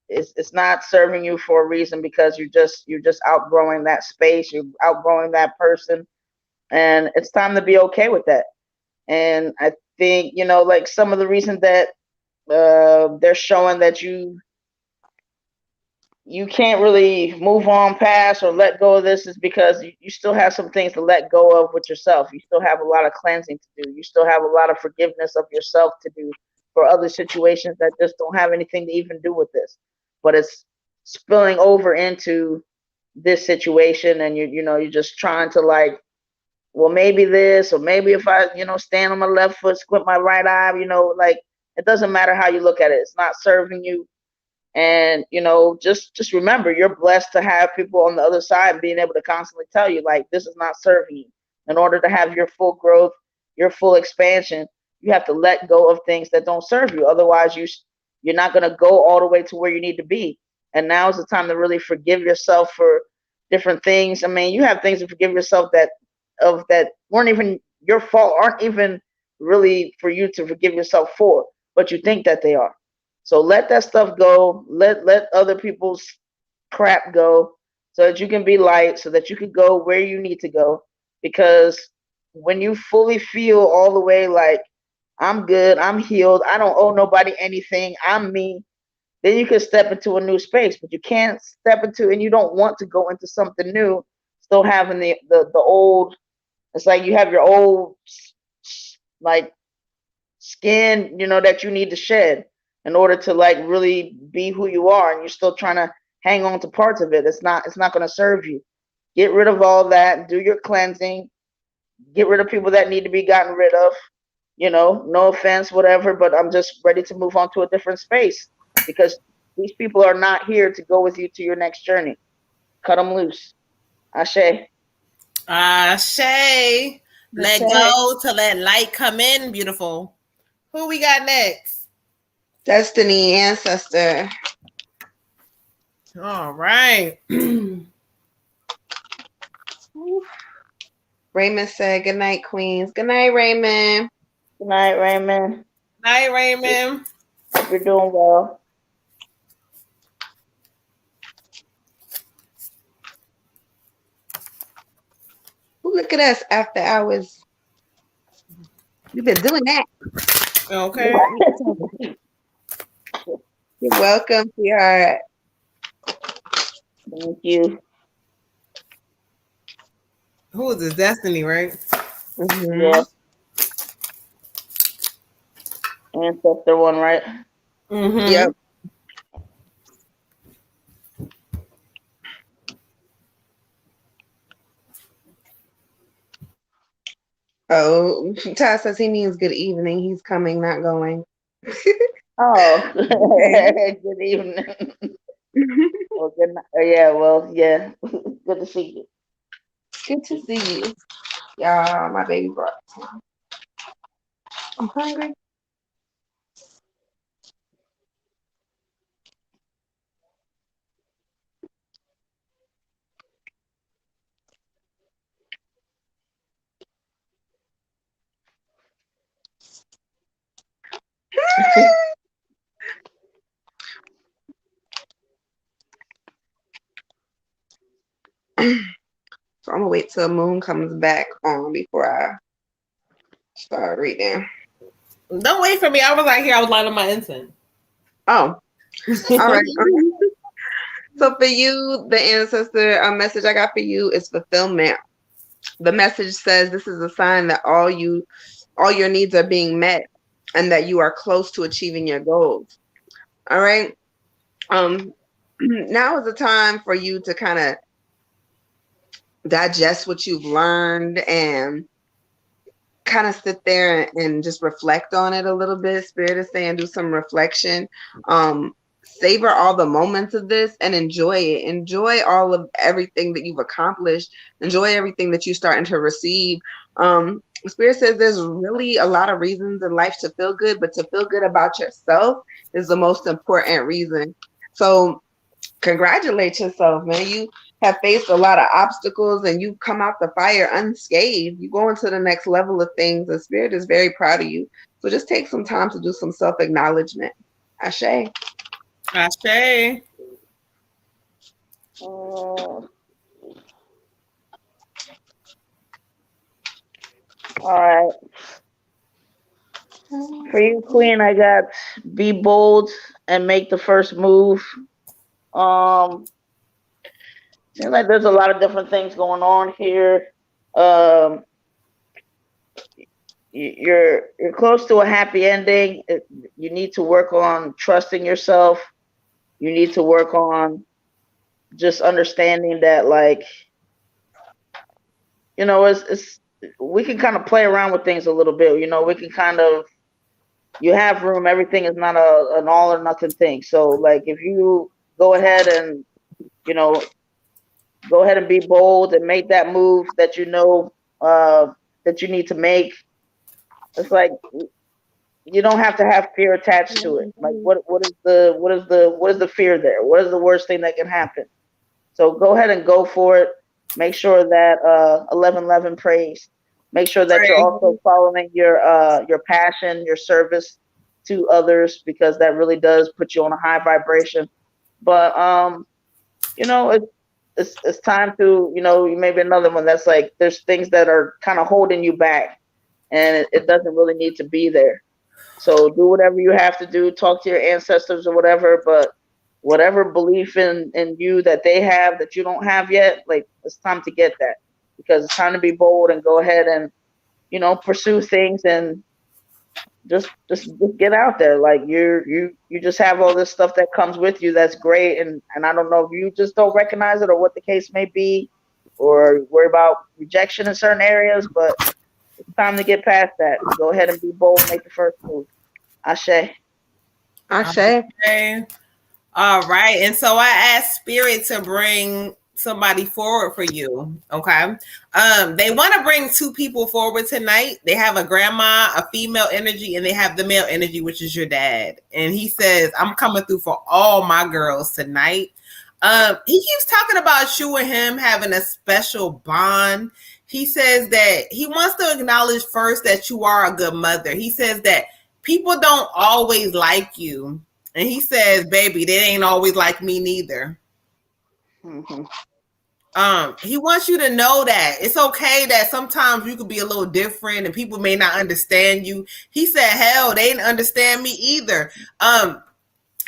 it's not serving you for a reason, because you're just outgrowing that space. You're outgrowing that person, and it's time to be okay with that. And I think, like, some of the reasons that they're showing that you can't really move on past or let go of this is because you still have some things to let go of with yourself. You still have a lot of cleansing to do. You still have a lot of forgiveness of yourself to do for other situations that just don't have anything to even do with this. But it's spilling over into this situation, and you're just trying to, like, well, maybe this, or maybe if I, stand on my left foot, squint my right eye, like, it doesn't matter how you look at it. It's not serving you. And, just remember, you're blessed to have people on the other side being able to constantly tell you, like, this is not serving you. In order to have your full growth, your full expansion, you have to let go of things that don't serve you. Otherwise, you're not going to go all the way to where you need to be. And now is the time to really forgive yourself for different things. I mean, you have things to forgive yourself that weren't even your fault, aren't even really for you to forgive yourself for, but you think that they are. So let that stuff go. Let other people's crap go, so that you can be light, so that you can go where you need to go. Because when you fully feel all the way like, I'm good, I'm healed, I don't owe nobody anything, I'm me, then you can step into a new space. But you can't step into, and you don't want to go into something new, still having the old. It's like you have your old, like, skin, that you need to shed in order to, like, really be who you are, and you're still trying to hang on to parts of it. It's not going to serve you. Get rid of all that. Do your cleansing. Get rid of people that need to be gotten rid of. No offense, whatever, but I'm just ready to move on to a different space, because these people are not here to go with you to your next journey. Cut them loose. Ashe.
Ashe. Let go to let light come in. Beautiful. Who we got next?
Destiny, ancestor.
All right.
Raymond said, good night, queens. Good night, Raymond.
Good night, Raymond.
Night, Raymond.
Hope you're doing well.
Look at us after hours. You've been doing that.
Okay.
You're welcome, sweetheart.
Thank you.
Who is this? Destiny, right?
Mm-hmm.
Yeah. Ancestor one, right?
Mm-hmm.
Yep. Oh, Ty says he means good evening. He's coming, not going.
Oh, good evening. Well, good night. Yeah, well, yeah. Good to see you.
Good to see you. Y'all, my baby brought some. I'm hungry. So I'm gonna wait till Moon comes back on before I start reading.
Don't wait for me. I was out here. I was lighting my incense.
Oh, all right. So for you, the ancestor message I got for you is fulfillment. The message says this is a sign that all your needs are being met and that you are close to achieving your goals. All right. now is the time for you to kind of digest what you've learned and kind of sit there and just reflect on it a little bit. Spirit is saying do some reflection. Savor all the moments of this and enjoy it. Enjoy all of everything that you've accomplished. Enjoy everything that you're starting to receive. Spirit says there's really a lot of reasons in life to feel good, but to feel good about yourself is the most important reason. So congratulate yourself, man. You have faced a lot of obstacles and you come out the fire unscathed. You go into the next level of things. The Spirit is very proud of you. So just take some time to do some self-acknowledgement. Ashe.
Ashe.
All right. For you, Queen, I got be bold and make the first move. Seems like there's a lot of different things going on here. You're close to a happy ending. You need to work on trusting yourself. You need to work on just understanding that, like, you know, it's we can kind of play around with things a little bit. You know, we can kind of, you have room. Everything is not an all or nothing thing. So, like, if you go ahead and, you know, go ahead and be bold and make that move that you know that you need to make. It's like you don't have to have fear attached to it. Like what is the fear there? What is the worst thing that can happen? So go ahead and go for it. Make sure that 1111 prays. Make sure that you're also following your passion, your service to others, because that really does put you on a high vibration. But you know, it's time to, you know, maybe another one that's like there's things that are kind of holding you back, and it doesn't really need to be there. So do whatever you have to do, talk to your ancestors or whatever, but whatever belief in you that they have that you don't have yet, like it's time to get that, because it's time to be bold and go ahead and, you know, pursue things and just get out there. Like you just have all this stuff that comes with you that's great, and I don't know if you just don't recognize it or what the case may be, or worry about rejection in certain areas, but it's time to get past that. Go ahead and be bold, make the first move. Ashe.
Ashe.
All right. And so I asked Spirit to bring somebody forward for you. Okay. They want to bring two people forward tonight. They have a grandma, a female energy, and they have the male energy, which is your dad. And he says, I'm coming through for all my girls tonight. He keeps talking about you and him having a special bond. He says that he wants to acknowledge first that you are a good mother. He says that people don't always like you. And he says, baby, they ain't always like me neither.
Mm-hmm.
He wants you to know that it's okay that sometimes you could be a little different and people may not understand you. He said, hell, they didn't understand me either.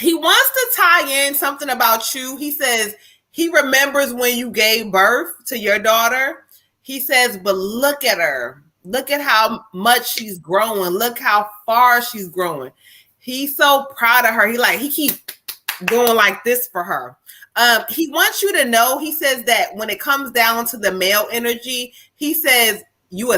He wants to tie in something about you. He says he remembers when you gave birth to your daughter. He says, but look at her. Look at how much she's growing. Look how far she's growing. He's so proud of her. He keep doing like this for her. He wants you to know, he says that when it comes down to the male energy, he says you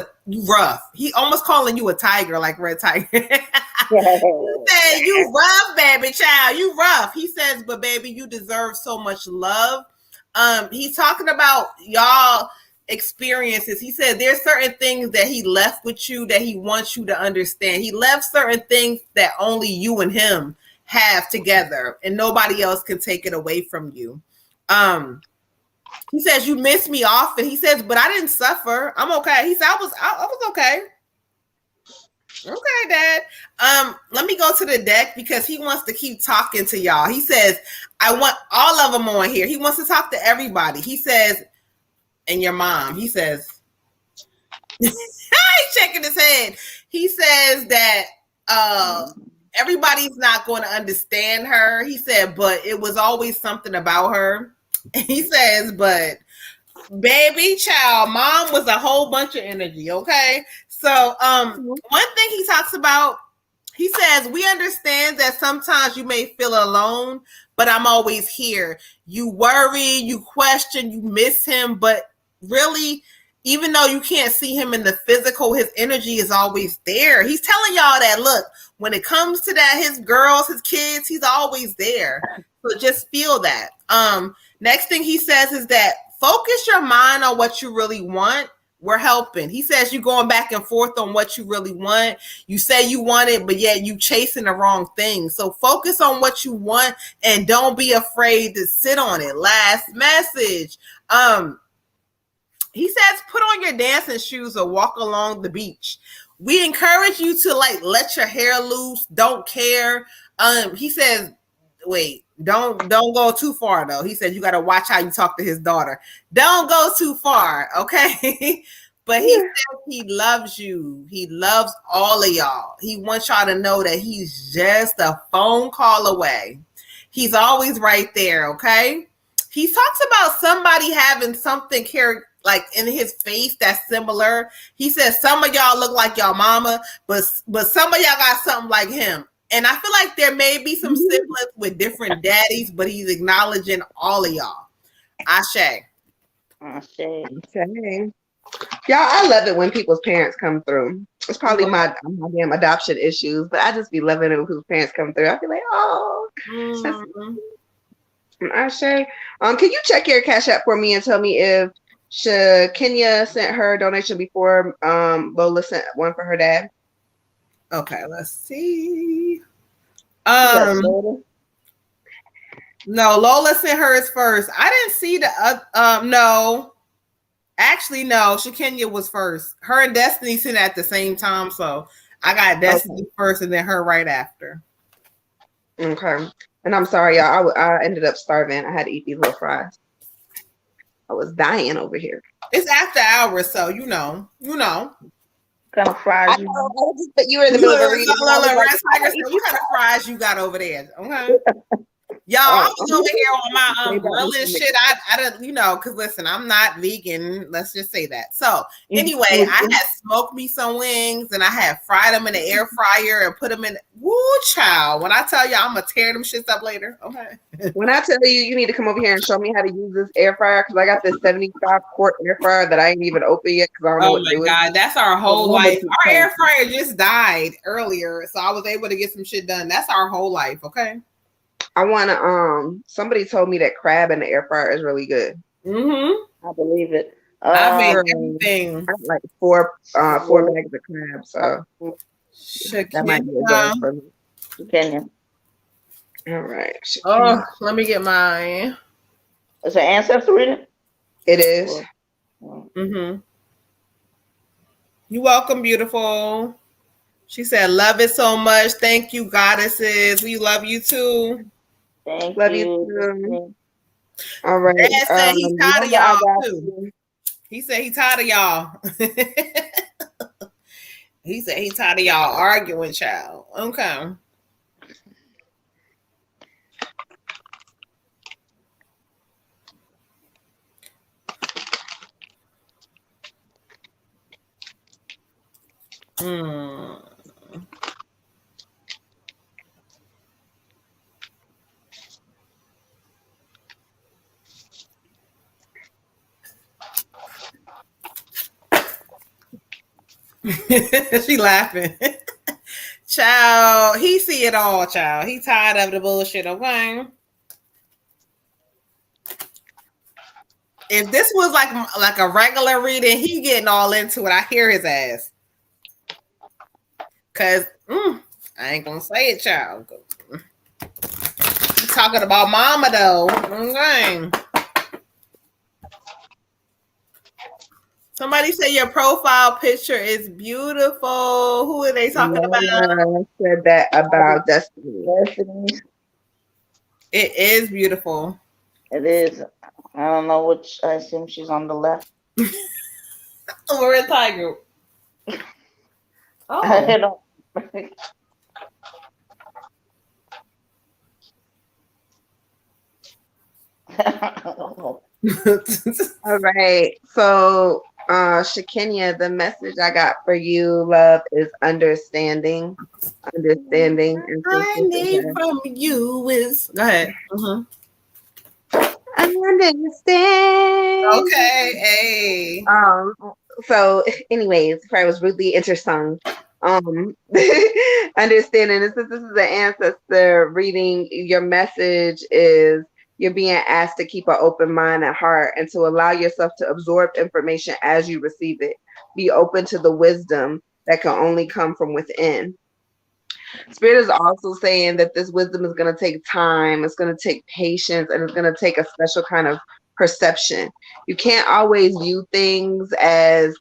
rough. He almost calling you a tiger, like Red Tiger. He said, you rough, baby child. You rough. He says, but baby, you deserve so much love. He's talking about y'all experiences. He said there's certain things that he left with you that he wants you to understand. He left certain things that only you and him have together, and nobody else can take it away from you. He says you miss me often. He says, but I didn't suffer. I'm okay. He said I was okay. Okay, Dad. Let me go to the deck because he wants to keep talking to y'all. He says, I want all of them on here. He wants to talk to everybody. He says, and your mom, he says, he's shaking his head. He says that everybody's not going to understand her. He said, but it was always something about her. He says, but baby child, mom was a whole bunch of energy. Okay. So one thing he talks about He says, we understand that sometimes you may feel alone, but I'm always here. You worry, you question, you miss him, but really, even though you can't see him in the physical, his energy is always there. He's telling y'all that, look, when it comes to that, his girls, his kids, he's always there. So just feel that. Next thing he says is that focus your mind on what you really want. We're helping. He says you're going back and forth on what you really want. You say you want it, but yet you chasing the wrong thing. So focus on what you want and don't be afraid to sit on it. Last message. He says put on your dancing shoes or walk along the beach. We encourage you to like let your hair loose. Don't care. He says, wait, don't go too far though. He said you got to watch how you talk to his daughter. Don't go too far, okay? But he says he loves you. He loves all of y'all. He wants y'all to know that he's just a phone call away. He's always right there, okay? He talks about somebody having something here like in his face that's similar. He says some of y'all look like y'all mama, but some of y'all got something like him. And I feel like there may be some siblings with different daddies, but he's acknowledging all of y'all. Ashe.
Ashe. Y'all, I love it when people's parents come through. It's probably my damn adoption issues, but I just be loving it when people's parents come through. I feel like, oh, Ashe. Can you check your Cash App for me and tell me if Kenya sent her donation before Lola sent one for her dad?
Okay, let's see. No, Lola sent hers first. I didn't see the no. Actually, no, Shakenya was first. Her and Destiny sent at the same time, so I got Destiny first and then her right after.
Okay. And I'm sorry, y'all. I ended up starving. I had to eat these little fries. I was dying over here.
It's after hours, so you know.
Kind of fries you
but you were in the middle of a reading.
What kind of fries you got over there? Okay. Y'all, I was over here on my grilling shit. I don't, because listen, I'm not vegan. Let's just say that. So anyway, I had smoked me some wings and I had fried them in the air fryer and put them in. Woo, child! When I tell you, I'm gonna tear them shits up later. Okay.
When I tell you, you need to come over here and show me how to use this air fryer because I got this 75 quart air fryer that I ain't even open yet because I don't know what to do with. Oh my God,
that's our whole life. Our air fryer just died earlier, so I was able to get some shit done. That's our whole life. Okay.
I want to, somebody told me that crab in the air fryer is really good.
I believe it.
I made everything.
I like four bags of crab, so that might be a goal for me.
Kenya.
All right.
Oh, let me get mine.
Is it ancestor reading?
It is.
You're welcome, beautiful. She said, love it so much. Thank you, goddesses. We love you too.
Love you
too. All right.
Dad said he's tired of y'all too. He said he's tired of y'all. He said he's tired of y'all arguing, child. Okay. She laughing. Child, he see it all, child. He tired of the bullshit, okay? If this was like a regular reading, he getting all into it. I hear his ass. Cause I ain't gonna say it, child. He's talking about mama though. Okay. Somebody say your profile picture is beautiful. Who are they talking about?
I said that about Destiny.
It is beautiful.
It is. I don't know which. I assume she's on the left.
We're in Tiger.
I don't.
All right. So Shakenya, the message I got for you, love, is understanding. Understanding. And
I need from you is go ahead.
Understand.
Okay, hey.
So anyways, before I was rudely intersung. Understanding this is an ancestor reading. Your message is you're being asked to keep an open mind and heart and to allow yourself to absorb information as you receive it. Be open to the wisdom that can only come from within. Spirit is also saying that this wisdom is going to take time, it's going to take patience, and it's going to take a special kind of perception. You can't always view things as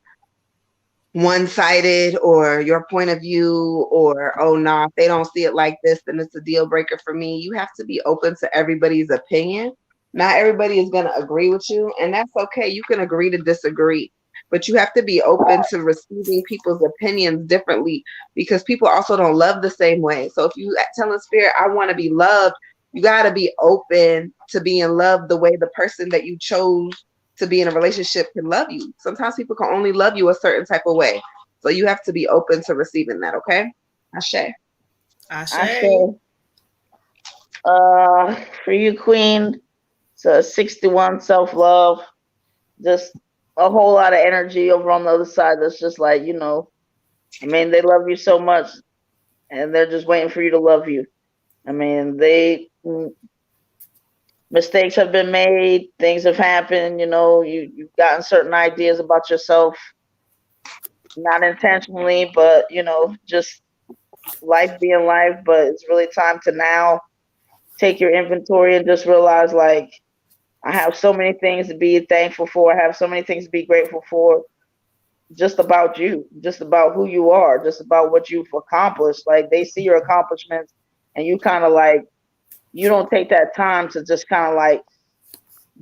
one-sided or your point of view, or oh no, if they don't see it like this, then it's a deal breaker for me. You have to be open to everybody's opinion. Not everybody is going to agree with you, and that's okay. You can agree to disagree, but you have to be open to receiving people's opinions differently, because people also don't love the same way. So if you tell the spirit, I want to be loved, you got to be open to being loved the way the person that you chose to be in a relationship can love you. Sometimes people can only love you a certain type of way. So you have to be open to receiving that, okay? Ashe.
For you, Queen, it's 61 self-love. Just a whole lot of energy over on the other side that's just like, I mean, they love you so much and they're just waiting for you to love you. I mean, mistakes have been made, things have happened, you've gotten certain ideas about yourself, not intentionally, but, just life being life. But it's really time to now take your inventory and just realize, like, I have so many things to be thankful for. I have so many things to be grateful for, just about you, just about who you are, just about what you've accomplished. Like, they see your accomplishments and you kind of like, you don't take that time to just kind of like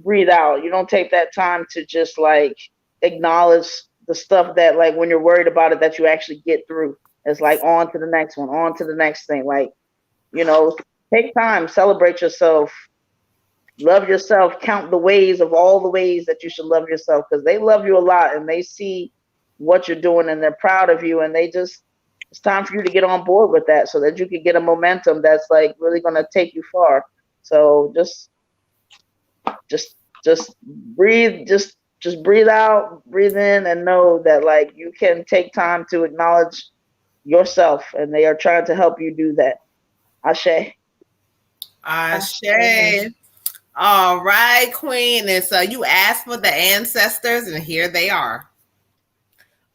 breathe out. You don't take that time to just like acknowledge the stuff that, like, when you're worried about it, that you actually get through. It's like on to the next one, on to the next thing. Like, take time, celebrate yourself, love yourself, count the ways of all the ways that you should love yourself, because they love you a lot and they see what you're doing and they're proud of you, and it's time for you to get on board with that so that you can get a momentum that's like really going to take you far. So just breathe, just breathe out, breathe in, and know that, like, you can take time to acknowledge yourself, and they are trying to help you do that. Ashe.
All right, Queen. And so you asked for the ancestors, and here they are.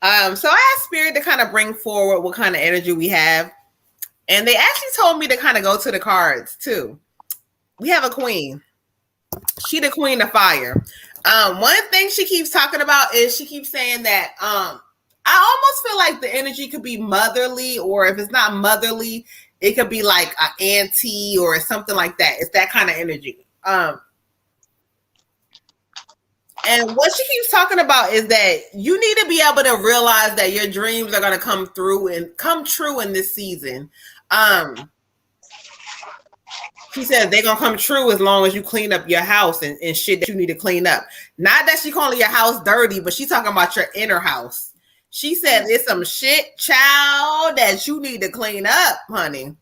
So I asked Spirit to kind of bring forward what kind of energy we have. And they actually told me to kind of go to the cards too. We have a queen. She the queen of fire. One thing she keeps talking about is she keeps saying that I almost feel like the energy could be motherly, or if it's not motherly, it could be like an auntie or something like that. It's that kind of energy. And what she keeps talking about is that you need to be able to realize that your dreams are going to come through and come true in this season. She said they're going to come true as long as you clean up your house and shit that you need to clean up. Not that she calling your house dirty, but she's talking about your inner house. She said it's some shit, child, that you need to clean up, honey.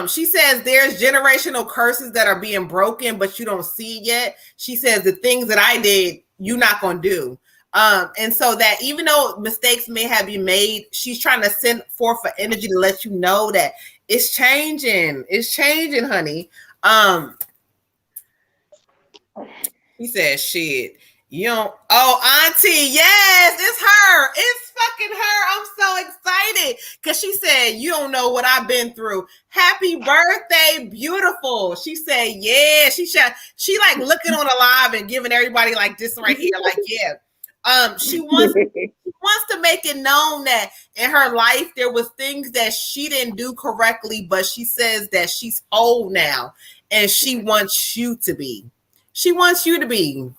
She says there's generational curses that are being broken, but you don't see it yet. She says the things that I did, you're not going to do. And so that even though mistakes may have been made, she's trying to send forth an energy to let you know that it's changing. It's changing, honey. He said, shit. You don't. Oh, auntie, yes, it's her. It's fucking her. I'm so excited because she said, you don't know what I've been through. Happy birthday, beautiful. She said, yeah. She like looking on a live and giving everybody like this right here, like, yeah. She wants to make it known that in her life there was things that she didn't do correctly, but she says that she's whole now, and she wants you to be. She wants you to be.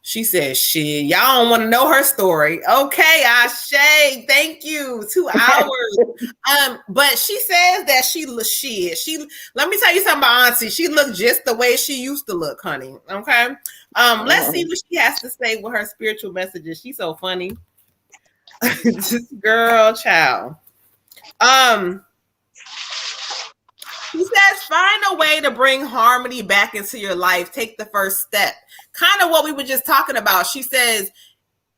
She says, shit, y'all don't want to know her story. Okay, Ashay, thank you. 2 hours. But she says that she let me tell you something about Auntie. She looked just the way she used to look, honey. Okay. Let's see what she has to say with her spiritual messages. She's so funny. Just girl child. He says, find a way to bring harmony back into your life. Take the first step. Kind of what we were just talking about. She says,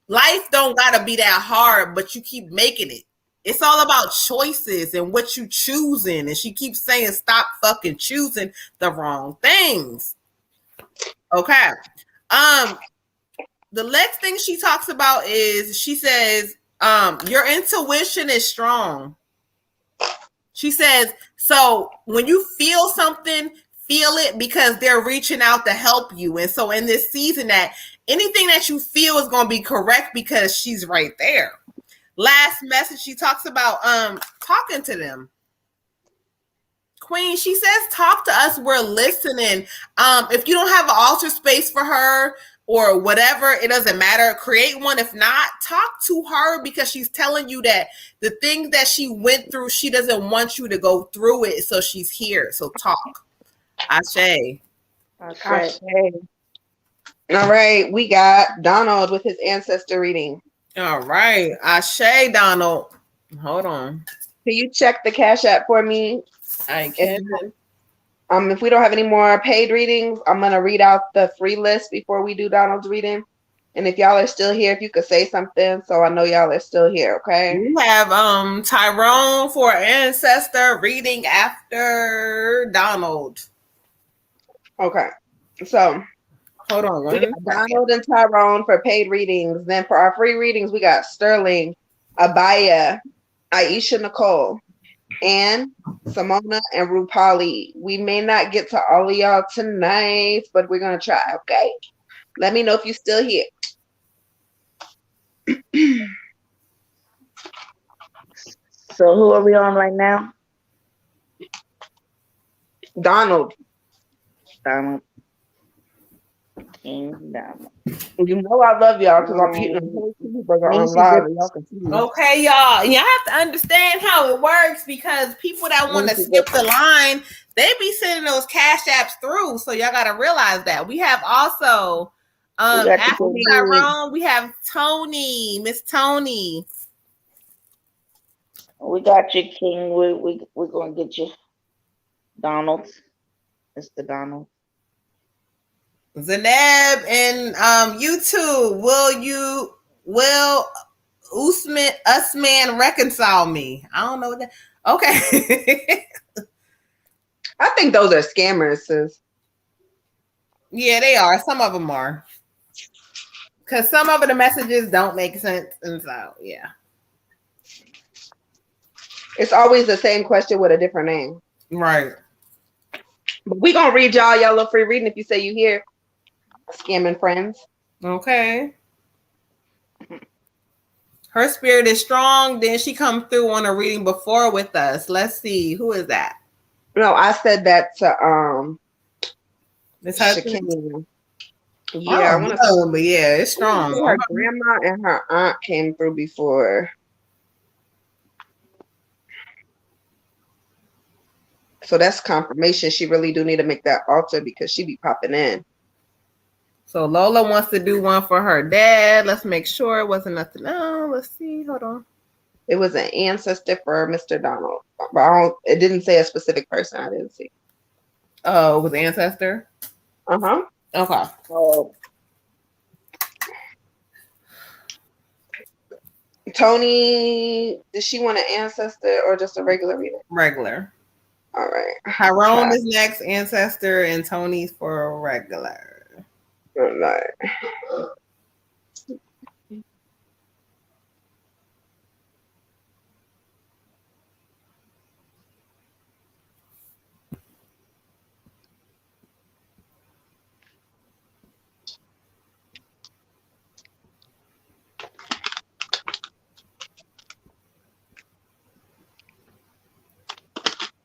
life don't gotta be that hard, but you keep making it. It's all about choices and what you choosing. And she keeps saying, stop fucking choosing the wrong things. Okay. The next thing she talks about is, she says, your intuition is strong. She says, so when you feel something, feel it, because they're reaching out to help you. And so in this season, that anything that you feel is going to be correct because she's right there. Last message, she talks about talking to them. Queen, she says, talk to us. We're listening. If you don't have an altar space for her or whatever, it doesn't matter. Create one. If not, talk to her, because she's telling you that the things that she went through, she doesn't want you to go through it. So she's here. So talk. Ashay.
Ashay. All right. We got Donald with his ancestor reading.
All right. Ashay, Donald. Hold on.
Can you check the Cash App for me?
I can.
If we don't have any more paid readings, I'm gonna read out the free list before we do Donald's reading. And if y'all are still here, if you could say something, so I know y'all are still here, okay?
We have Tyrone for ancestor reading after Donald.
Okay. So
hold on.
We got Donald and Tyrone for paid readings. Then for our free readings, we got Sterling, Abaya, Aisha Nicole, Anne, Simona, and Rupali. We may not get to all of y'all tonight, but we're gonna try, okay? Let me know if you're still here.
So who are we on right now?
Donald.
King Donald.
You know I love y'all because I'm eating a whole cheeseburger on live. Y'all can see me.
Okay, y'all. Y'all have to understand how it works, because people that want to skip the line, they be sending those Cash Apps through. So y'all got to realize that. We have also after Tyrone, we have Tony, Miss Tony.
We got you, King. We're gonna get you, Donald, Mr. Donald.
Zaneb and you too. Will Usman reconcile me? I don't know that. Okay.
I think those are scammers, sis.
Yeah, they are. Some of them are. Because some of the messages don't make sense. And so, yeah.
It's always the same question with a different name.
Right.
But we going to read y'all little free reading if you say you here. Scamming friends.
Okay. Her spirit is strong. Then she come through on a reading before with us. Let's see. Who is that?
No, I said that to
Miss
Shakina. Yeah, I want to.
But yeah, it's strong.
Her grandma and her aunt came through before. So that's confirmation. She really do need to make that altar because she be popping in.
So Lola wants to do one for her dad. Let's make sure it wasn't nothing. No, let's see. Hold on.
It was an ancestor for Mr. Donald. But it didn't say a specific person. I didn't see.
Oh, it was ancestor?
Uh-huh.
Okay.
Oh. Tony, does she want an ancestor or just a regular reader?
Regular.
All right.
Tyrone is next, ancestor, and Tony's for regular.
All right.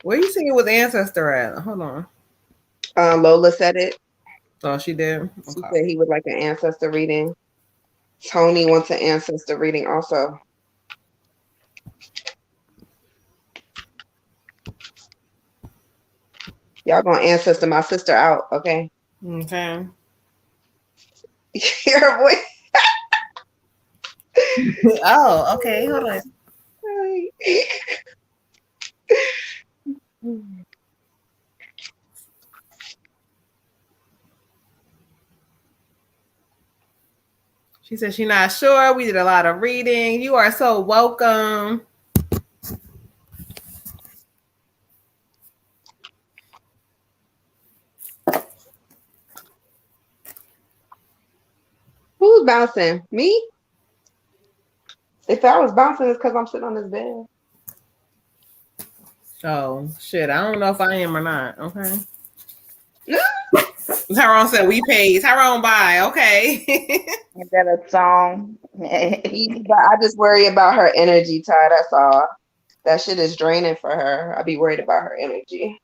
Where you think it was ancestor at? Hold on.
Lola said it.
Oh, she did.
She
Okay.
said he would like an ancestor reading. Tony wants an ancestor reading also. Y'all gonna ancestor my sister out, okay?
Okay.
Your boy.
Oh, okay. Hold on. She said she's not sure. We did a lot of reading. You are so welcome. Who's bouncing? Me? If I was bouncing, it's because I'm sitting on this bed. Oh, shit. I don't know if I am or not. Okay. Tyrone said we paid. Tyrone buy. Okay.
Is that a song?
I just worry about her energy, Ty. That's all. That shit is draining for her. I be worried about her energy.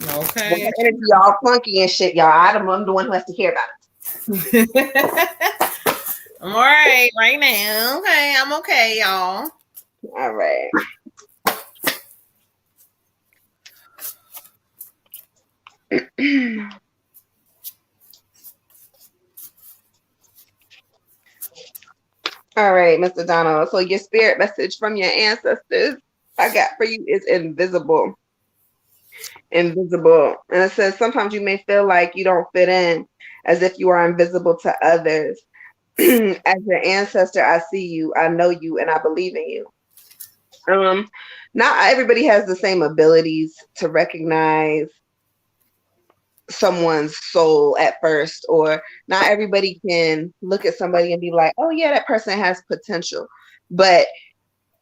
Okay.
Her energy all funky and shit, y'all. I'm the one who has to hear about
it. I'm all right now. Okay, I'm okay, y'all.
All right. All right, Mr. Donald. So your spirit message from your ancestors I got for you is invisible. Invisible. And it says sometimes you may feel like you don't fit in, as if you are invisible to others. As your ancestor, I see you, I know you, and I believe in you. Not everybody has the same abilities to recognize someone's soul at first, or not everybody can look at somebody and be like, oh yeah, that person has potential. But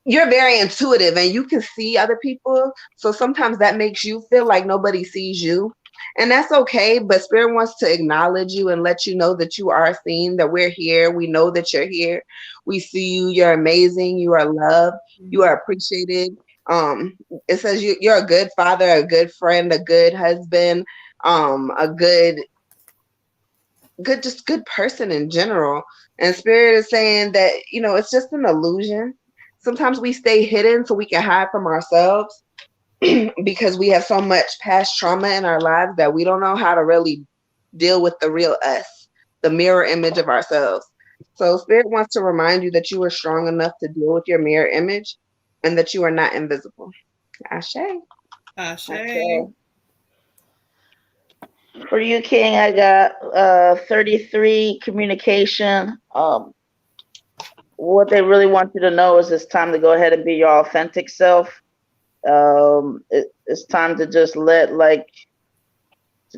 you're very intuitive and you can see other people. So sometimes that makes you feel like nobody sees you. And that's okay. But Spirit wants to acknowledge you and let you know that you are seen, that we're here. We know that you're here. We see you. You're amazing. You are loved. You are appreciated. It says you're a good father, a good friend, a good husband, a good person in general. And Spirit is saying that, it's just an illusion. Sometimes we stay hidden so we can hide from ourselves because we have so much past trauma in our lives that we don't know how to really deal with the real us, the mirror image of ourselves. So Spirit wants to remind you that you are strong enough to deal with your mirror image and that you are not invisible. Ashe.
Ashe.
For you, King, I got 33 communication. What they really want you to know is it's time to go ahead and be your authentic self. It's time to just to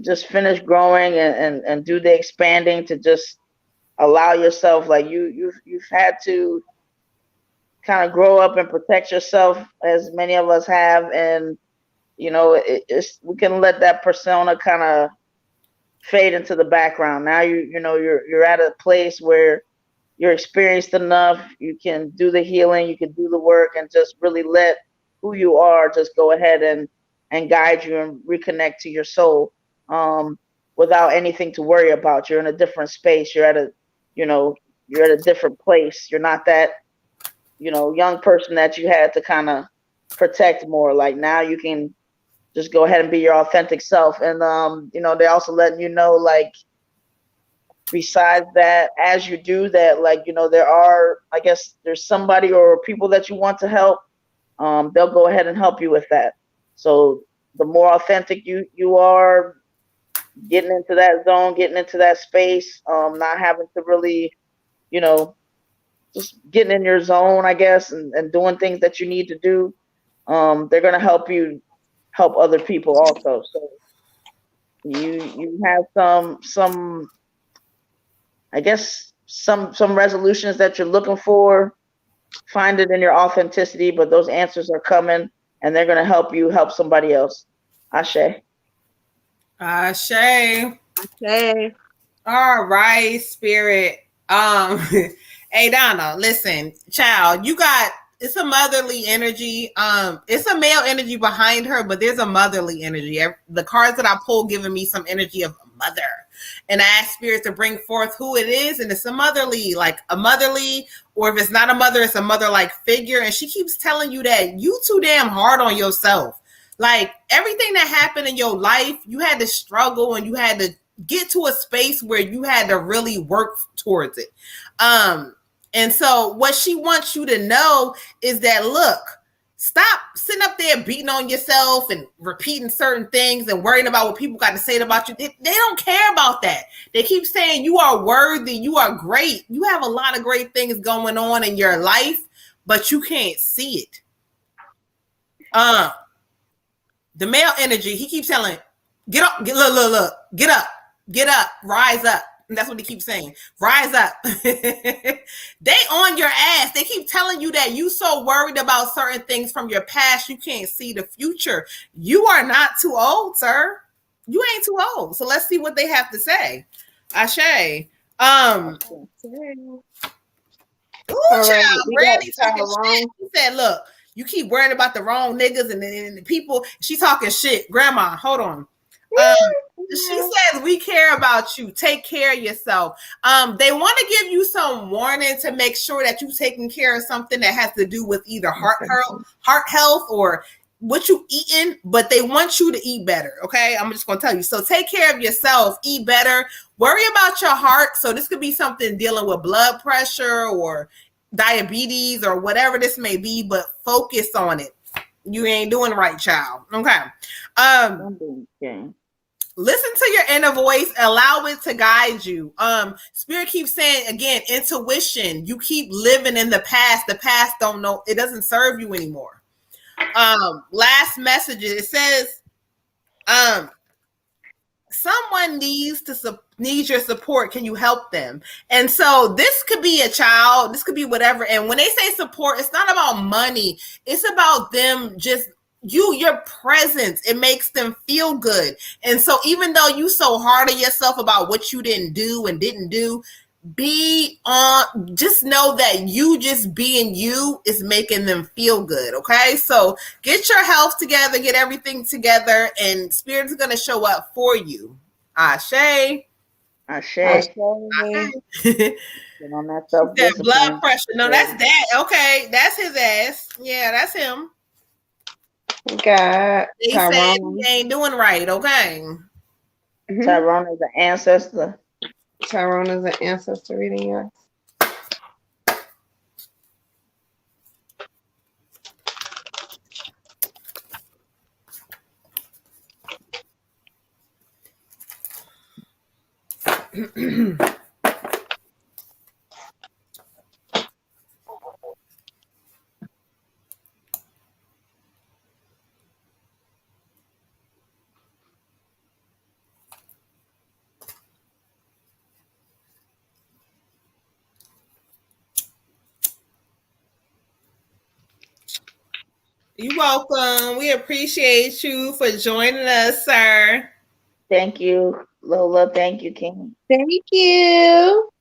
just finish growing and do the expanding, to just allow yourself, like you've had to kind of grow up and protect yourself, as many of us have, and we can let that persona kind of fade into the background. Now you're at a place where you're experienced enough, you can do the healing, you can do the work, and just really let who you are just go ahead and guide you and reconnect to your soul, without anything to worry about. You're in a different space. You're at a different place. You're not that, young person that you had to kind of protect more. Like now you can just go ahead and be your authentic self. And, they're also letting you know, like, besides that, as you do that, like, there's somebody or people that you want to help. They'll go ahead and help you with that. So the more authentic you are, getting into that zone, getting into that space, not having to really, just getting in your zone, I guess, and doing things that you need to do. They're going to help you help other people also. So you have some I guess some resolutions that you're looking for. Find it in your authenticity, but those answers are coming and they're going to help you help somebody else. Ashe.
Ashe.
Ashe.
All right, Spirit. Hey Donna, listen, child, you got it's a motherly energy. It's a male energy behind her, but there's a motherly energy. The cards that I pulled giving me some energy of a mother. And I asked spirit to bring forth who it is, and it's a motherly, or if it's not a mother, it's a mother-like figure. And she keeps telling you that you too damn hard on yourself. Like everything that happened in your life, you had to struggle and you had to get to a space where you had to really work towards it. And so what she wants you to know is that, look, stop sitting up there beating on yourself and repeating certain things and worrying about what people got to say about you. They don't care about that. They keep saying you are worthy, you are great. You have a lot of great things going on in your life, but you can't see it. The male energy, he keeps telling, get up, look, get up, rise up. And that's what he keeps saying. Rise up. They on your ass. They keep telling you that you so worried about certain things from your past, you can't see the future. You are not too old, sir. You ain't too old. So let's see what they have to say. Ashe. Ooh, child, Brandy talking shit. He said, look, you keep worrying about the wrong niggas and the people. She talking shit. Grandma, hold on. She says, we care about you. Take care of yourself. They want to give you some warning to make sure that you're taking care of something that has to do with either heart health or what you eating, but they want you to eat better. Okay. I'm just going to tell you. So take care of yourself, eat better, worry about your heart. So this could be something dealing with blood pressure or diabetes or whatever this may be, but focus on it. You ain't doing right, child. Okay. Listen to your inner voice, allow it to guide you. Spirit keeps saying again, intuition. You keep living in the past. The past don't know, it doesn't serve you anymore. Last messages. It says, someone needs your support. Can you help them? And so this could be a child, this could be whatever. And when they say support, it's not about money. It's about them just your presence. It makes them feel good. And so even though you so hard on yourself about what you didn't do and didn't do, just know that you just being you is making them feel good. Okay. So get your health together, get everything together, and Spirit's going to show up for you. Ashe.
Ashe.
That blood pressure. No, that's that. Okay. That's his ass. Yeah, that's him.
God,
they said he ain't doing right. Okay.
Mm-hmm. Tyrone is an ancestor.
Tyrone is an ancestor reading, yes.
You're welcome. We appreciate you for joining us, sir.
Thank you, Lola. Thank you, King.
Thank you.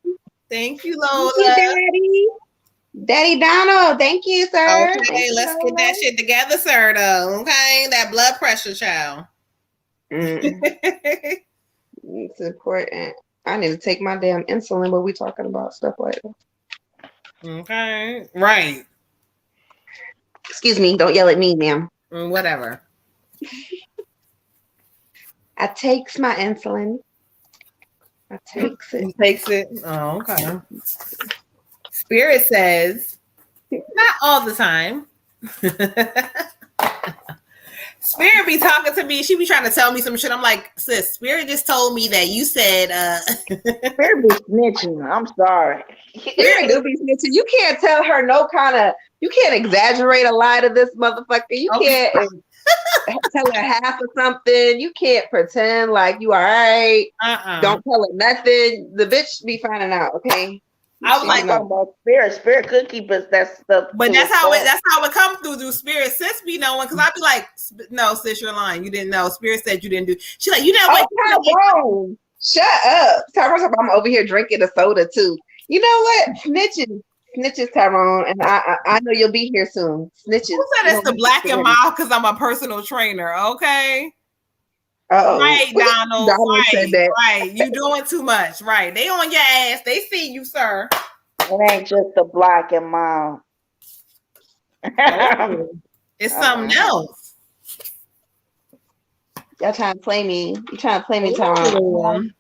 Thank you, Lola.
Thank you, Daddy Donald. Thank you, sir.
Okay, let's get that shit together, sir, though. Okay, that blood pressure, child.
It's important. I need to take my damn insulin when we talking about stuff like that.
Okay, right.
Excuse me, don't yell at me, ma'am.
Whatever.
I takes my insulin. I takes it.
He takes it. Oh, okay. Spirit says, not all the time. Spirit be talking to me. She be trying to tell me some shit. I'm like, sis, Spirit just told me that you said
Spirit be snitching. I'm sorry.
Spirit do be snitching. You can't tell her no kind of, you can't exaggerate a lie to this motherfucker. You can't tell her half of something. You can't pretend like you all right. Don't tell her nothing. The bitch be finding out, okay?
I was like,
about Spirit. Spirit could keep us that stuff.
But that's how it comes through Spirit. Sis be knowing, because I'd be like, no, sis, you're lying. You didn't know. Spirit said you didn't do. She's like, you know what?
Tyrone, shut up. Tyrone, I'm over here drinking a soda too. You know what? Snitching. Snitches, Tyrone, and I know you'll be here soon. Snitches.
Who said it's the black and mild because I'm a personal trainer? Okay.
Oh,
Right, Donald.
Donald said that.
Right. You doing too much. Right. They on your ass. They see you, sir.
It ain't just the black and mild.
It's something else.
Y'all trying to play me. You trying to play me, Tyrone.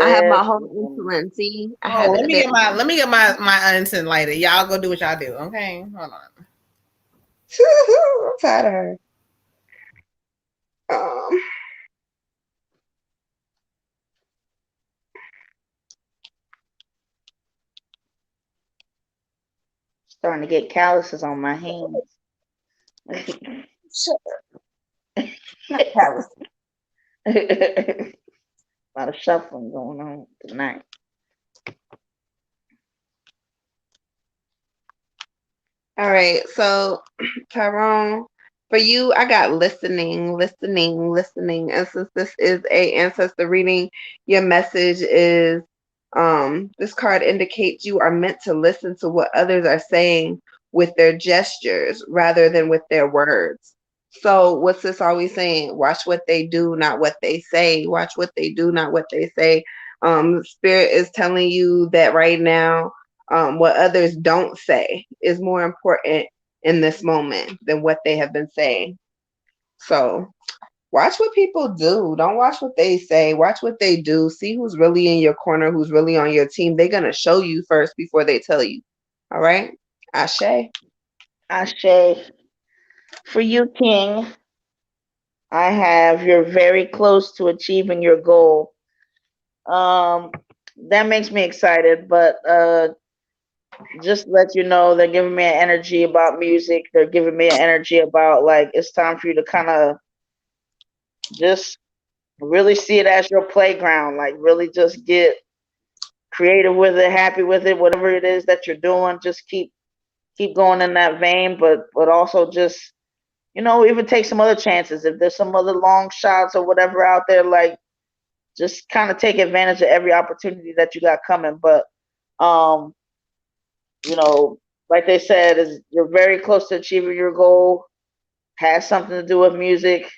I have my whole insulin. See,
let me get my insulin lighter. Y'all go do what y'all do. Okay, hold on.
I'm tired of her.
Starting to get calluses on my hands.
Not calluses.
A lot of shuffling going on tonight.
All right, so Tyrone, for you, I got listening. And since this is a ancestor reading, your message is this card indicates you are meant to listen to what others are saying with their gestures rather than with their words. So what's this always saying? Watch what they do, not what they say. Watch what they do, not what they say. Spirit is telling you that right now, what others don't say is more important in this moment than what they have been saying. So watch what people do. Don't watch what they say. Watch what they do. See who's really in your corner, who's really on your team. They're going to show you first before they tell you. All right? Ashe.
Ashe. For you, King, I have you're very close to achieving your goal. That makes me excited, but just let you know they're giving me an energy about music. They're giving me an energy about like it's time for you to kind of just really see it as your playground. Like really just get creative with it, happy with it, whatever it is that you're doing. Just keep going in that vein, but also just even take some other chances. If there's some other long shots or whatever out there, like just kind of take advantage of every opportunity that you got coming. But like they said, is you're very close to achieving your goal. Has something to do with music.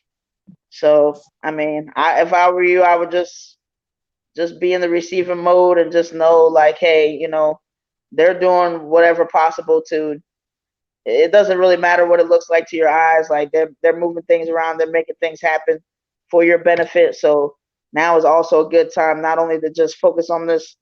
So I mean, if I were you, I would just be in the receiving mode and just know, like, hey, they're doing whatever possible to. It doesn't really matter what it looks like to your eyes. Like they're moving things around, they're making things happen for your benefit. So now is also a good time not only to just focus on this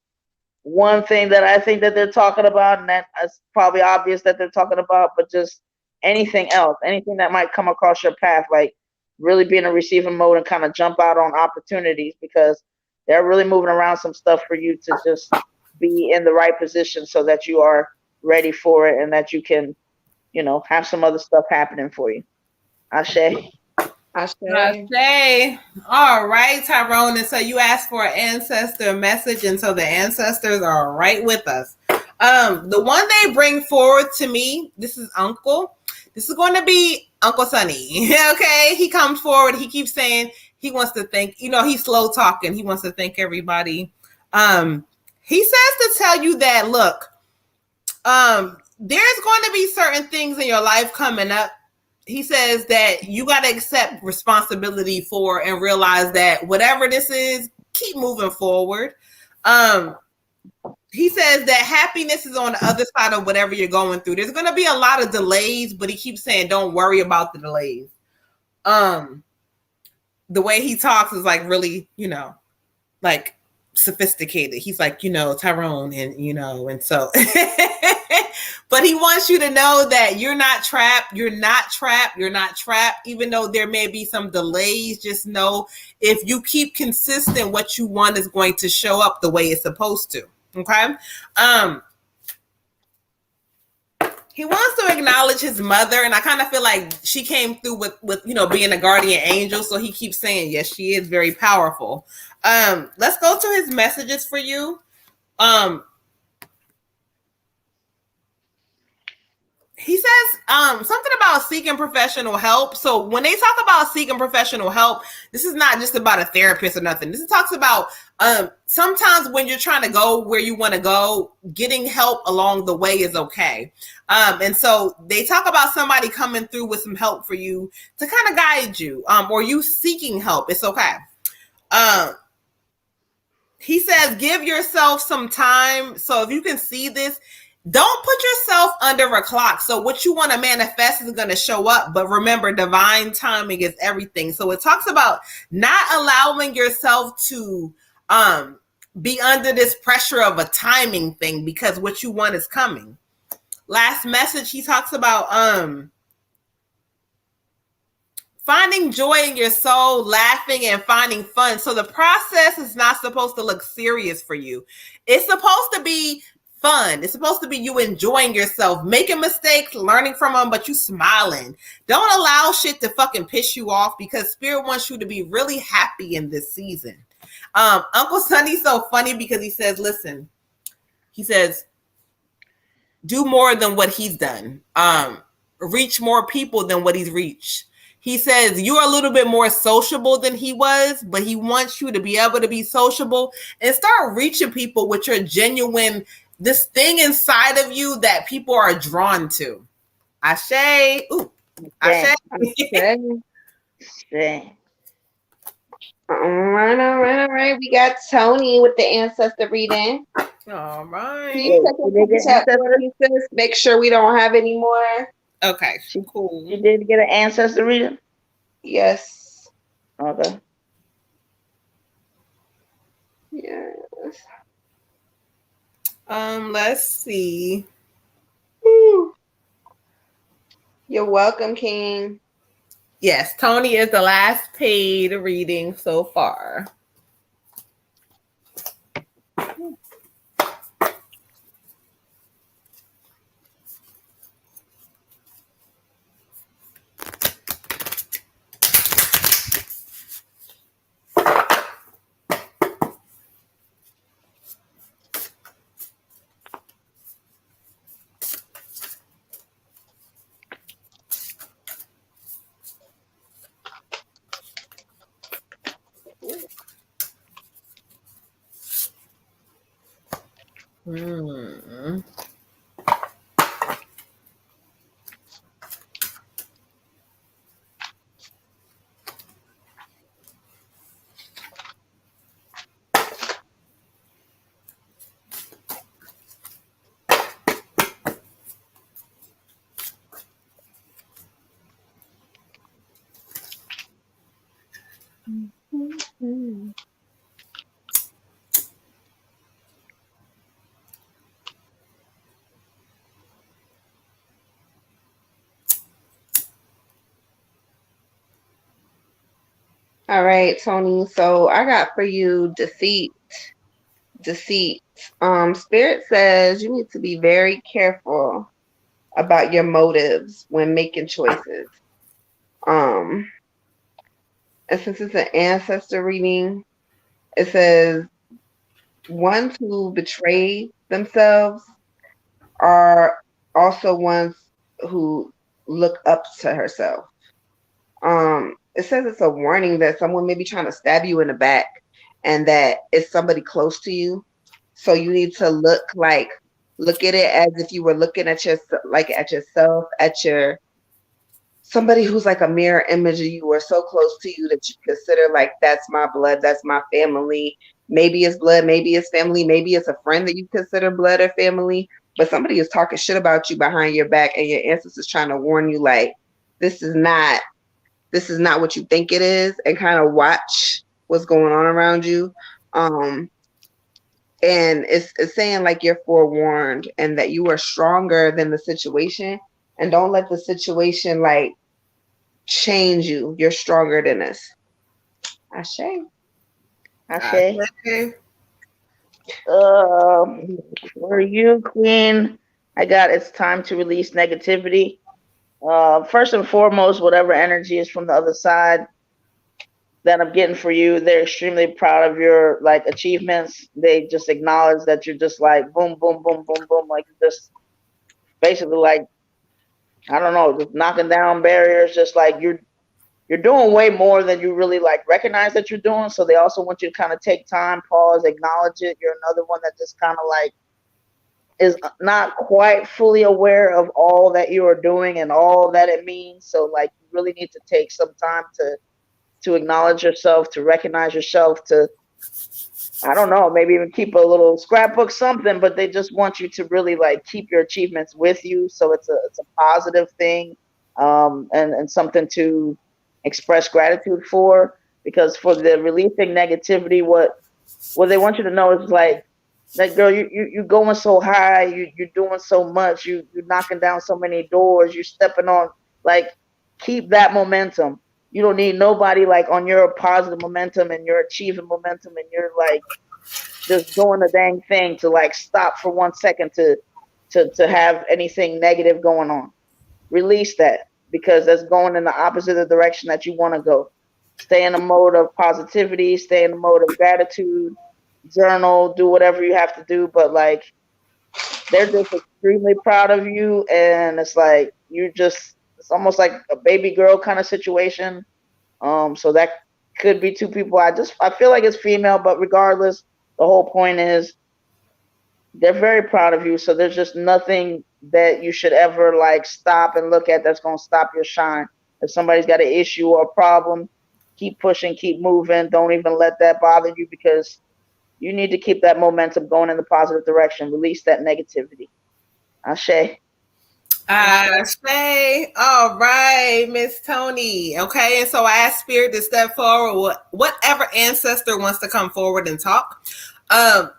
one thing that I think that they're talking about, and that's probably obvious that they're talking about, but just anything else, anything that might come across your path, like really be in a receiving mode and kind of jump out on opportunities because they're really moving around some stuff for you to just be in the right position so that you are ready for it and that you can, have some other stuff happening for you. Ashe.
Ashe. All right, Tyrone. And so you asked for an ancestor message, and so the ancestors are right with us. The one they bring forward to me, this is Uncle. This is going to be Uncle Sonny. Okay, he comes forward. He keeps saying he wants to thank. He's slow talking. He wants to thank everybody. He says to tell you that look, there's going to be certain things in your life coming up. He says that you got to accept responsibility for and realize that whatever this is, keep moving forward. He says that happiness is on the other side of whatever you're going through. There's going to be a lot of delays, but he keeps saying, don't worry about the delays. The way he talks is like really, like sophisticated. He's like, Tyrone and so, but he wants you to know that you're not trapped. You're not trapped. You're not trapped. Even though there may be some delays, just know if you keep consistent, what you want is going to show up the way it's supposed to. Okay. He wants to acknowledge his mother, and I kind of feel like she came through with being a guardian angel. So he keeps saying, yes, she is very powerful. Let's go to his messages for you. He says something about seeking professional help. So when they talk about seeking professional help, this is not just about a therapist or nothing. This talks about sometimes when you're trying to go where you want to go, getting help along the way is okay. And so they talk about somebody coming through with some help for you to kind of guide you, or you seeking help. It's okay. He says, give yourself some time. So if you can see this, don't put yourself under a clock. So what you want to manifest is going to show up. But remember, divine timing is everything. So it talks about not allowing yourself to be under this pressure of a timing thing, because what you want is coming. Last message, he talks about finding joy in your soul, laughing and finding fun. So the process is not supposed to look serious for you. It's supposed to be fun. It's supposed to be you enjoying yourself, making mistakes, learning from them, but you smiling. Don't allow shit to fucking piss you off, because Spirit wants you to be really happy in this season. Uncle Sonny's so funny because he says, listen, he says, do more than what he's done. Reach more people than what he's reached. He says you're a little bit more sociable than he was, but he wants you to be able to be sociable and start reaching people with your genuine, this thing inside of you that people are drawn to. Ashe. Ooh. Ashe.
Ashe.
All right. We got Tony with the ancestor reading.
All right.
Make sure we don't have any more.
Okay, cool.
You did get an ancestor reading?
Yes.
Okay.
Yes.
Let's see.
Woo. You're welcome, King.
Yes, Tony is the last paid reading so far.
All right, Tony. So I got for you deceit. Spirit says you need to be very careful about your motives when making choices. And since it's an ancestor reading, it says ones who betray themselves are also ones who look up to herself. It says it's a warning that someone may be trying to stab you in the back, and that it's somebody close to you. So you need to look at it as if you were looking at yourself, at your somebody who's like a mirror image of you, or so close to you that you consider like, that's my blood, that's my family. Maybe it's blood, maybe it's family, maybe it's a friend that you consider blood or family, but somebody is talking shit about you behind your back, and your ancestors trying to warn you, like, this is not what you think it is, and kind of watch what's going on around you. And it's saying like you're forewarned, and that you are stronger than the situation, and don't let the situation like change you. You're stronger than this. Ashe.
Ashe. For you, Queen, I got it's time to release negativity. First and foremost, whatever energy is from the other side that I'm getting for you, they're extremely proud of your like achievements. They just acknowledge that you're just like boom, boom, boom, boom, boom, like just basically like I don't know, just knocking down barriers, just like you're doing way more than you really like recognize that you're doing. So they also want you to kind of take time, pause, acknowledge it. You're another one that just kind of like is not quite fully aware of all that you are doing and all that it means. So like you really need to take some time to acknowledge yourself, to recognize yourself, to I don't know, maybe even keep a little scrapbook, something, but they just want you to really like keep your achievements with you. So it's a positive thing, and something to express gratitude for. Because for the releasing negativity, what they want you to know is like that girl, you going so high, you're doing so much, you're knocking down so many doors, you're stepping on like keep that momentum. You don't need nobody like on your positive momentum and your achieving momentum and you're like just doing the dang thing to like stop for 1 second to have anything negative going on. Release that because that's going in the opposite of the direction that you want to go. Stay in a mode of positivity, stay in the mode of gratitude, journal, do whatever you have to do, but like they're just extremely proud of you and it's like it's almost like a baby girl kind of situation. So that could be two people. I feel like it's female, but regardless, the whole point is they're very proud of you. So there's just nothing that you should ever like stop and look at that's gonna stop your shine. If somebody's got an issue or a problem, keep pushing, keep moving. Don't even let that bother you because you need to keep that momentum going in the positive direction. Release that negativity. Ashe.
Ashe. All right, Miss Tony. Okay, and so I asked Spirit to step forward. Whatever ancestor wants to come forward and talk. I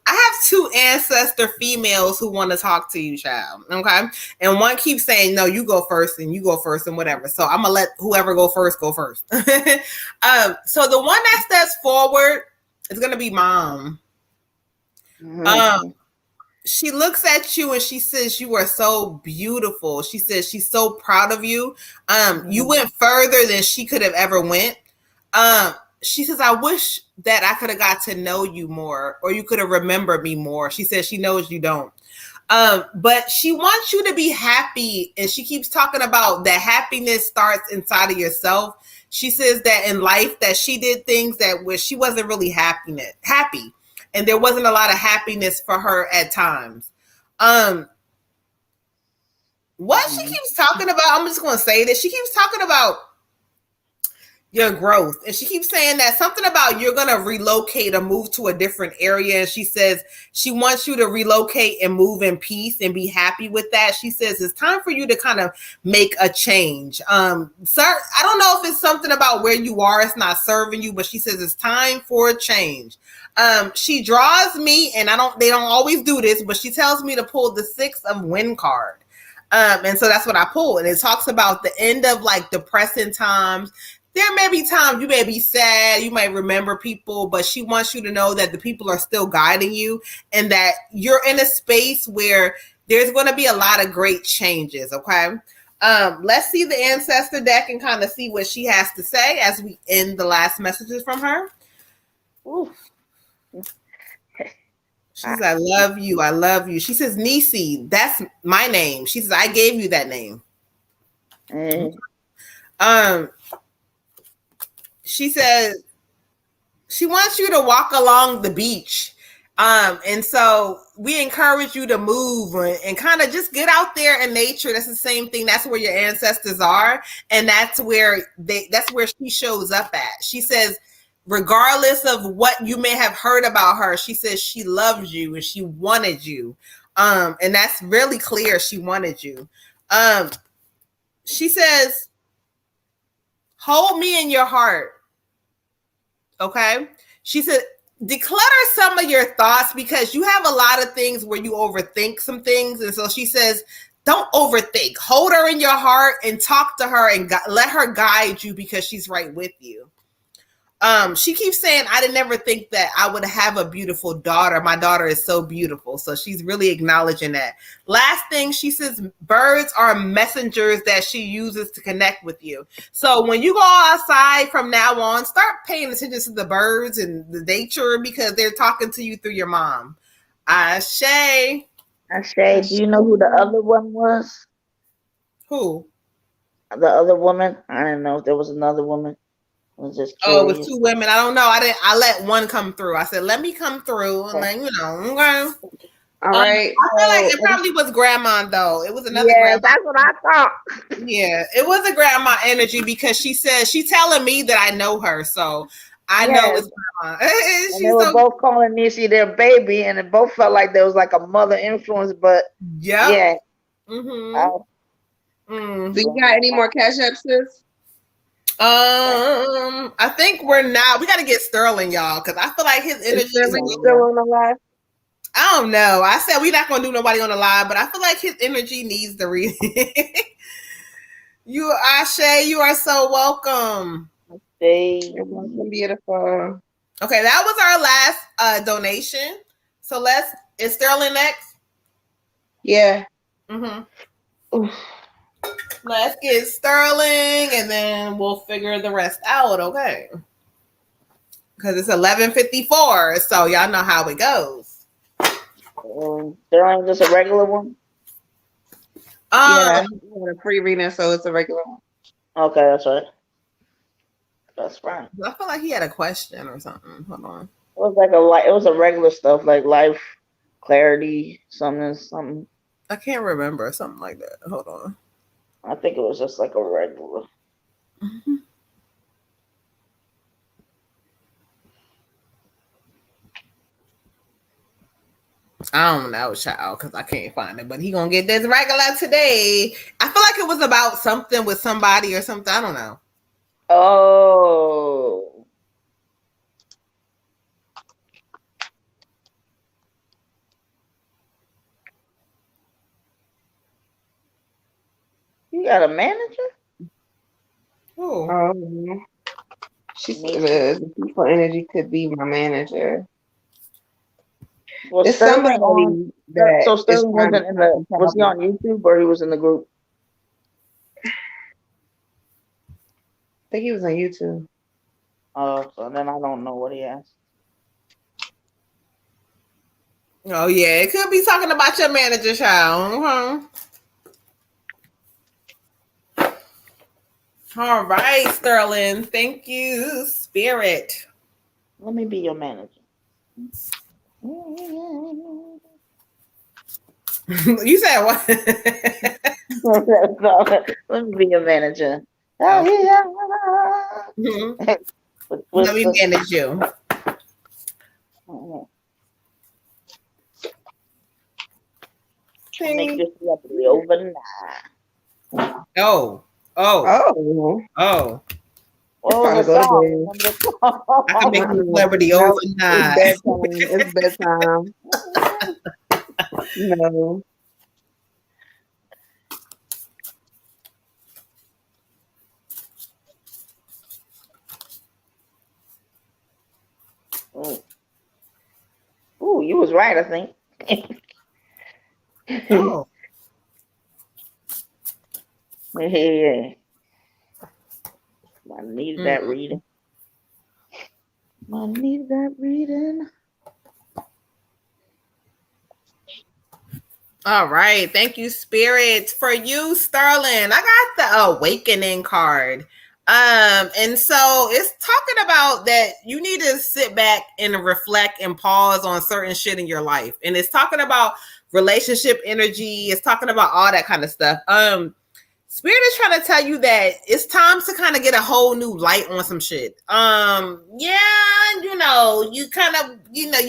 have two ancestor females who want to talk to you, child. Okay, and one keeps saying, "No, you go first, and you go first, and whatever." So I'm gonna let whoever go first go first. So the one that steps forward is gonna be Mom.
Mm-hmm.
She looks at you and she says, "You are so beautiful." She says she's so proud of you. You went further than she could have ever went. She says, "I wish that I could have got to know you more, or you could have remembered me more." She says she knows you don't. But she wants you to be happy, and she keeps talking about that happiness starts inside of yourself. She says that in life that she did things that where she wasn't really happy. And there wasn't a lot of happiness for her at times. What she keeps talking about, I'm just going to say this. She keeps talking about your growth. And she keeps saying that something about you're going to relocate or move to a different area. And she says she wants you to relocate and move in peace and be happy with that. She says it's time for you to kind of make a change. Sir, I don't know if it's something about where you are. It's not serving you, but she says it's time for a change. She draws me, and they don't always do this, but she tells me to pull the 6 of Wind card. And so that's what I pull. And it talks about the end of like depressing times. There may be times you may be sad, you might remember people, but she wants you to know that the people are still guiding you and that you're in a space where there's going to be a lot of great changes. Okay. Let's see the ancestor deck and kind of see what she has to say as we end the last messages from her. Ooh. She says, "I love you. I love you." She says, "Nisi, that's my name." She says, "I gave you that name." She says she wants you to walk along the beach. And so we encourage you to move and kind of just get out there in nature. That's the same thing. That's where your ancestors are. And that's where she shows up at. She says, regardless of what you may have heard about her, she says she loves you and she wanted you. And that's really clear. She wanted you. She says, hold me in your heart. Okay. She said, declutter some of your thoughts because you have a lot of things where you overthink some things. And so she says, don't overthink. Hold her in your heart and talk to her and let her guide you because she's right with you. She keeps saying, I didn't ever think that I would have a beautiful daughter. My daughter is so beautiful. So she's really acknowledging that. Last thing, she says, birds are messengers that she uses to connect with you. So when you go outside from now on, start paying attention to the birds and the nature because they're talking to you through your mom. Ashe.
Ashe, do you know who the other one was?
Who?
The other woman. I didn't know if there was another woman. I was just
Oh,
curious.
it was 2 women. I don't know. I let one come through. I said, let me come through. And then, okay.
All right.
I feel like it probably was grandma though. It was another
Yeah,
grandma.
that's what I thought.
Yeah, it was a grandma energy because she said she's telling me that I know her, so I know it's grandma.
And
She's
they were
so
both calling Niecy their baby, and it both felt like there was like a mother influence. But yeah,
Do you got any more cash apps, sis?
I think we got to get Sterling, y'all, because I feel like his energy is
still on the live.
I don't know. I said we're not gonna do nobody on the live, but I feel like his energy needs the reading. You, Ashe, you are so welcome.
You're welcome, beautiful.
Okay, that was our last donation. So is Sterling next?
Yeah.
Let's get Sterling, and then we'll figure the rest out. Okay, because it's 11:54, so y'all know how it goes.
Sterling just a regular one.
Yeah, you want a free reading, so it's a regular one.
Okay, that's right. That's fine.
I feel like he had a question or something. Hold on.
It was like it was a regular stuff like life, clarity, something.
I can't remember something like that. Hold on.
I think it was just like a regular.
I don't know, child, because I can't find it. But he gonna get this regular today. I feel like it was about something with somebody or something. I don't know.
Oh. You got a manager?
Oh.
She said the people energy could be my manager.
Well,
it's somebody that
so Sterling wasn't in the. Was he on YouTube or he was in the group?
I think he was on YouTube.
Oh, so then I don't know what he asked.
Oh yeah, it could be talking about your manager, child. All right, Sterling. Thank you, Spirit.
Let me be your manager.
You said what?
Let me be your manager.
Let me manage you.
Make your celebrity overnight.
Oh.
What was the song?
I can make you celebrity overnight.
It's bedtime. No.
Ooh, you was right, I think.
Oh.
Yeah. I needed that reading. I needed that reading.
All right. Thank you, Spirit. For you, Sterling, I got the Awakening card. And so it's talking about that you need to sit back and reflect and pause on certain shit in your life. And it's talking about relationship energy. It's talking about all that kind of stuff. Spirit is trying to tell you that it's time to kind of get a whole new light on some shit. You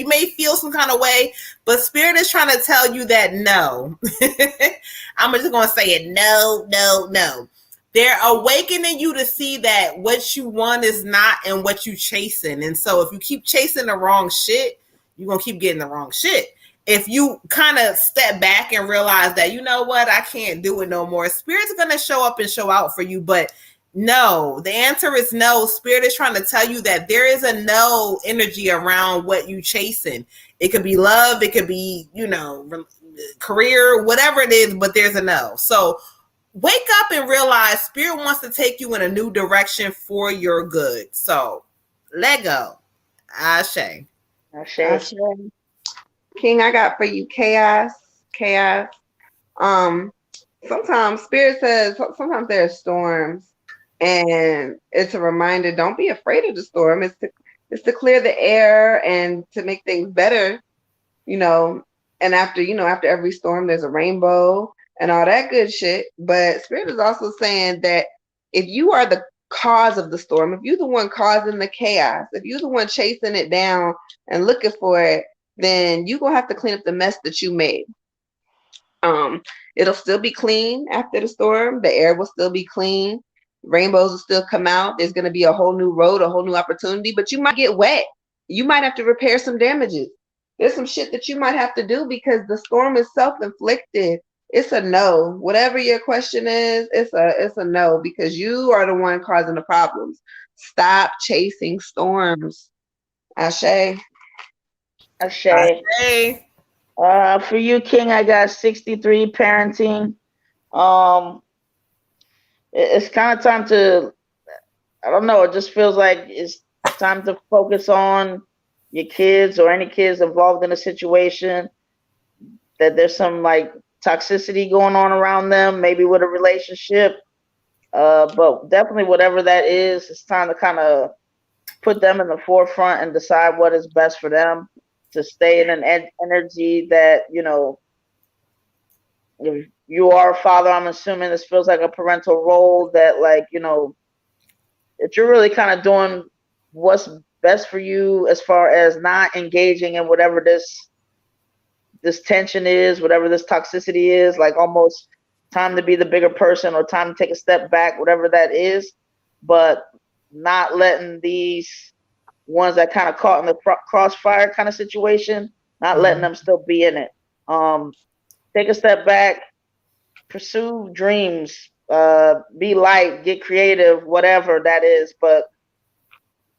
may feel some kind of way, but Spirit is trying to tell you that no. I'm just going to say it. No. They're awakening you to see that what you want is not and what you chasing. And so if you keep chasing the wrong shit, you're going to keep getting the wrong shit. If you kind of step back and realize that, you know what, I can't do it no more, Spirit's going to show up and show out for you. But no, the answer is no. Spirit is trying to tell you that there is a no energy around what you chasing. It could be love. It could be, career, whatever it is, but there's a no. So wake up and realize Spirit wants to take you in a new direction for your good. So let go. Ashe.
King, I got for you chaos. sometimes Spirit says sometimes there are storms, and it's a reminder. Don't be afraid of the storm. It's to clear the air and to make things better. You know, and after every storm, there's a rainbow and all that good shit. But Spirit is also saying that if you are the cause of the storm, if you're the one causing the chaos, if you're the one chasing it down and looking for it, then you're gonna have to clean up the mess that you made. It'll still be clean after the storm. The air will still be clean. Rainbows will still come out. There's gonna be a whole new road, a whole new opportunity, but you might get wet. You might have to repair some damages. There's some shit that you might have to do because the storm is self-inflicted. It's a no. Whatever your question is, it's a no because you are the one causing the problems. Stop chasing storms. Ashe.
Ashe.
Hey.
For you, King, I got 63 parenting. It's kind of time to, I don't know, it just feels like it's time to focus on your kids or any kids involved in a situation that there's some like toxicity going on around them, maybe with a relationship. But definitely whatever that is, it's time to kind of put them in the forefront and decide what is best for them to stay in an energy that, you know, if you are a father, I'm assuming this feels like a parental role that, like, you know, that you're really kind of doing what's best for you as far as not engaging in whatever this tension is, whatever this toxicity is, like almost time to be the bigger person or time to take a step back, whatever that is, but not letting these ones that kind of caught in the crossfire kind of situation, not letting them still be in it. Take a step back, pursue dreams, be light, get creative, whatever that is, but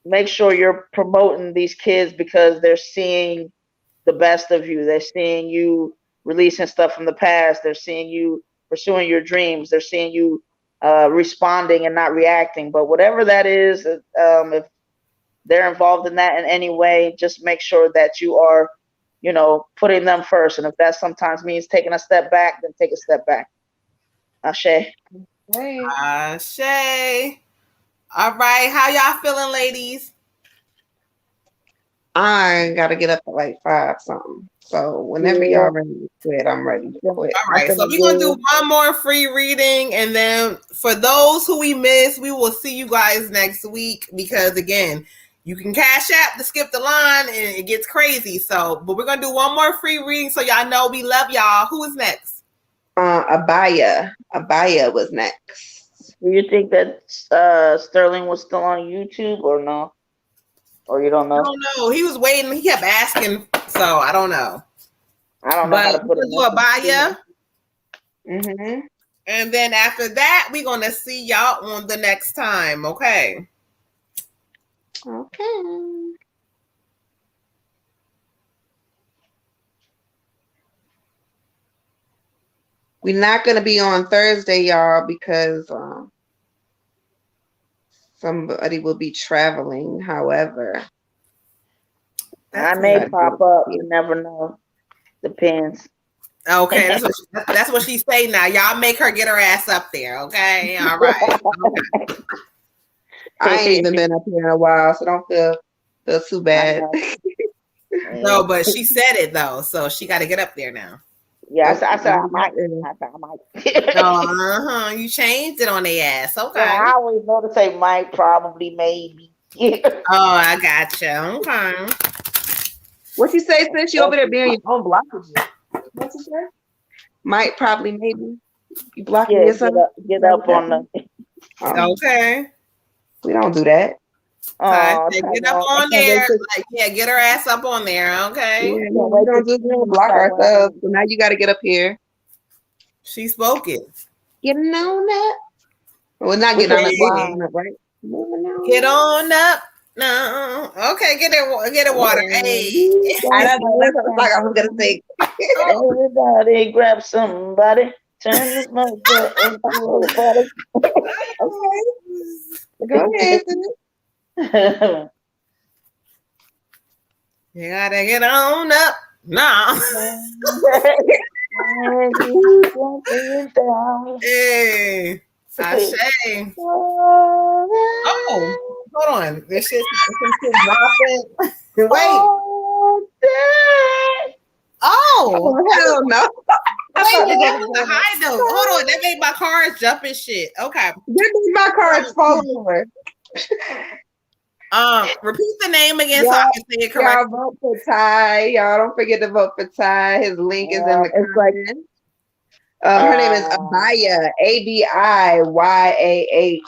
make sure you're promoting these kids because they're seeing the best of you. They're seeing you releasing stuff from the past. They're seeing you pursuing your dreams. They're seeing you responding and not reacting. But whatever that is, if they're involved in that in any way, just make sure that you are, you know, putting them first. And if that sometimes means taking a step back, then take a step back. Ashe.
Ashe. All right, how y'all feeling, ladies?
I gotta get up at like 5 something. So whenever y'all ready to quit, I'm ready to quit.
All right, so we're gonna do one more free reading, and then for those who we missed, we will see you guys next week because again, you can cash app to skip the line and it gets crazy. So, but we're gonna do one more free reading so y'all know we love y'all. Who is next?
Abaya was next.
Do you think that Sterling was still on YouTube or no? Or you don't know?
I don't know. He was waiting. He kept asking, so I don't know.
I don't know how to put it.
We'll do Abaya.
Mm-hmm.
And then after that, we're gonna see y'all on the next time. Okay.
Okay. We're not going to be on Thursday, y'all, because somebody will be traveling. However,
I may pop up. You never know. Depends.
Okay, that's what she's saying now. Y'all make her get her ass up there. Okay. All right. Okay.
I ain't even been up here in a while, so don't feel too bad.
No, but she said it though, so she got to get up there now.
Yeah, I said I might.
You changed it on their ass. Okay.
Yeah, I always know to say might, probably, maybe.
Oh, I gotcha. Okay.
What you say, sis? You over there being your own blockages? What you say? Might, probably, maybe. You blocking yourself?
Get up on the.
Okay.
We don't do that.
Get up on there. Like, yeah, get her ass up on there. Okay.
Yeah, no, we don't block ourselves. So now you got to get up here.
She spoke it.
Getting on up. Well, not getting on up, right?
Get on up. No. Okay, get it water. Hey.
I don't know. Like I was gonna say.
Everybody grab somebody. Turn this motherfucker into a body.
Okay. Go ahead.
You gotta get on up. No. Hey, Ashe. Oh, hold on. This shit dropping. Wait. Oh,
hell no.
wait, that was a high note. Hold on, that made my cars jump and shit. Okay.
That made my cards fall over.
Repeat the name again so I can say it correctly.
Y'all vote for Ty. Y'all don't forget to vote for Ty. His link is in the comments. Her name is Abaya, Abiyah.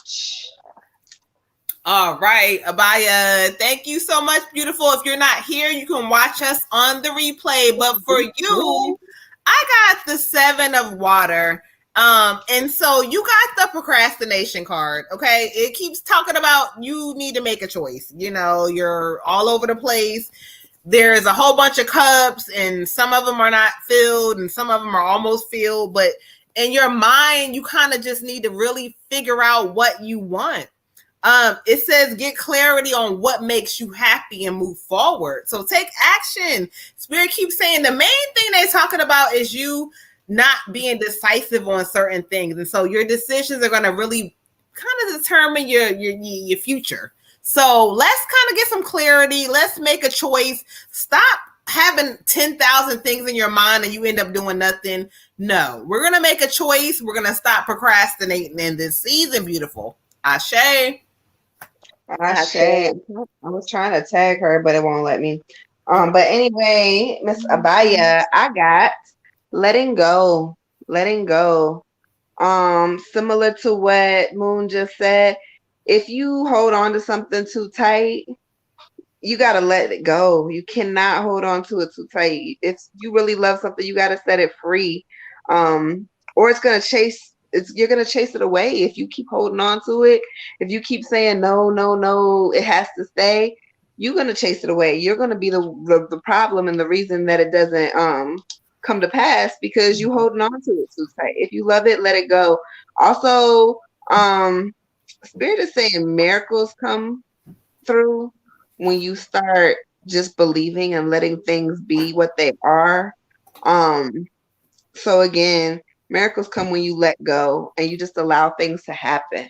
All right, Abaya, thank you so much, beautiful. If you're not here, you can watch us on the replay. But for you, I got the 7 of water. And so you got the procrastination card, okay? It keeps talking about you need to make a choice. You know, you're all over the place. There's a whole bunch of cups, and some of them are not filled, and some of them are almost filled. But in your mind, you kind of just need to really figure out what you want. It says get clarity on what makes you happy and move forward. So take action. Spirit keeps saying the main thing they're talking about is you not being decisive on certain things. And so your decisions are going to really kind of determine your future. So let's kind of get some clarity. Let's make a choice. Stop having 10,000 things in your mind and you end up doing nothing. No, we're going to make a choice. We're going to stop procrastinating in this season, beautiful. Ashe.
I was trying to tag her, but it won't let me. But anyway, Miss Abaya, I got letting go. Similar to what Moon just said, if you hold on to something too tight, you gotta let it go. You cannot hold on to it too tight. If you really love something, you gotta set it free. Or you're gonna chase it away if you keep holding on to it. If you keep saying no, it has to stay, you're gonna chase it away. You're gonna be the problem and the reason that it doesn't come to pass because you holding on to it too tight. If you love it, let it go. Also, Spirit is saying miracles come through when you start just believing and letting things be what they are. So again, miracles come when you let go and you just allow things to happen.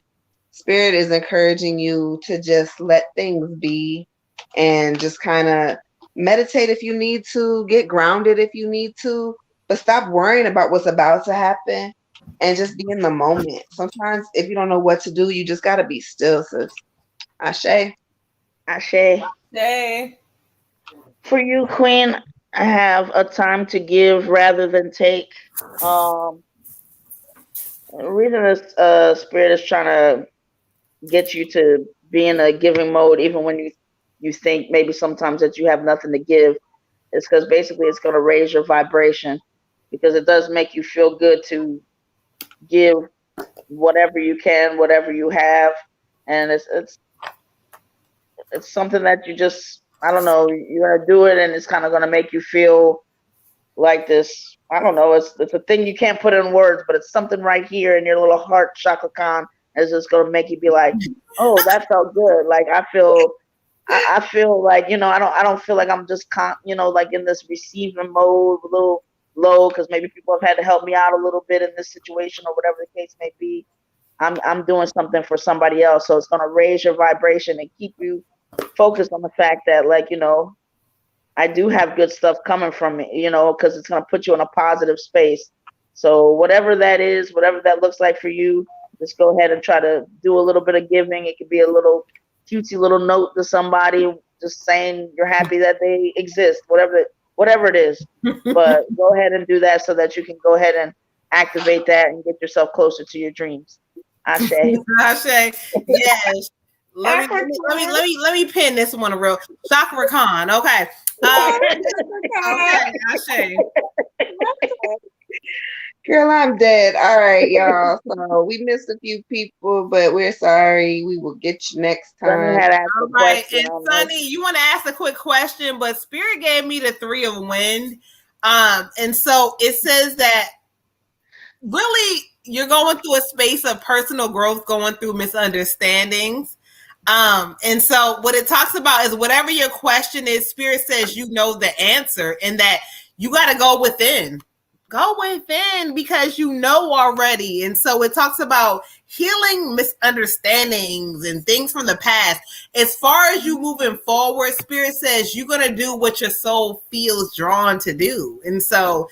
Spirit is encouraging you to just let things be and just kind of meditate if you need to, get grounded if you need to, but stop worrying about what's about to happen and just be in the moment. Sometimes if you don't know what to do, you just got to be still, sis. Ashe.
For you, Queen, I have a time to give rather than take. The reason this Spirit is trying to get you to be in a giving mode, even when you think maybe sometimes that you have nothing to give, is because basically it's going to raise your vibration, because it does make you feel good to give whatever you can, whatever you have, and it's something that you just, I don't know, you're gonna do it, and it's kind of gonna make you feel like this. I don't know. It's a thing you can't put in words, but it's something right here in your little heart, Chaka Khan, is just gonna make you be like, oh, that felt good. Like I feel like, you know, I don't feel like I'm just like in this receiving mode, a little low, because maybe people have had to help me out a little bit in this situation or whatever the case may be. I'm doing something for somebody else, so it's gonna raise your vibration and keep you focused on the fact that, like, you know, I do have good stuff coming from me, you know, because it's going to put you in a positive space. So whatever that is, whatever that looks like for you, just go ahead and try to do a little bit of giving. It could be a little cutesy little note to somebody, just saying you're happy that they exist, whatever it is. But go ahead and do that so that you can go ahead and activate that and get yourself closer to your dreams. Ashe.
Ashe. Yes. Let me pin this one real. Chakra Khan. Okay. Okay, Ashe.
Girl, I'm dead. All right, y'all. So we missed a few people, but we're sorry. We will get you next time.
All right, and Sunny, you want to ask a quick question, but Spirit gave me the 3 of wind. And so it says that really you're going through a space of personal growth, going through misunderstandings. And so what it talks about is whatever your question is, Spirit says you know the answer, and that you got to go within. Go within because you know already. And so it talks about healing misunderstandings and things from the past. As far as you moving forward, Spirit says you're going to do what your soul feels drawn to do. And so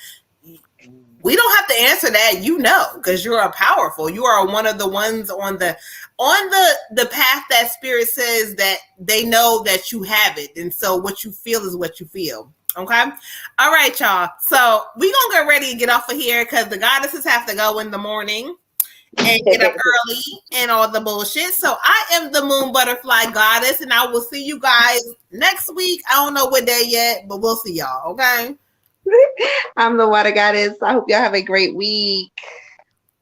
we don't have to answer that, you know, because you are powerful. You are one of the ones on the path that Spirit says that they know that you have it. And so what you feel is what you feel. Okay. All right, y'all. So we gonna get ready and get off of here because the goddesses have to go in the morning and get up early and all the bullshit. So I am the Moon Butterfly Goddess, and I will see you guys next week. I don't know what day yet, but we'll see y'all. Okay.
I'm the Water Goddess. I hope y'all have a great week.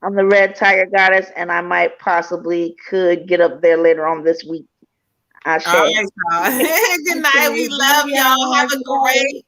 I'm the Red Tiger Goddess, and I might possibly could get up there later on this week. I shall.
All right, y'all. Good night. We love y'all. Have a great